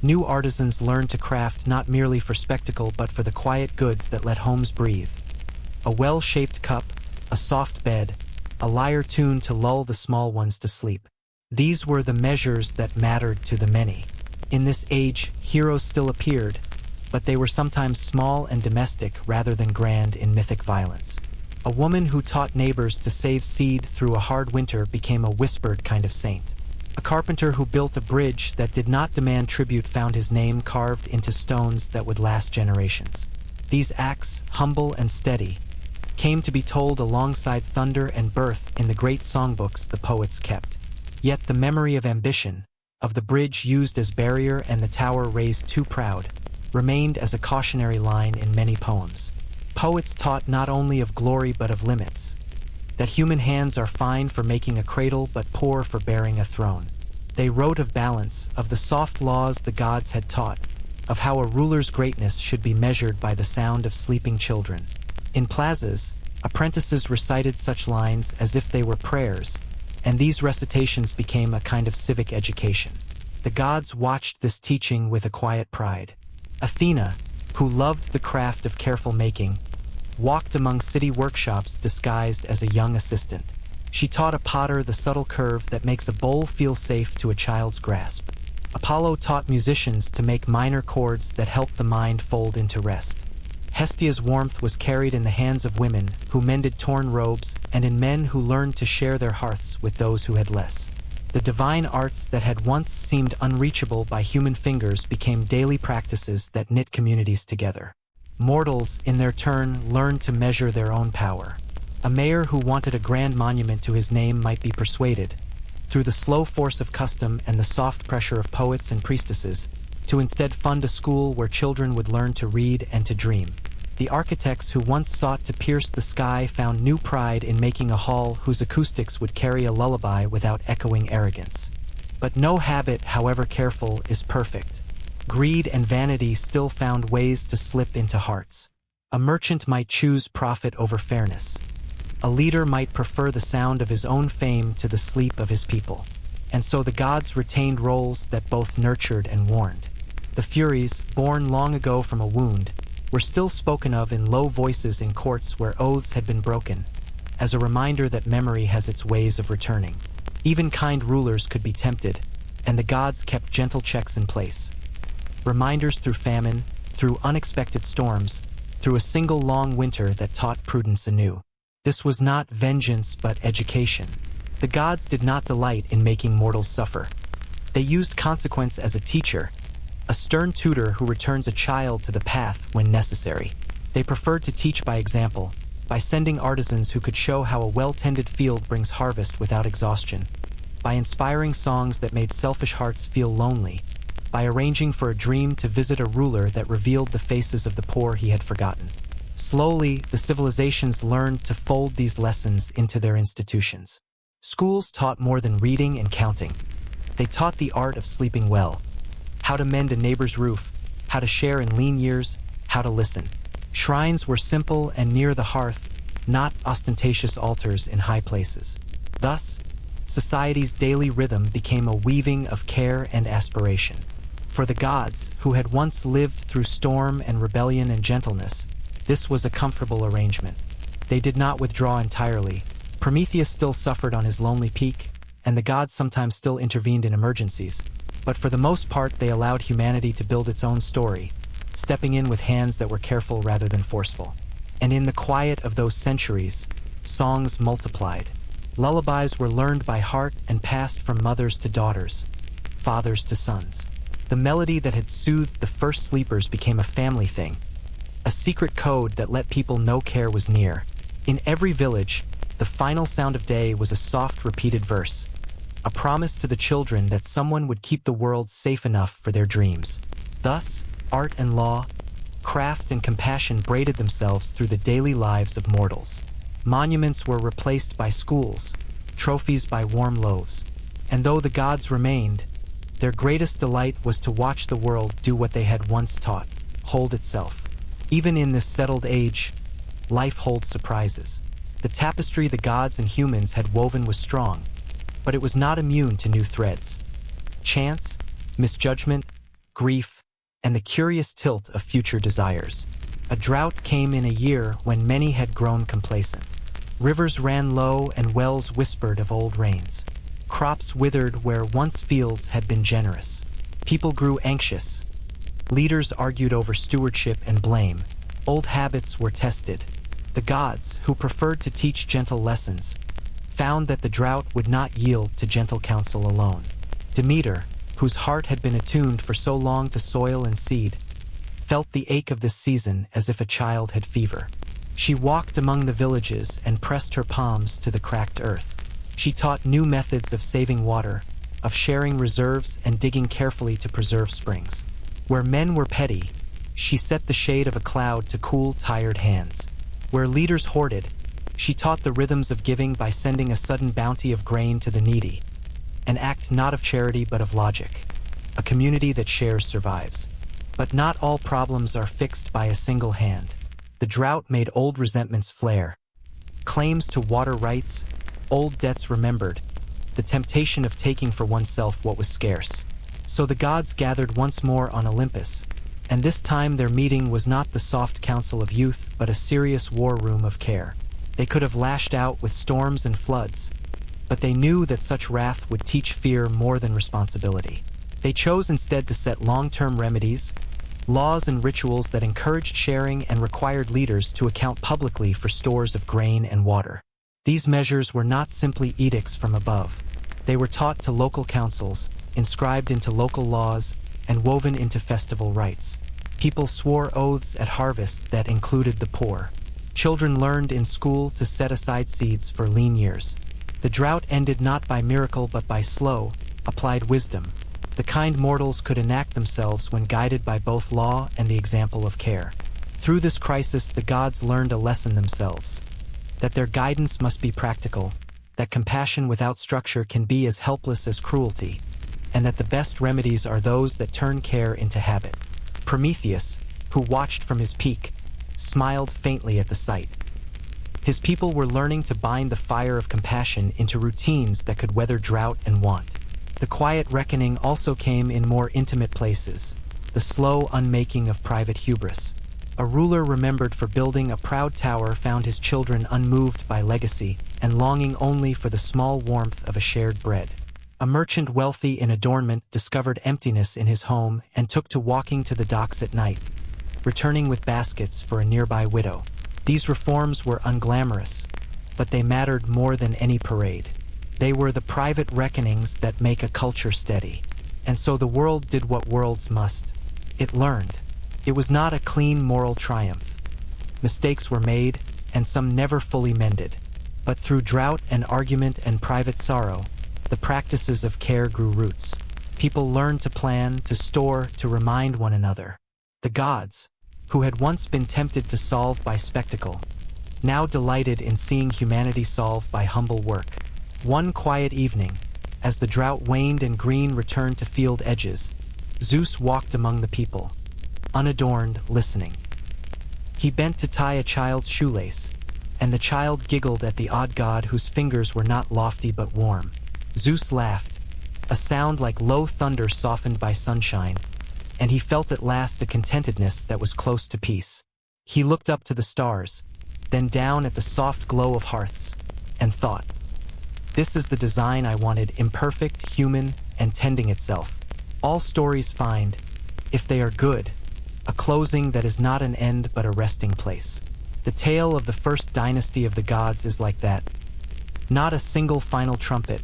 New artisans learned to craft not merely for spectacle but for the quiet goods that let homes breathe. A well-shaped cup, a soft bed, a lyre tuned to lull the small ones to sleep. These were the measures that mattered to the many. In this age, heroes still appeared, but they were sometimes small and domestic rather than grand in mythic violence. A woman who taught neighbors to save seed through a hard winter became a whispered kind of saint. A carpenter who built a bridge that did not demand tribute found his name carved into stones that would last generations. These acts, humble and steady, came to be told alongside thunder and birth in the great songbooks the poets kept. Yet the memory of ambition, of the bridge used as barrier and the tower raised too proud, remained as a cautionary line in many poems. Poets taught not only of glory but of limits, that human hands are fine for making a cradle but poor for bearing a throne. They wrote of balance, of the soft laws the gods had taught, of how a ruler's greatness should be measured by the sound of sleeping children. In plazas, apprentices recited such lines as if they were prayers, and these recitations became a kind of civic education. The gods watched this teaching with a quiet pride. Athena, who loved the craft of careful making, walked among city workshops disguised as a young assistant. She taught a potter the subtle curve that makes a bowl feel safe to a child's grasp. Apollo taught musicians to make minor chords that help the mind fold into rest. Hestia's warmth was carried in the hands of women who mended torn robes and in men who learned to share their hearths with those who had less. The divine arts that had once seemed unreachable by human fingers became daily practices that knit communities together. Mortals, in their turn, learned to measure their own power. A mayor who wanted a grand monument to his name might be persuaded, through the slow force of custom and the soft pressure of poets and priestesses, to instead fund a school where children would learn to read and to dream. The architects who once sought to pierce the sky found new pride in making a hall whose acoustics would carry a lullaby without echoing arrogance. But no habit, however careful, is perfect. Greed and vanity still found ways to slip into hearts. A merchant might choose profit over fairness. A leader might prefer the sound of his own fame to the sleep of his people. And so the gods retained roles that both nurtured and warned. The Furies, born long ago from a wound, were still spoken of in low voices in courts where oaths had been broken, as a reminder that memory has its ways of returning. Even kind rulers could be tempted, and the gods kept gentle checks in place. Reminders through famine, through unexpected storms, through a single long winter that taught prudence anew. This was not vengeance but education. The gods did not delight in making mortals suffer. They used consequence as a teacher, a stern tutor who returns a child to the path when necessary. They preferred to teach by example, by sending artisans who could show how a well-tended field brings harvest without exhaustion, by inspiring songs that made selfish hearts feel lonely, by arranging for a dream to visit a ruler that revealed the faces of the poor he had forgotten. Slowly, the civilizations learned to fold these lessons into their institutions. Schools taught more than reading and counting. They taught the art of sleeping well, how to mend a neighbor's roof, how to share in lean years, how to listen. Shrines were simple and near the hearth, not ostentatious altars in high places. Thus, society's daily rhythm became a weaving of care and aspiration. For the gods, who had once lived through storm and rebellion and gentleness, this was a comfortable arrangement. They did not withdraw entirely. Prometheus still suffered on his lonely peak, and the gods sometimes still intervened in emergencies. But for the most part, they allowed humanity to build its own story, stepping in with hands that were careful rather than forceful. And in the quiet of those centuries, songs multiplied. Lullabies were learned by heart and passed from mothers to daughters, fathers to sons. The melody that had soothed the first sleepers became a family thing, a secret code that let people know care was near. In every village, the final sound of day was a soft, repeated verse, a promise to the children that someone would keep the world safe enough for their dreams. Thus, art and law, craft and compassion braided themselves through the daily lives of mortals. Monuments were replaced by schools, trophies by warm loaves, and though the gods remained, their greatest delight was to watch the world do what they had once taught, hold itself. Even in this settled age, life holds surprises. The tapestry the gods and humans had woven was strong, but it was not immune to new threads. Chance, misjudgment, grief, and the curious tilt of future desires. A drought came in a year when many had grown complacent. Rivers ran low and wells whispered of old rains. Crops withered where once fields had been generous. People grew anxious. Leaders argued over stewardship and blame. Old habits were tested. The gods, who preferred to teach gentle lessons, found that the drought would not yield to gentle counsel alone. Demeter, whose heart had been attuned for so long to soil and seed, felt the ache of this season as if a child had fever. She walked among the villages and pressed her palms to the cracked earth. She taught new methods of saving water, of sharing reserves and digging carefully to preserve springs. Where men were petty, she set the shade of a cloud to cool tired hands. Where leaders hoarded, she taught the rhythms of giving by sending a sudden bounty of grain to the needy. An act not of charity but of logic. A community that shares survives. But not all problems are fixed by a single hand. The drought made old resentments flare. Claims to water rights, old debts remembered, the temptation of taking for oneself what was scarce. So the gods gathered once more on Olympus, and this time their meeting was not the soft council of youth but a serious war room of care. They could have lashed out with storms and floods, but they knew that such wrath would teach fear more than responsibility. They chose instead to set long-term remedies, laws and rituals that encouraged sharing and required leaders to account publicly for stores of grain and water. These measures were not simply edicts from above. They were taught to local councils, inscribed into local laws, and woven into festival rites. People swore oaths at harvest that included the poor. Children learned in school to set aside seeds for lean years. The drought ended not by miracle but by slow, applied wisdom, the kind mortals could enact themselves when guided by both law and the example of care. Through this crisis, the gods learned a lesson themselves, that their guidance must be practical, that compassion without structure can be as helpless as cruelty, and that the best remedies are those that turn care into habit. Prometheus, who watched from his peak, smiled faintly at the sight. His people were learning to bind the fire of compassion into routines that could weather drought and want. The quiet reckoning also came in more intimate places, the slow unmaking of private hubris. A ruler remembered for building a proud tower found his children unmoved by legacy and longing only for the small warmth of a shared bread. A merchant wealthy in adornment discovered emptiness in his home and took to walking to the docks at night, returning with baskets for a nearby widow. These reforms were unglamorous, but they mattered more than any parade. They were the private reckonings that make a culture steady. And so the world did what worlds must. It learned. It was not a clean moral triumph. Mistakes were made, and some never fully mended. But through drought and argument and private sorrow, the practices of care grew roots. People learned to plan, to store, to remind one another. The gods, who had once been tempted to solve by spectacle, now delighted in seeing humanity solve by humble work. One quiet evening, as the drought waned and green returned to field edges, Zeus walked among the people, unadorned, listening. He bent to tie a child's shoelace, and the child giggled at the odd god whose fingers were not lofty but warm. Zeus laughed, a sound like low thunder softened by sunshine, and he felt at last a contentedness that was close to peace. He looked up to the stars, then down at the soft glow of hearths, and thought, "This is the design I wanted, imperfect, human, and tending itself. All stories find, if they are good, a closing that is not an end but a resting place. The tale of the first dynasty of the gods is like that. Not a single final trumpet,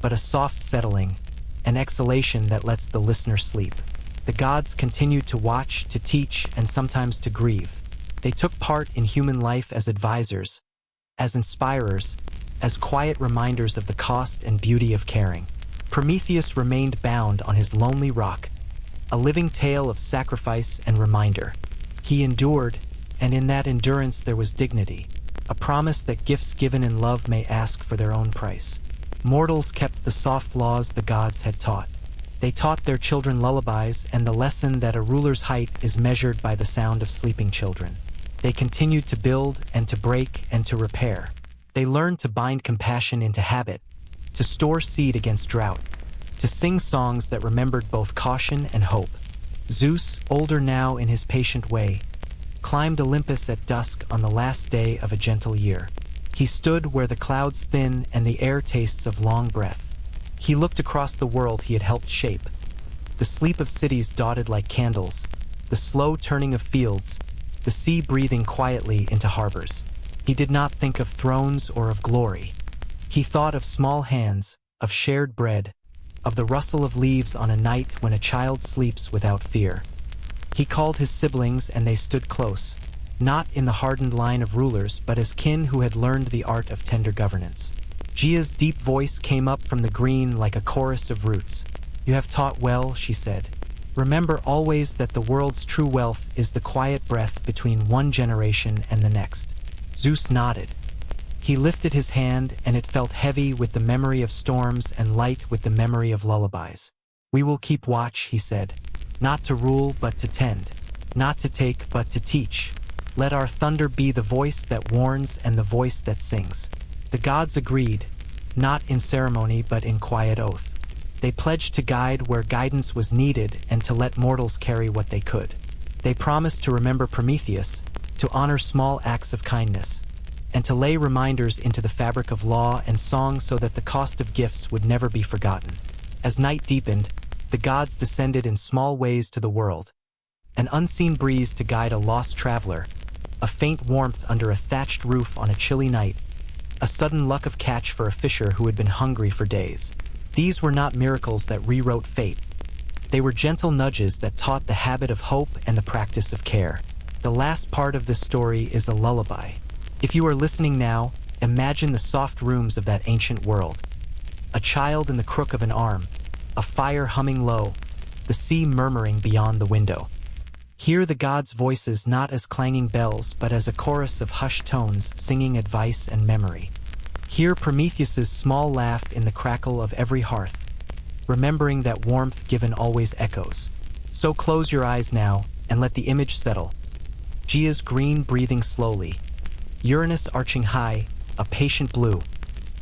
but a soft settling, an exhalation that lets the listener sleep. The gods continued to watch, to teach, and sometimes to grieve. They took part in human life as advisors, as inspirers, as quiet reminders of the cost and beauty of caring. Prometheus remained bound on his lonely rock, a living tale of sacrifice and reminder. He endured, and in that endurance there was dignity, a promise that gifts given in love may ask for their own price. Mortals kept the soft laws the gods had taught. They taught their children lullabies and the lesson that a ruler's height is measured by the sound of sleeping children. They continued to build and to break and to repair. They learned to bind compassion into habit, to store seed against drought, to sing songs that remembered both caution and hope. Zeus, older now in his patient way, climbed Olympus at dusk on the last day of a gentle year. He stood where the clouds thin and the air tastes of long breath. He looked across the world he had helped shape, the sleep of cities dotted like candles, the slow turning of fields, the sea breathing quietly into harbors. He did not think of thrones or of glory. He thought of small hands, of shared bread, of the rustle of leaves on a night when a child sleeps without fear. He called his siblings and they stood close, not in the hardened line of rulers, but as kin who had learned the art of tender governance. Gia's deep voice came up from the green like a chorus of roots. "You have taught well," she said. "Remember always that the world's true wealth is the quiet breath between one generation and the next." Zeus nodded. He lifted his hand and it felt heavy with the memory of storms and light with the memory of lullabies. "We will keep watch," he said, "not to rule but to tend, not to take but to teach. Let our thunder be the voice that warns and the voice that sings." The gods agreed, not in ceremony but in quiet oath. They pledged to guide where guidance was needed and to let mortals carry what they could. They promised to remember Prometheus, to honor small acts of kindness, and to lay reminders into the fabric of law and song so that the cost of gifts would never be forgotten. As night deepened, the gods descended in small ways to the world. An unseen breeze to guide a lost traveler, a faint warmth under a thatched roof on a chilly night, a sudden luck of catch for a fisher who had been hungry for days. These were not miracles that rewrote fate. They were gentle nudges that taught the habit of hope and the practice of care. The last part of this story is a lullaby. If you are listening now, imagine the soft rooms of that ancient world. A child in the crook of an arm, a fire humming low, the sea murmuring beyond the window. Hear the gods' voices not as clanging bells, but as a chorus of hushed tones singing advice and memory. Hear Prometheus's small laugh in the crackle of every hearth, remembering that warmth given always echoes. So close your eyes now and let the image settle. Gia's green breathing slowly, Uranus arching high, a patient blue,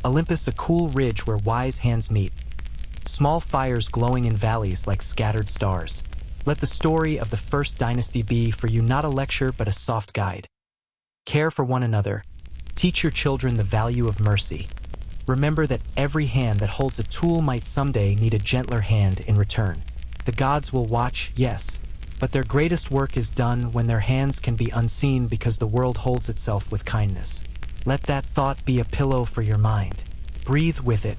Olympus a cool ridge where wise hands meet, small fires glowing in valleys like scattered stars. Let the story of the first dynasty be for you not a lecture but a soft guide. Care for one another. Teach your children the value of mercy. Remember that every hand that holds a tool might someday need a gentler hand in return. The gods will watch, yes, but their greatest work is done when their hands can be unseen because the world holds itself with kindness. Let that thought be a pillow for your mind. Breathe with it.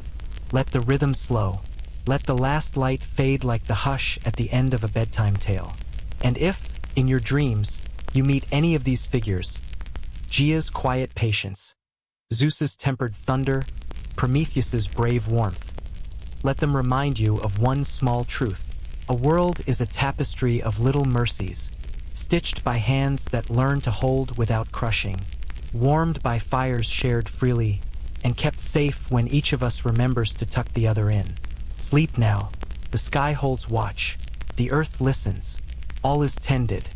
Let the rhythm slow. Let the last light fade like the hush at the end of a bedtime tale. And if, in your dreams, you meet any of these figures, Gia's quiet patience, Zeus's tempered thunder, Prometheus's brave warmth, let them remind you of one small truth. A world is a tapestry of little mercies, stitched by hands that learn to hold without crushing, warmed by fires shared freely, and kept safe when each of us remembers to tuck the other in. Sleep now. The sky holds watch. The earth listens. All is tended.